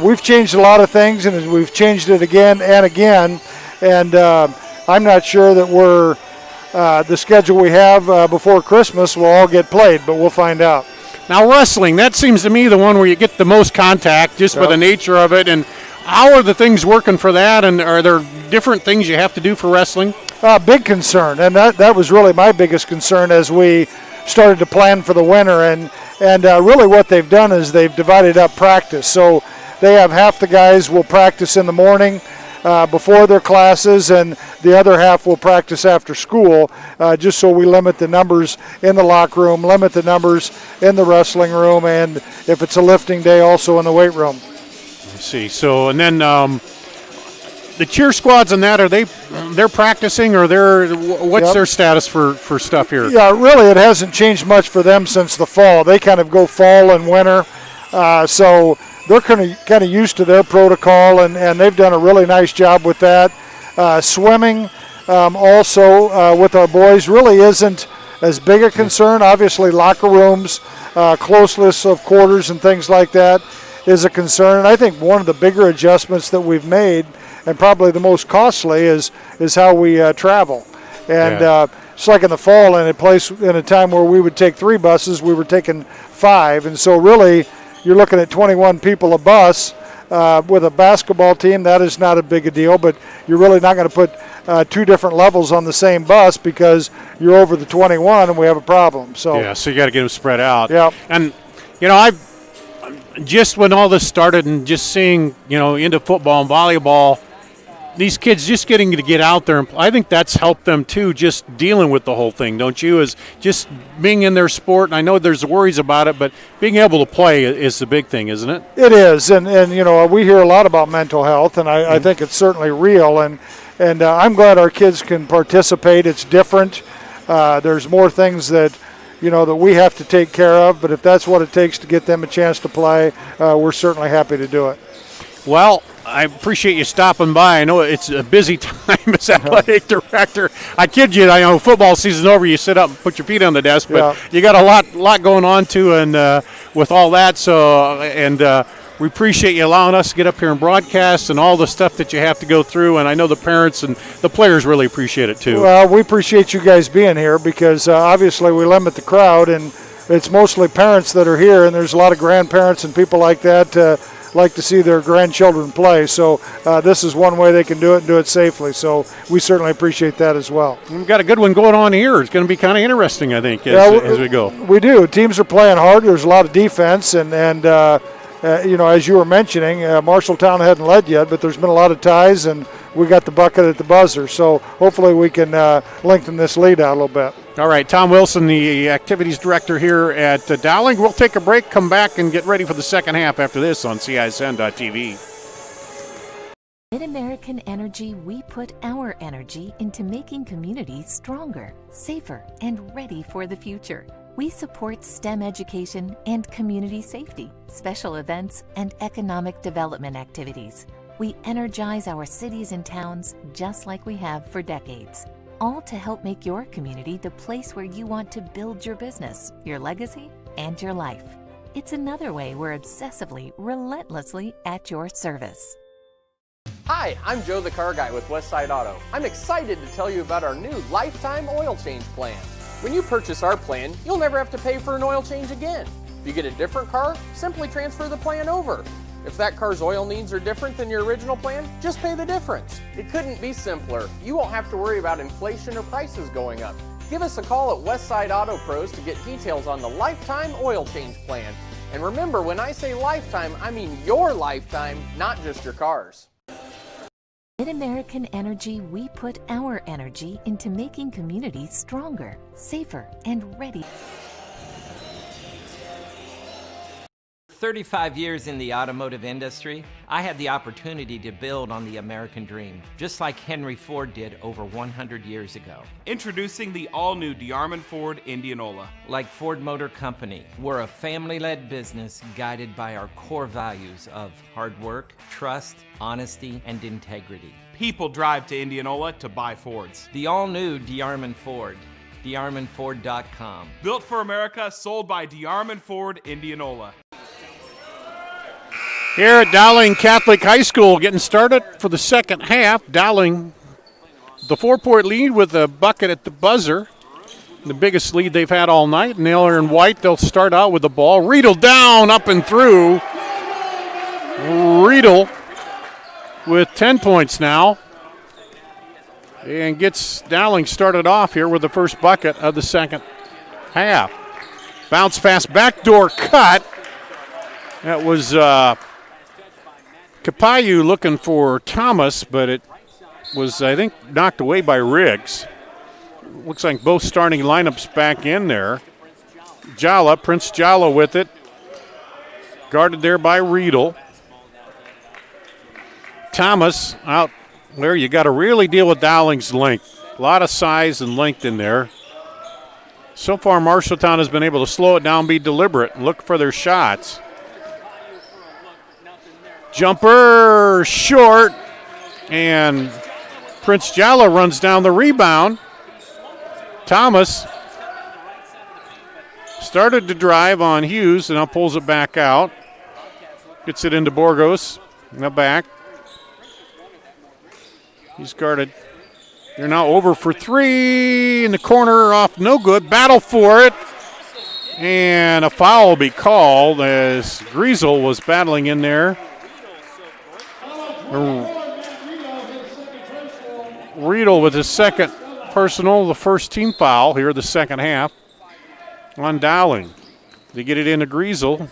we've changed a lot of things, and we've changed it again and again, and I'm not sure that we're the schedule we have before Christmas will all get played, but we'll find out. Now wrestling, that seems to me the one where you get the most contact just by the nature of it. And how are the things working for that? And are there different things you have to do for wrestling? Big concern, and that was really my biggest concern as we started to plan for the winter. And really what they've done is they've divided up practice. So they have half the guys will practice in the morning before their classes, and the other half will practice after school, just so we limit the numbers in the locker room, limit the numbers in the wrestling room, and if it's a lifting day, also in the weight room. I see. So, and then the cheer squads and that, they're practicing, or what's their status for stuff here? Yeah, really it hasn't changed much for them since the fall. They kind of go fall and winter, so they're kind of used to their protocol, and they've done a really nice job with that. Swimming also with our boys really isn't as big a concern. Obviously locker rooms, closeness of quarters and things like that is a concern. And I think one of the bigger adjustments that we've made, and probably the most costly, is how we travel. And it's like in the fall, in a time where we would take 3 buses, we were taking 5. And so really you're looking at 21 people a bus. With a basketball team, that is not a big a deal, but you're really not going to put 2 different levels on the same bus because you're over the 21 and we have a problem. So you got to get them spread out. Yeah. And I've just when all this started and just seeing into football and volleyball, these kids just getting to get out there, and I think that's helped them too, just dealing with the whole thing, don't you? Is just being in their sport, and I know there's worries about it, but being able to play is the big thing, isn't it? It is, and we hear a lot about mental health, and I think it's certainly real, and I'm glad our kids can participate. It's different. There's more things that that we have to take care of, but if that's what it takes to get them a chance to play, we're certainly happy to do it. Well, I appreciate you stopping by. I know it's a busy time as athletic director. I kid you, I know football season's over, you sit up and put your feet on the desk, but you got a lot going on too, and with all that, we appreciate you allowing us to get up here and broadcast and all the stuff that you have to go through, and I know the parents and the players really appreciate it too. Well, we appreciate you guys being here because obviously we limit the crowd, and it's mostly parents that are here, and there's a lot of grandparents and people like that like to see their grandchildren play. So this is one way they can do it and do it safely. So we certainly appreciate that as well. We've got a good one going on here. It's going to be kind of interesting, I think, as we go. We do. Teams are playing hard. There's a lot of defense, and as you were mentioning, Marshalltown hadn't led yet, but there's been a lot of ties, and we got the bucket at the buzzer. So hopefully we can lengthen this lead out a little bit. All right, Tom Wilson, the activities director here at Dowling. We'll take a break, come back, and get ready for the second half after this on CISN.TV. Mid-American Energy, we put our energy into making communities stronger, safer, and ready for the future. We support STEM education and community safety, special events, and economic development activities. We energize our cities and towns just like we have for decades, all to help make your community the place where you want to build your business, your legacy, and your life. It's another way we're obsessively, relentlessly at your service. Hi, I'm Joe the Car Guy with Westside Auto. I'm excited to tell you about our new lifetime oil change plan. When you purchase our plan, you'll never have to pay for an oil change again. If you get a different car, simply transfer the plan over. If that car's oil needs are different than your original plan, just pay the difference. It couldn't be simpler. You won't have to worry about inflation or prices going up. Give us a call at Westside Auto Pros to get details on the lifetime oil change plan. And remember, when I say lifetime, I mean your lifetime, not just your car's. Mid-American Energy, we put our energy into making communities stronger, safer, and ready. 35 years in the automotive industry, I had the opportunity to build on the American dream, just like Henry Ford did over 100 years ago. Introducing the all-new DeArmond Ford Indianola. Like Ford Motor Company, we're a family-led business guided by our core values of hard work, trust, honesty, and integrity. People drive to Indianola to buy Fords. The all-new DeArmond Ford. DeArmondFord.com. Built for America, sold by DeArmond Ford Indianola. Here at Dowling Catholic High School, getting started for the second half. Dowling, the 4-point lead with a bucket at the buzzer. The biggest lead they've had all night. And they're in white. They'll start out with the ball. Riedel down, up and through. Riedel with 10 points now. And gets Dowling started off here with the first bucket of the second half. Bounce pass, backdoor cut. That was Capayu looking for Thomas, but it was, I think, knocked away by Riggs. Looks like both starting lineups back in there. Prince Jala with it. Guarded there by Riedel. Thomas out there. You got to really deal with Dowling's length. A lot of size and length in there. So far, Marshalltown has been able to slow it down, be deliberate, and look for their shots. Jumper short, and Prince Jala runs down the rebound. Thomas started to drive on Hughes and now pulls it back out. Gets it into Borgos in the back. He's guarded. They're now over for three in the corner off, no good. Battle for it. And a foul will be called as Griesel was battling in there. Riedel with his second personal, the first team foul here, the second half on Dowling. They get it into Griesel.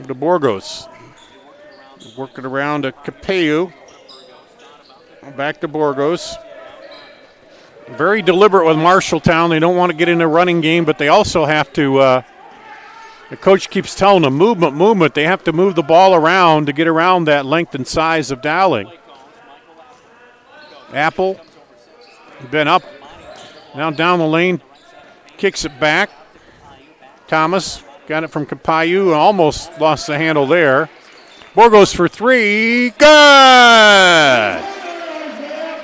To Borgos. Working around to Capayu. Back to Borgos. Very deliberate with Marshalltown. They don't want to get in a running game, but they also have to the coach keeps telling them, movement. They have to move the ball around to get around that length and size of Dowling. Apple, been up, now down the lane, kicks it back. Thomas got it from Capayu, almost lost the handle there. Borgos for three, good!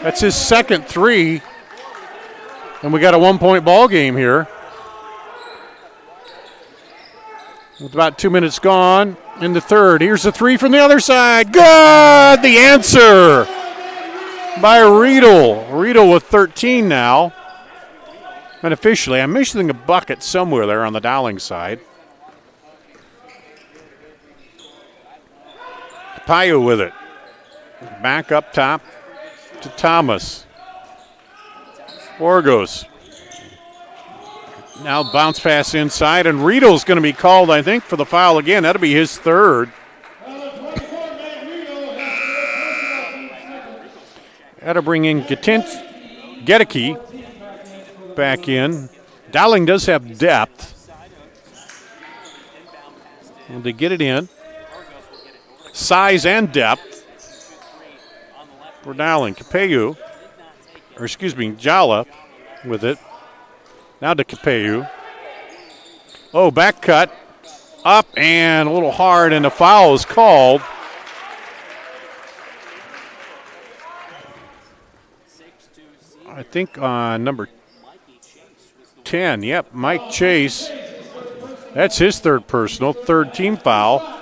That's his second three, and we got a 1-point ball game here. With about 2 minutes gone in the third. Here's the three from the other side. Good! The answer by Riedel. Riedel with 13 now. Unofficially, I'm missing a bucket somewhere there on the Dowling side. Capayo with it. Back up top to Thomas. Borgos. Now bounce pass inside, and Rito's going to be called, I think, for the foul again. That'll be his third. That'll bring in Gedeke back in. Dowling does have depth. And they get it in. Size and depth for Dowling. Capayo, or excuse me, Jala with it. Now to Capayo. Oh, back cut. Up and a little hard, and the foul is called. I think on number 10. Yep, Mike Chase. That's his third personal, third team foul.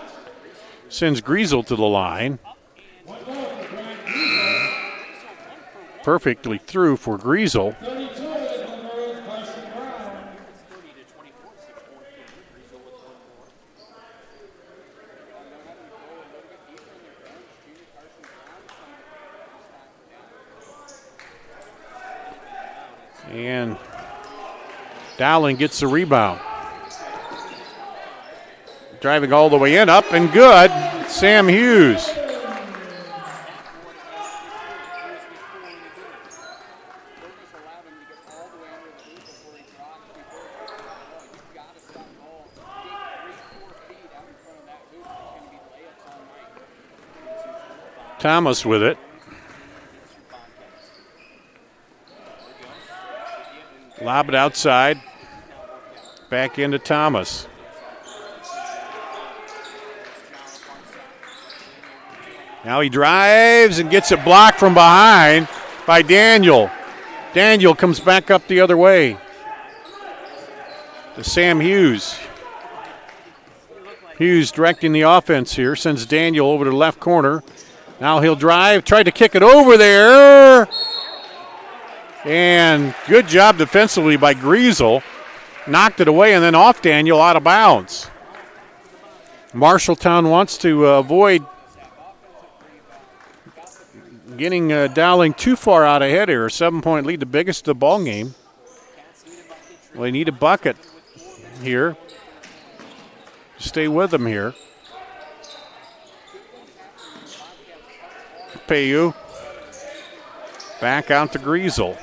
Sends Griesel to the line. Perfectly through for Griesel. And Dowling gets the rebound. Driving all the way in, up and good. Sam Hughes. Thomas with it. Lob it outside. Back into Thomas. Now he drives and gets it blocked from behind by Daniel. Daniel comes back up the other way to Sam Hughes. Hughes directing the offense here, sends Daniel over to the left corner. Now he'll drive, tried to kick it over there. And good job defensively by Griesel. Knocked it away and then off Daniel, out of bounds. Marshalltown wants to avoid getting Dowling too far out ahead here. A 7-point lead, the biggest of the ball game. Well, they need a bucket here. Stay with them here. Payu. Back out to Griesel.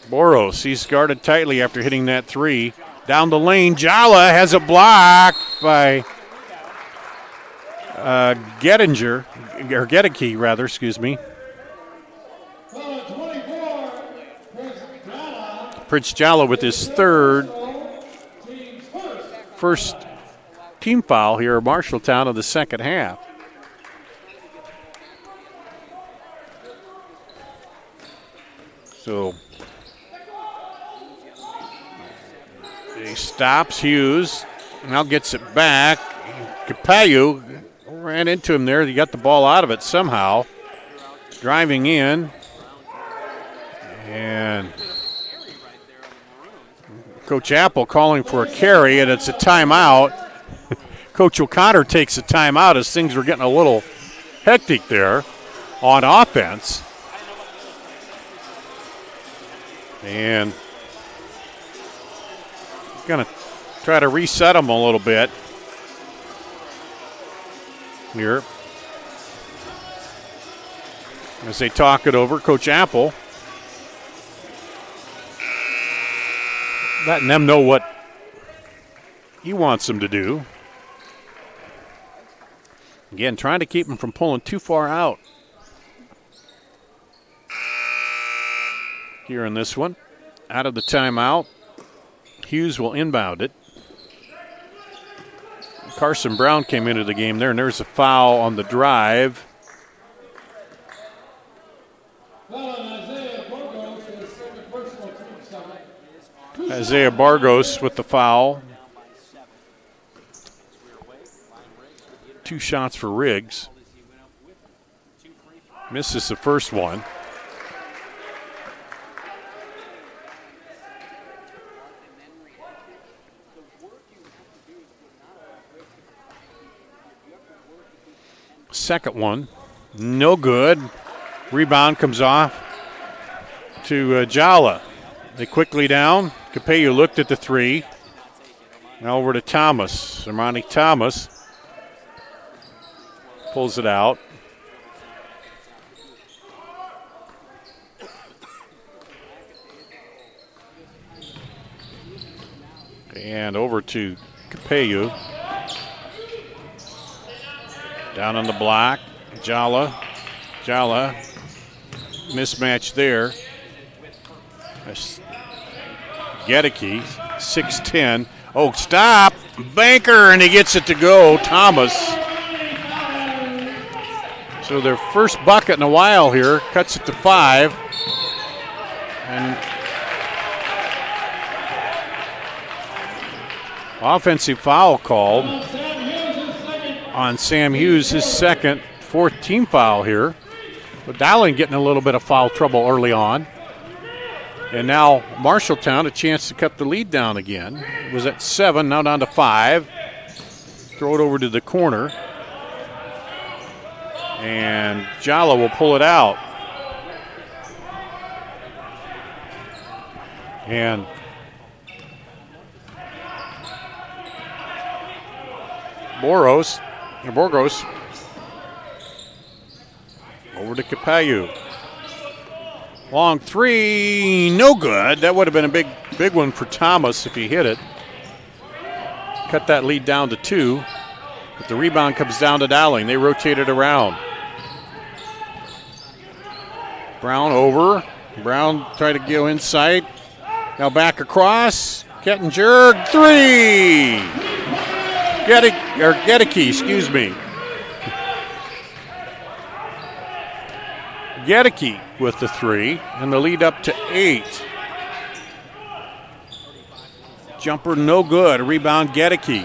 Boros, he's guarded tightly after hitting that three. Down the lane, Jala has a block by Gedeke, rather, excuse me. Prince Jala with his first team foul here at Marshalltown of the second half. So he stops Hughes, now gets it back. Capayo ran into him there. He got the ball out of it somehow. Driving in. And Coach Apple calling for a carry, and it's a timeout. Coach O'Connor takes a timeout as things were getting a little hectic there on offense. And going to try to reset them a little bit here as they talk it over. Coach Apple letting them know what he wants them to do. Again, trying to keep them from pulling too far out here in this one. Out of the timeout, Hughes will inbound it. Carson Brown came into the game there, and there's a foul on the drive. Isaiah Bargos with the foul. 2 shots for Riggs. Misses the first one. second one. No good. Rebound comes off to Jala. They quickly down. Capello looked at the three. Now over to Thomas. Armani Thomas pulls it out. And over to Capello. Down on the block. Jala. Mismatch there. Gedeke, 6'10". Oh, stop. Banker, and he gets it to go. Thomas. So their first bucket in a while here. Cuts it to 5. And offensive foul called on Sam Hughes, his second, 4th team foul here. But Dowling getting a little bit of foul trouble early on. And now Marshalltown a chance to cut the lead down again. It was at 7, now down to 5. Throw it over to the corner. And Jala will pull it out. And Burgos over to Capello. Long three, no good. That would have been a big one for Thomas if he hit it. Cut that lead down to 2. But the rebound comes down to Dowling. They rotate it around. Brown over. Brown tried to go inside. Now back across. Kettinger, 3. Gedeke, excuse me. Gedeke with the 3, and the lead up to 8. Jumper no good. Rebound Gedeke.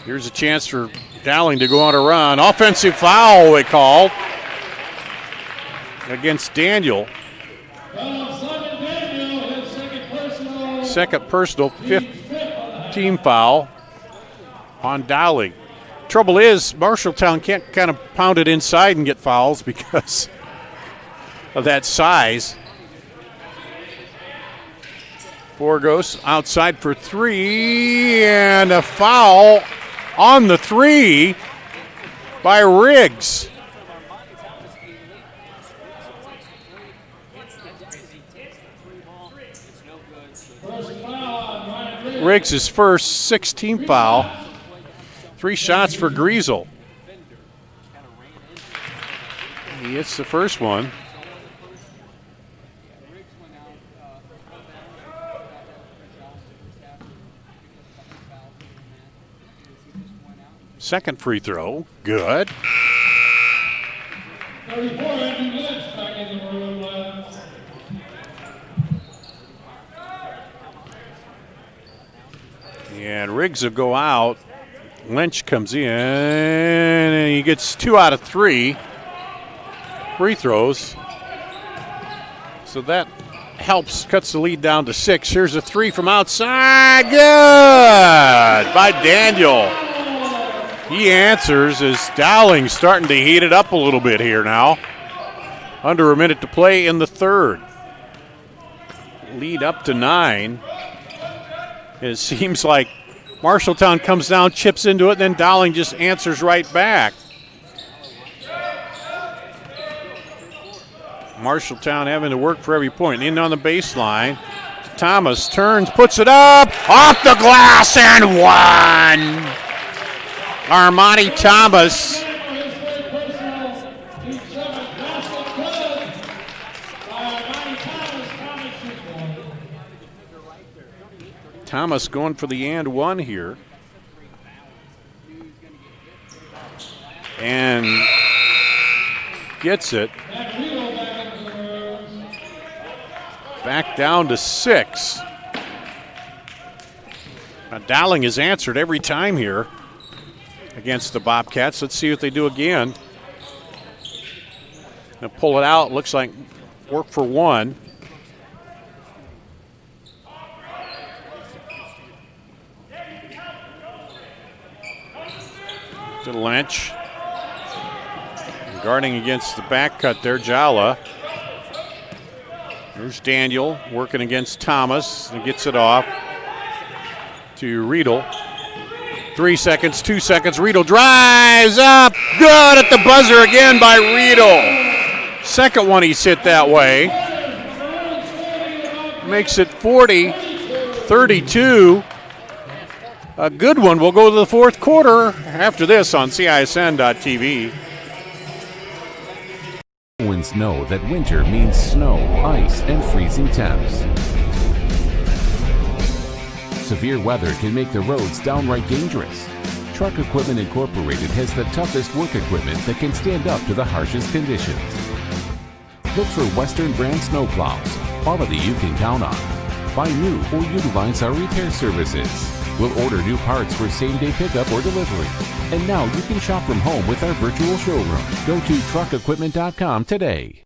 Here's a chance for Dowling to go on a run. Offensive foul they called against Daniel. Second personal, 5th team foul on Dowling. Trouble is, Marshalltown can't kind of pound it inside and get fouls because of that size. Burgos outside for 3, and a foul on the 3 by Riggs. Riggs' first 6th foul. 3 shots for Griesel. He hits the first one. Second free throw, good. 34, Andrew Lynch back in the room. And Riggs will go out. Lynch comes in, and he gets 2 out of 3 free throws. So that helps, cuts the lead down to 6. Here's a 3 from outside. Good by Daniel. He answers as Dowling starting to heat it up a little bit here now. Under a minute to play in the 3rd. Lead up to 9. It seems like Marshalltown comes down, chips into it, then Dowling just answers right back. Marshalltown having to work for every point. In on the baseline. Thomas turns, puts it up, off the glass and 1. Armani Thomas. Thomas going for the and 1 here. And gets it. Back down to 6. Now Dowling has answered every time here against the Bobcats. Let's see what they do again. Now pull it out. Looks like work for 1. To Lynch. Guarding against the back cut there, Jala. There's Daniel working against Thomas and gets it off to Riedel. 3 seconds, 2 seconds. Riedel drives up. Good at the buzzer again by Riedel. Second one he's hit that way. Makes it 40-32. A good one. We'll go to the fourth quarter after this on CISN.TV. Winds know that winter means snow, ice, and freezing temps. Severe weather can make the roads downright dangerous. Truck Equipment Incorporated has the toughest work equipment that can stand up to the harshest conditions. Look for Western brand snowplows, quality you can count on. Buy new or utilize our repair services. We'll order new parts for same-day pickup or delivery. And now you can shop from home with our virtual showroom. Go to truckequipment.com today.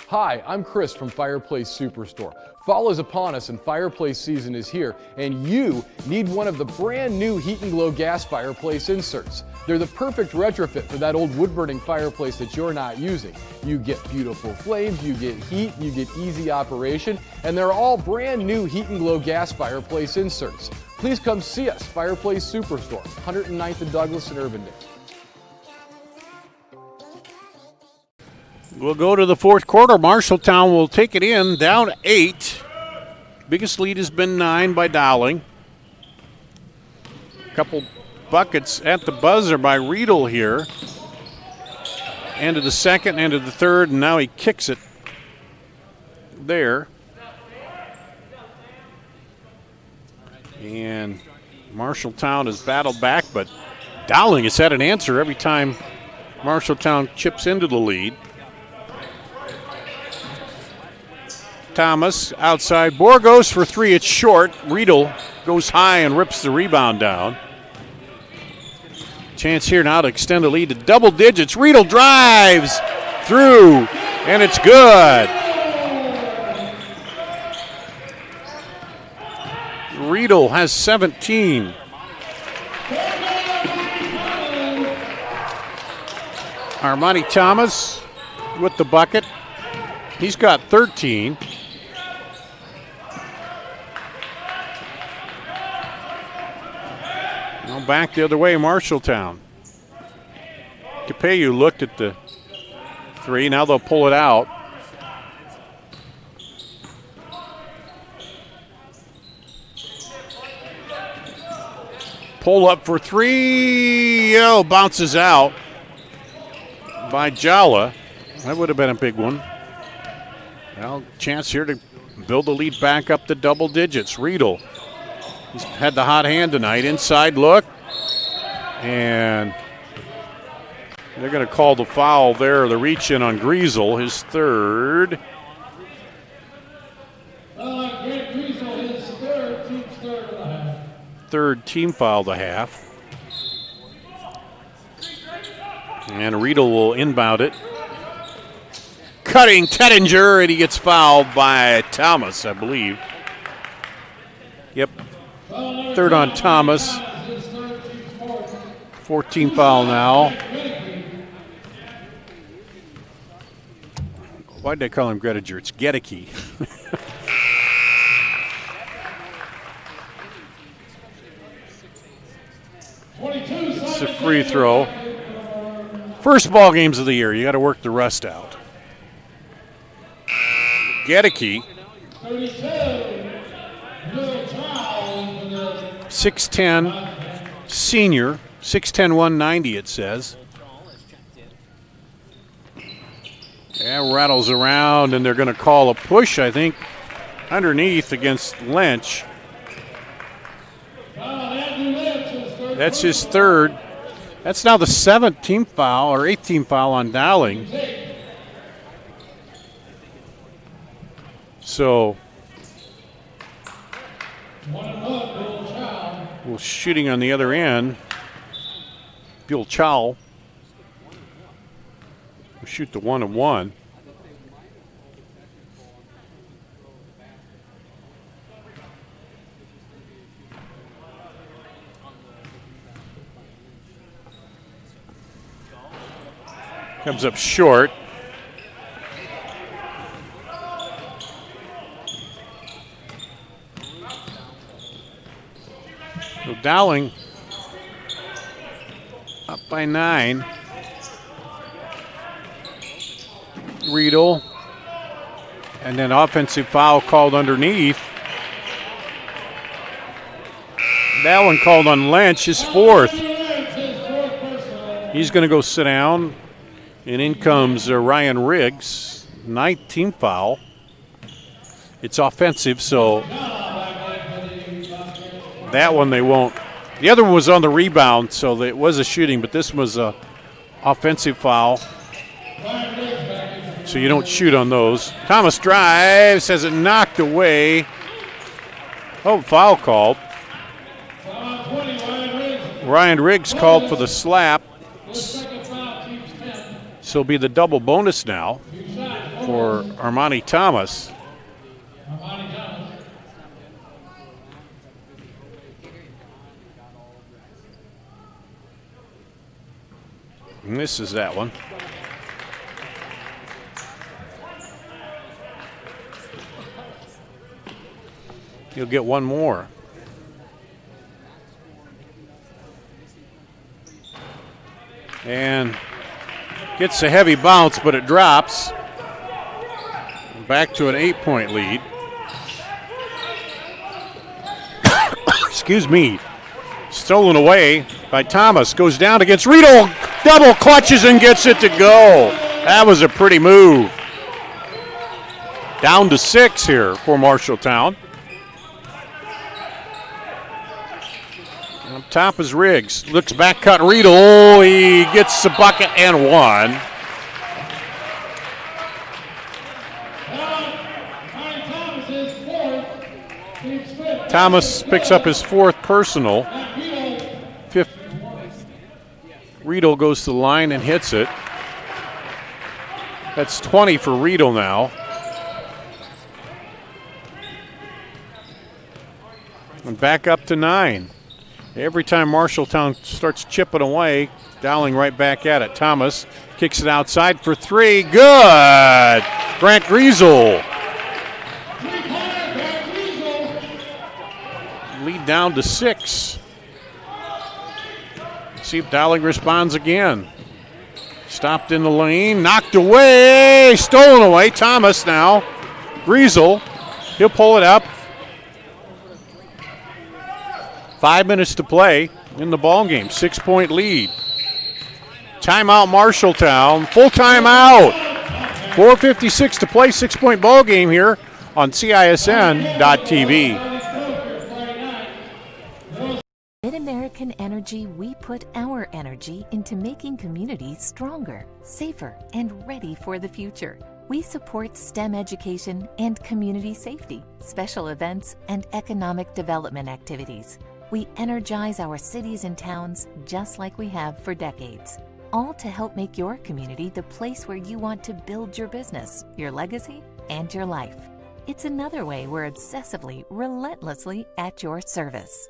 Hi, I'm Chris from Fireplace Superstore. Fall is upon us and Fireplace season is here, and you need one of the brand new Heat and Glow gas fireplace inserts. They're the perfect retrofit for that old wood-burning fireplace that you're not using. You get beautiful flames, you get heat, you get easy operation, and they're all brand new Heat and Glow gas fireplace inserts. Please come see us, Fireplace Superstore, 109th and Douglas in Urbandale. We'll go to the fourth quarter. Marshalltown will take it in, down 8. Biggest lead has been 9 by Dowling. Couple buckets at the buzzer by Riedel here. End of the second, end of the third, and now he kicks it there. And Marshalltown has battled back, but Dowling has had an answer every time Marshalltown chips into the lead. Thomas outside. Borgos for 3. It's short. Riedel goes high and rips the rebound down. Chance here now to extend the lead to double digits. Riedel drives through, and it's good. Riedel has 17. Armani Thomas with the bucket. He's got 13. Now back the other way, Marshalltown. Capeyu looked at the 3. Now they'll pull it out. Pull up for 3. Oh, bounces out by Jala. That would have been a big one. Well, chance here to build the lead back up to double digits. Riedel, he's had the hot hand tonight. Inside look. And they're going to call the foul there, the reach in on Griesel, his third. Grant Griesel, his third, team's third of the half. Third team foul of the half. And Riedel will inbound it. Cutting Tettinger, and he gets fouled by Thomas, I believe. Yep. Third on Thomas. 14 foul now. Why did I call him Gretiger? It's Gedeke. It's a free throw. First ball games of the year. You got to work the rust out. Gedeke. 6'10", senior. 6'10", 190 it says. Yeah, rattles around, and they're going to call a push, I think, underneath against Lynch. That's his third. That's now the 7th team foul, or 8th team foul on Dowling. So, well, shooting on the other end. Bill Chow will shoot the 1-and-1. Comes up short. So Dowling up by 9. Riedel. And then offensive foul called underneath. That one called on Lynch, his 4th. He's going to go sit down. And in comes Ryan Riggs, 9th team foul. It's offensive, so that one they won't. The other one was on the rebound, so it was a shooting, but this was a offensive foul. So you don't shoot on those. Thomas drives, has it knocked away. Oh, foul called. Ryan Riggs called for the slap. So it'll be the double bonus now for Armani Thomas. And this is that one. He'll get one more. And gets a heavy bounce, but it drops. Back to an 8-point lead. Excuse me. Stolen away by Thomas. Goes down against Riedel. Double clutches and gets it to go. That was a pretty move. Down to 6 here for Marshalltown. Up top is Riggs. Looks back, cut Riedel. Oh, he gets the bucket and one. Thomas picks up his 4th personal. 5th. Riedel goes to the line and hits it. That's 20 for Riedel now. And back up to 9. Every time Marshalltown starts chipping away, Dowling right back at it. Thomas kicks it outside for 3. Good! Grant Griesel. Lead down to 6. See if Dowling responds again. Stopped in the lane, knocked away, stolen away. Thomas now. Griesel, he'll pull it up. 5 minutes to play in the ball game. 6-point lead. Timeout Marshalltown. Full timeout. 4:56 to play. 6-point ball game here on CISN.TV. Mid-American Energy, we put our energy into making communities stronger, safer, and ready for the future. We support STEM education and community safety, special events, and economic development activities. We energize our cities and towns just like we have for decades, all to help make your community the place where you want to build your business, your legacy, and your life. It's another way we're obsessively, relentlessly at your service.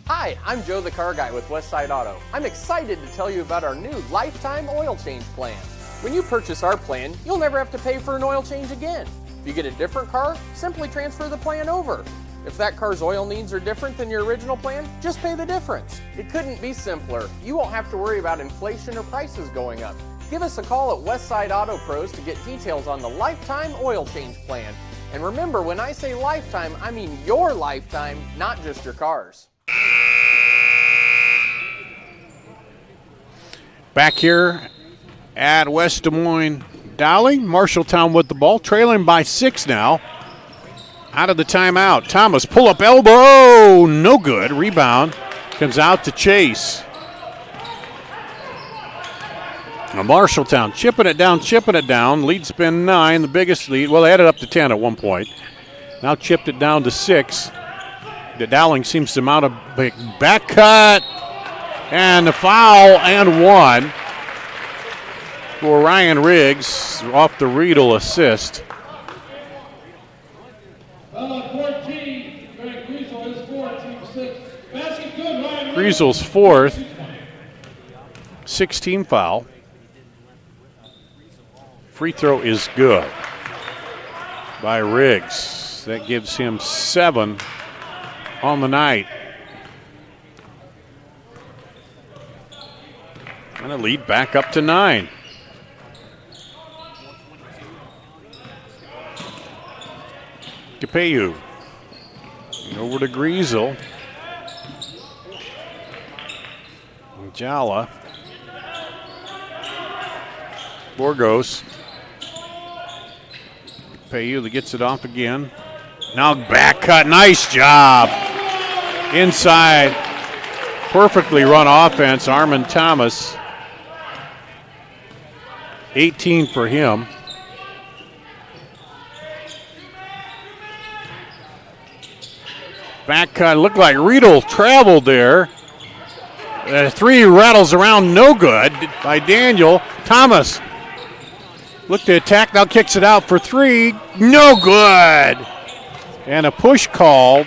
Hi, I'm Joe the Car Guy with Westside Auto. I'm excited to tell you about our new lifetime oil change plan. When you purchase our plan, you'll never have to pay for an oil change again. If you get a different car, simply transfer the plan over. If that car's oil needs are different than your original plan, just pay the difference. It couldn't be simpler. You won't have to worry about inflation or prices going up. Give us a call at Westside Auto Pros to get details on the lifetime oil change plan. And remember, when I say lifetime, I mean your lifetime, not just your car's. Back here at West Des Moines Dowling. Marshalltown with the ball, trailing by 6 now. Out of the timeout. Thomas, pull up elbow. No good. Rebound. Comes out to Chase. Now Marshalltown chipping it down. Lead's been 9, the biggest lead. Well, they had it up to 10 at one point. Now chipped it down to 6. The Dowling seems to mount a big back cut. And the foul and one for Ryan Riggs off the Riedel assist. 14, Greg Griesel is 4, team 6. Basket good, Ryan Griesel's 4th. 16 foul. Free throw is good by Riggs. That gives him 7 on the night. And a lead back up to 9. Capeyu. Over to Griesel. Jala. Borgos. Capeyu that gets it off again. Now back cut. Nice job. Inside. Perfectly run offense. Armin Thomas. 18 for him. Back cut, looked like Riedel traveled there. 3 rattles around, no good by Daniel. Thomas looked to attack, now kicks it out for 3, no good. And a push call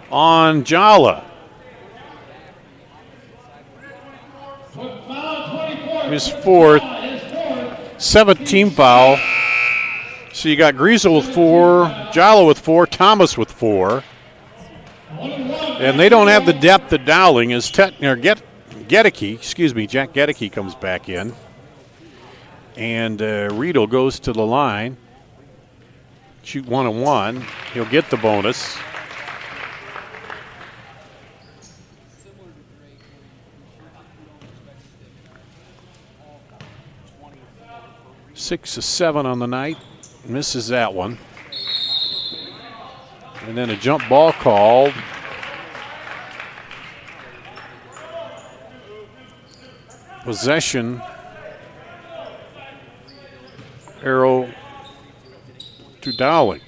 on Jala. His 4th, 7th team foul. So you got Griesel with 4, Jala with 4, Thomas with 4. And they don't have the depth at Dowling as Gedeke, excuse me, Jack Gedeke comes back in. And Riedel goes to the line. Shoot 1 and 1. He'll get the bonus. Six to 7 on the night. Misses that one. And then a jump ball called. Possession. Arrow to Dowling.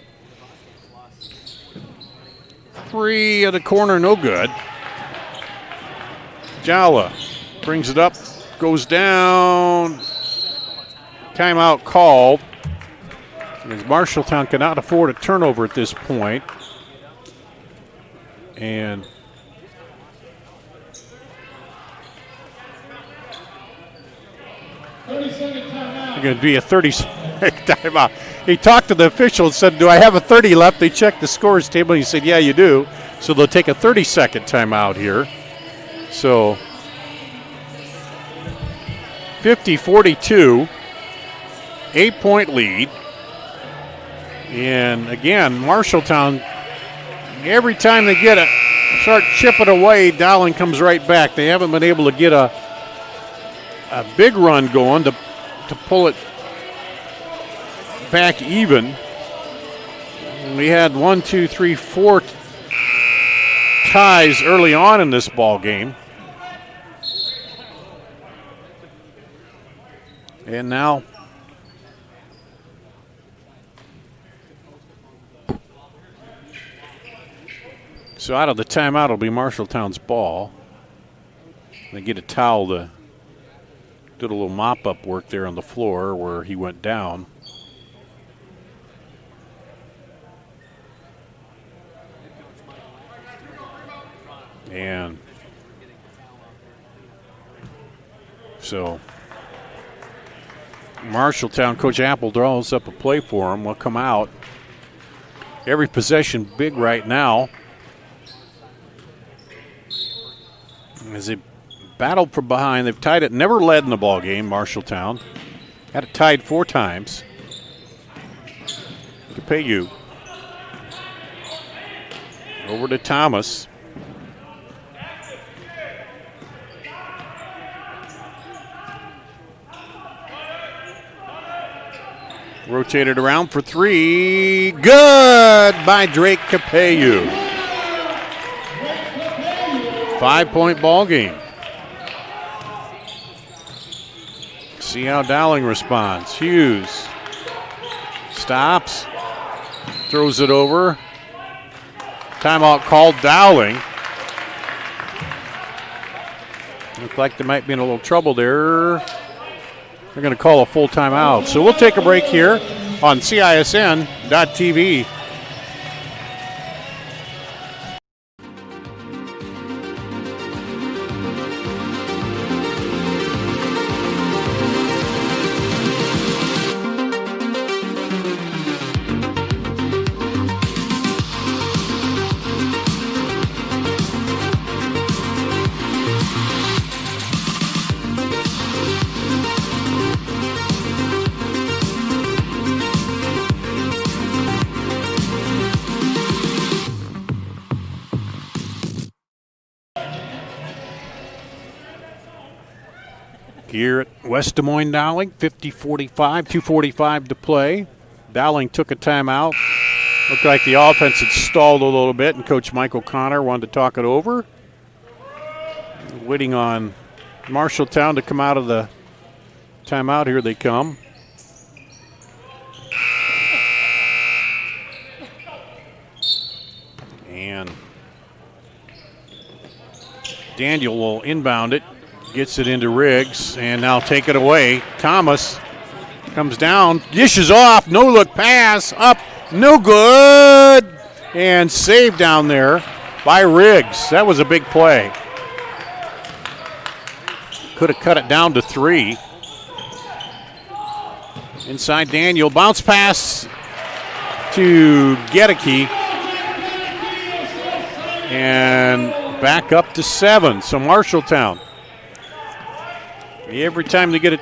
3 at the corner, no good. Jala brings it up, goes down. Timeout called. As Marshalltown cannot afford a turnover at this point. And it's going to be a 30-second timeout. He talked to the official and said, do I have a 30 left? They checked the scores table. He said, yeah, you do. So they'll take a 30-second timeout here. So 50-42, 8-point lead. And again, Marshalltown, every time they get it, start chipping away, Dowling comes right back. They haven't been able to get a big run going to pull it back even. And we had 1, 2, 3, 4 ties early on in this ball game. And now so out of the timeout will be Marshalltown's ball. They get a towel to do a little mop-up work there on the floor where he went down. And so Marshalltown, Coach Apple draws up a play for him. We'll come out. Every possession big right now. As they battled from behind, they've tied it, never led in the ball game, Marshalltown. Had it tied 4 times. Capeyu. Over to Thomas. Rotated around for 3. Good by Drake Capeyu. 5-point ball game. See how Dowling responds. Hughes stops, throws it over. Timeout called Dowling. Looked like they might be in a little trouble there. They're going to call a full timeout. So we'll take a break here on CISN.TV. here at West Des Moines Dowling. 50-45, 2:45 to play. Dowling took a timeout. Looked like the offense had stalled a little bit, and Coach Mike O'Connor wanted to talk it over. Waiting on Marshalltown to come out of the timeout. Here they come. And Daniel will inbound it, gets it into Riggs, and now take it away. Thomas comes down, dishes off, no-look pass, up, no good, and saved down there by Riggs. That was a big play. Could have cut it down to 3. Inside Daniel, bounce pass to Gedeke, and back up to 7. So Marshalltown, every time they get it,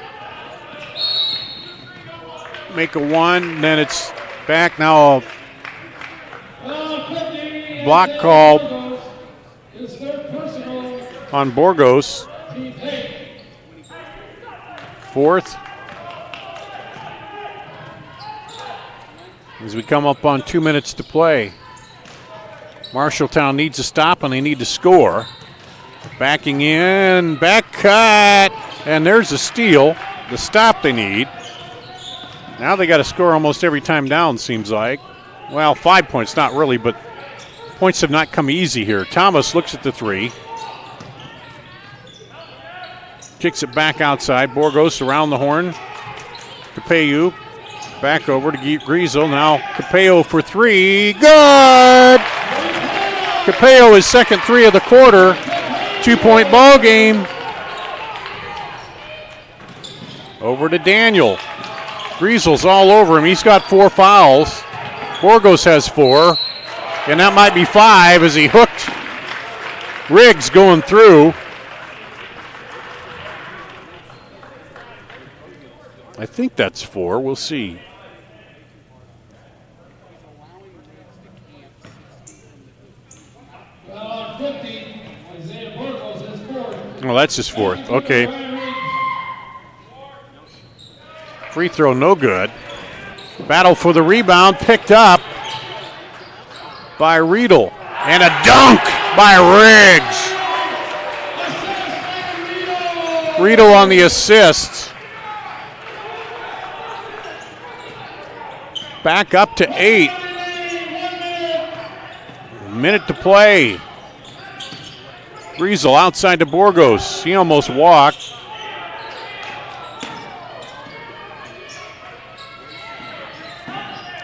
make a 1, then it's back. Now a block call on Borgos. 4th. As we come up on 2 minutes to play. Marshalltown needs a stop and they need to score. Backing in, back cut, and there's a steal, the stop they need. Now they got to score almost every time down, seems like. Well, 5 points, not really, but points have not come easy here. Thomas looks at the 3. Kicks it back outside. Borgos around the horn. Capello back over to Griesel. Now Capello for 3. Good! Capello his second 3 of the quarter. 2-point ball game. Over to Daniel. Griesel's all over him. He's got 4 fouls. Borgos has 4. And that might be 5 as he hooked Riggs going through. I think that's 4. We'll see. Well, that's his 4th. Okay. Free throw, no good. Battle for the rebound, picked up by Riedel. And a dunk by Riggs. Riedel on the assist. Back up to 8. Minute to play. Griesel outside to Borgos. He almost walked.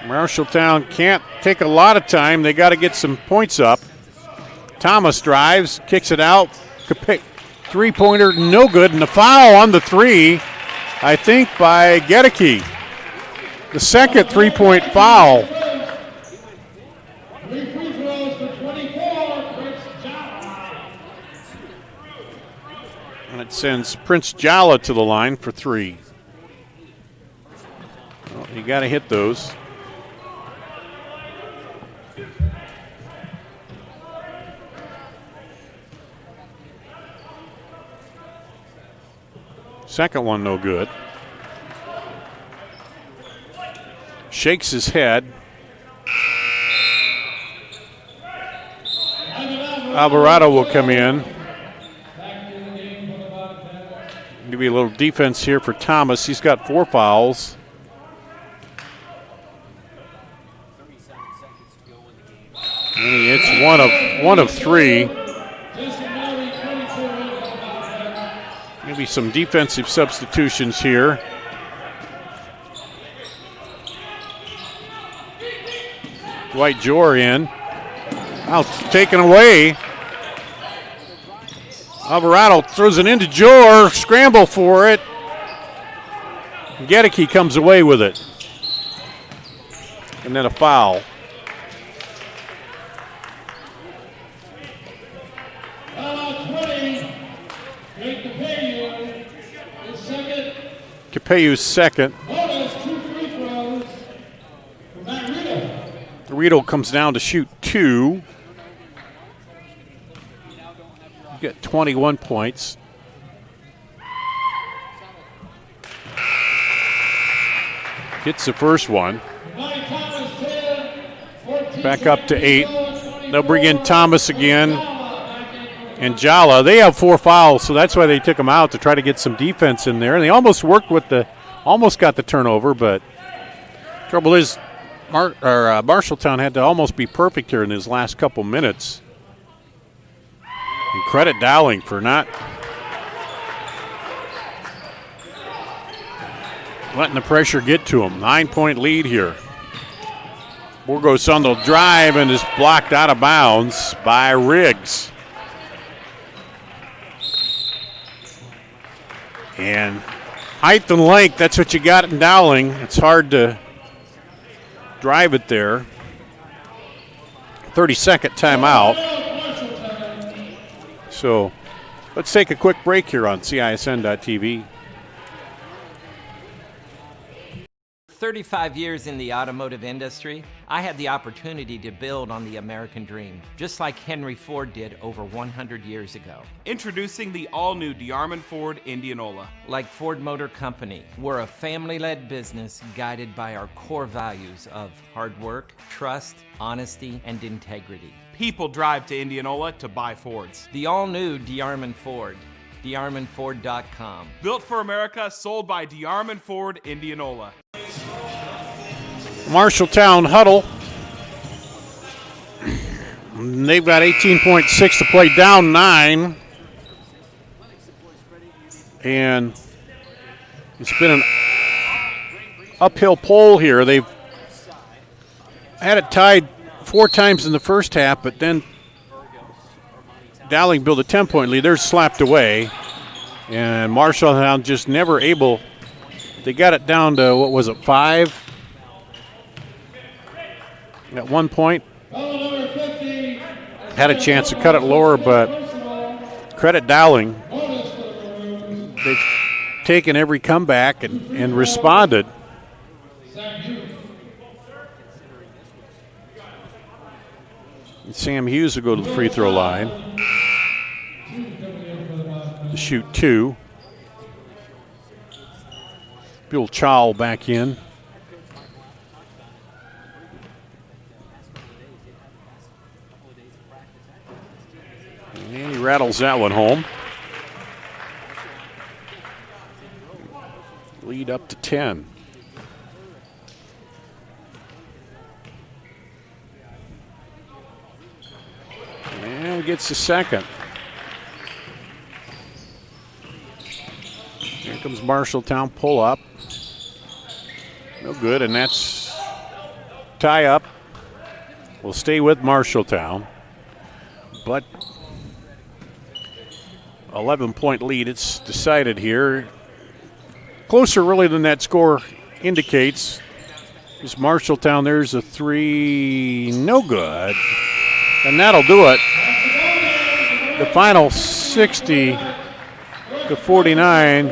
Marshalltown can't take a lot of time. They got to get some points up. Thomas drives, kicks it out. Three-pointer, no good. And the foul on the 3, I think, by Gedeke. The second 3-point foul. And it sends Prince Jala to the line for 3. Well, you got to hit those. Second one, no good. Shakes his head. Alvarado will come in. Maybe a little defense here for Thomas. He's got 4 fouls. And he hits one of 3. Maybe some defensive substitutions here. Dwight Jor in. Now it's taken away. Alvarado throws it into Jor. Scramble for it. Gedeke comes away with it. And then a foul. Capello's second. Riedel comes down to shoot 2. You got 21 points. Gets the first one. Back up to 8. They'll bring in Thomas again. And Jala, they have 4 fouls, so that's why they took them out, to try to get some defense in there. And they almost worked with almost got the turnover, but trouble is Marshalltown had to almost be perfect here in his last couple minutes. And credit Dowling for not letting the pressure get to him. 9-point lead here. Burgos on the drive and is blocked out of bounds by Riggs. And height and length, that's what you got in Dowling. It's hard to drive it there. 30-second timeout. So let's take a quick break here on CISN.TV. 35 years in the automotive industry, I had the opportunity to build on the American dream, just like Henry Ford did over 100 years ago. Introducing the all-new DeArmond Ford Indianola. Like Ford Motor Company, we're a family-led business guided by our core values of hard work, trust, honesty, and integrity. People drive to Indianola to buy Fords. The all-new DeArmond Ford. DeArmondFord.com. Built for America, sold by DeArmond Ford Indianola. Marshalltown huddle. They've got 18.6 to play, down 9. And it's been an uphill pull here. They've had it tied 4 times in the first half, but then Dowling built a 10-point lead. They're slapped away. And Marshalltown just never able. They got it down to, 5? At one point, had a chance to cut it lower, but credit Dowling. They've taken every comeback and responded. And Sam Hughes will go to the free throw line to shoot 2. Bill Chow back in. And he rattles that one home. Lead up to 10. And gets the second. Here comes Marshalltown, pull up. No good, and that's tie up. We'll stay with Marshalltown. But 11-point lead, it's decided here. Closer really than that score indicates. Is Marshalltown, there's a 3, no good. And that'll do it. The final 60 to 49.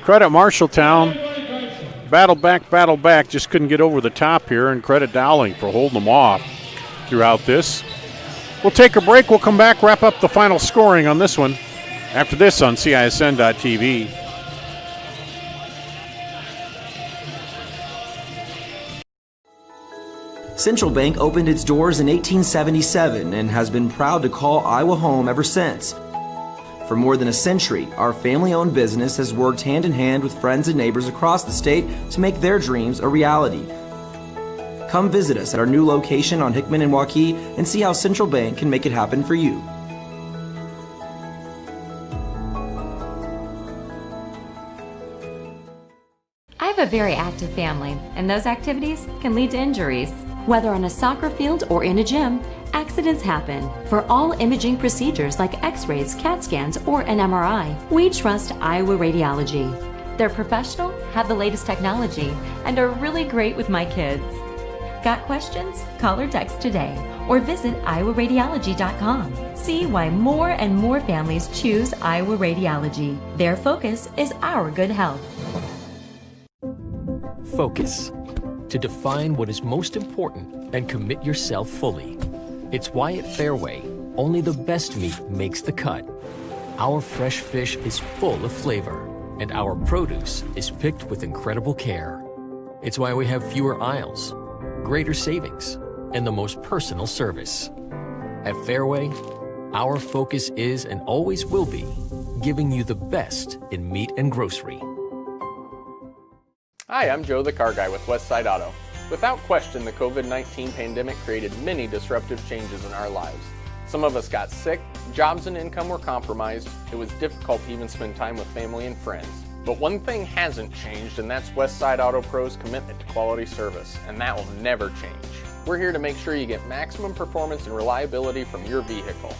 Credit Marshalltown. Battle back, just couldn't get over the top here, and credit Dowling for holding them off throughout this. We'll take a break. We'll come back, wrap up the final scoring on this one after this on CISN.TV. Central Bank opened its doors in 1877 and has been proud to call Iowa home ever since. For more than a century, our family-owned business has worked hand-in-hand with friends and neighbors across the state to make their dreams a reality. Come visit us at our new location on Hickman and Waukee and see how Central Bank can make it happen for you. I have a very active family, and those activities can lead to injuries. Whether on a soccer field or in a gym, accidents happen. For all imaging procedures like x-rays, CAT scans, or an MRI, we trust Iowa Radiology. They're professional, have the latest technology, and are really great with my kids. Got questions? Call or text today, or visit iowaradiology.com. See why more and more families choose Iowa Radiology. Their focus is our good health. Focus. To define what is most important and commit yourself fully. It's why at Fairway, only the best meat makes the cut. Our fresh fish is full of flavor, and our produce is picked with incredible care. It's why we have fewer aisles, greater savings, and the most personal service. At Fairway, our focus is and always will be giving you the best in meat and grocery. Hi, I'm Joe the Car Guy with Westside Auto. Without question, the COVID-19 pandemic created many disruptive changes in our lives. Some of us got sick, jobs and income were compromised, it was difficult to even spend time with family and friends. But one thing hasn't changed, and that's Westside Auto Pro's commitment to quality service, and that will never change. We're here to make sure you get maximum performance and reliability from your vehicle.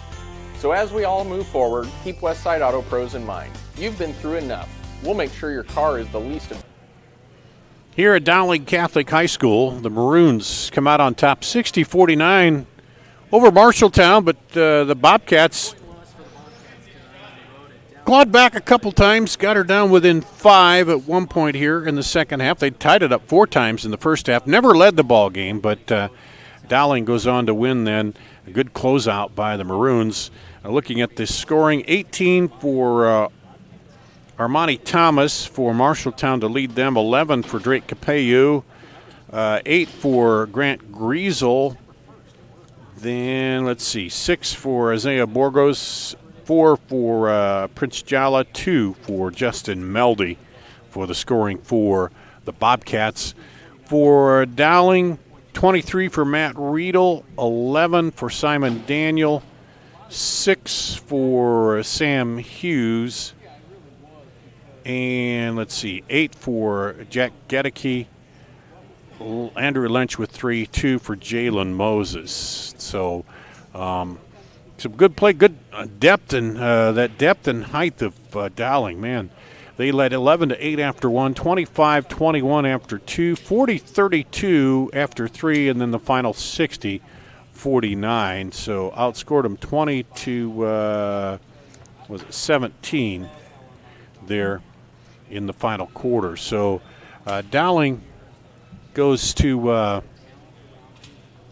So as we all move forward, keep Westside Auto Pros in mind. You've been through enough. We'll make sure your car is the least of. Here at Dowling Catholic High School, the Maroons come out on top 60-49 over Marshalltown, but the Bobcats clawed back a couple times, got her down within 5 at one point here in the second half. They tied it up 4 times in the first half, never led the ball game, but Dowling goes on to win then. A good closeout by the Maroons. Looking at the scoring, 18 for Armani Thomas for Marshalltown to lead them, 11 for Drake Capeyu, 8 for Grant Griesel. Then, let's see, 6 for Isaiah Borgos, 4 for Prince Jala, 2 for Justin Meldy for the scoring for the Bobcats. For Dowling, 23 for Matt Riedel, 11 for Simon Daniel, 6 for Sam Hughes, and let's see, 8 for Jack Gedeke, Andrew Lynch with 3, 2 for Jalen Moses. So some good play, good depth, and that depth and height of Dowling, man. They led 11-8 after 1, 25-21 after 2, 40-32 after 3, and then the final 60-49. So outscored them 20-17 there in the final quarter. So Dowling goes to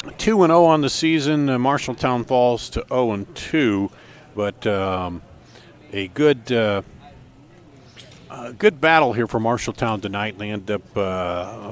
2-0 on the season. Marshalltown falls to 0-2, but a good battle here for Marshalltown tonight. They end up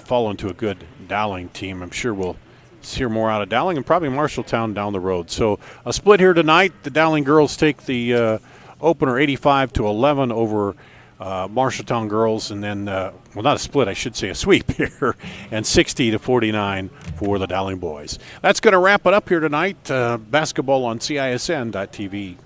falling to a good Dowling team. I'm sure we'll hear more out of Dowling and probably Marshalltown down the road. So a split here tonight. The Dowling girls take the opener 85-11 over Marshalltown girls, and then, well, not a split, I should say a sweep here, and 60-49 for the Dowling boys. That's going to wrap it up here tonight. Basketball on CISN.TV.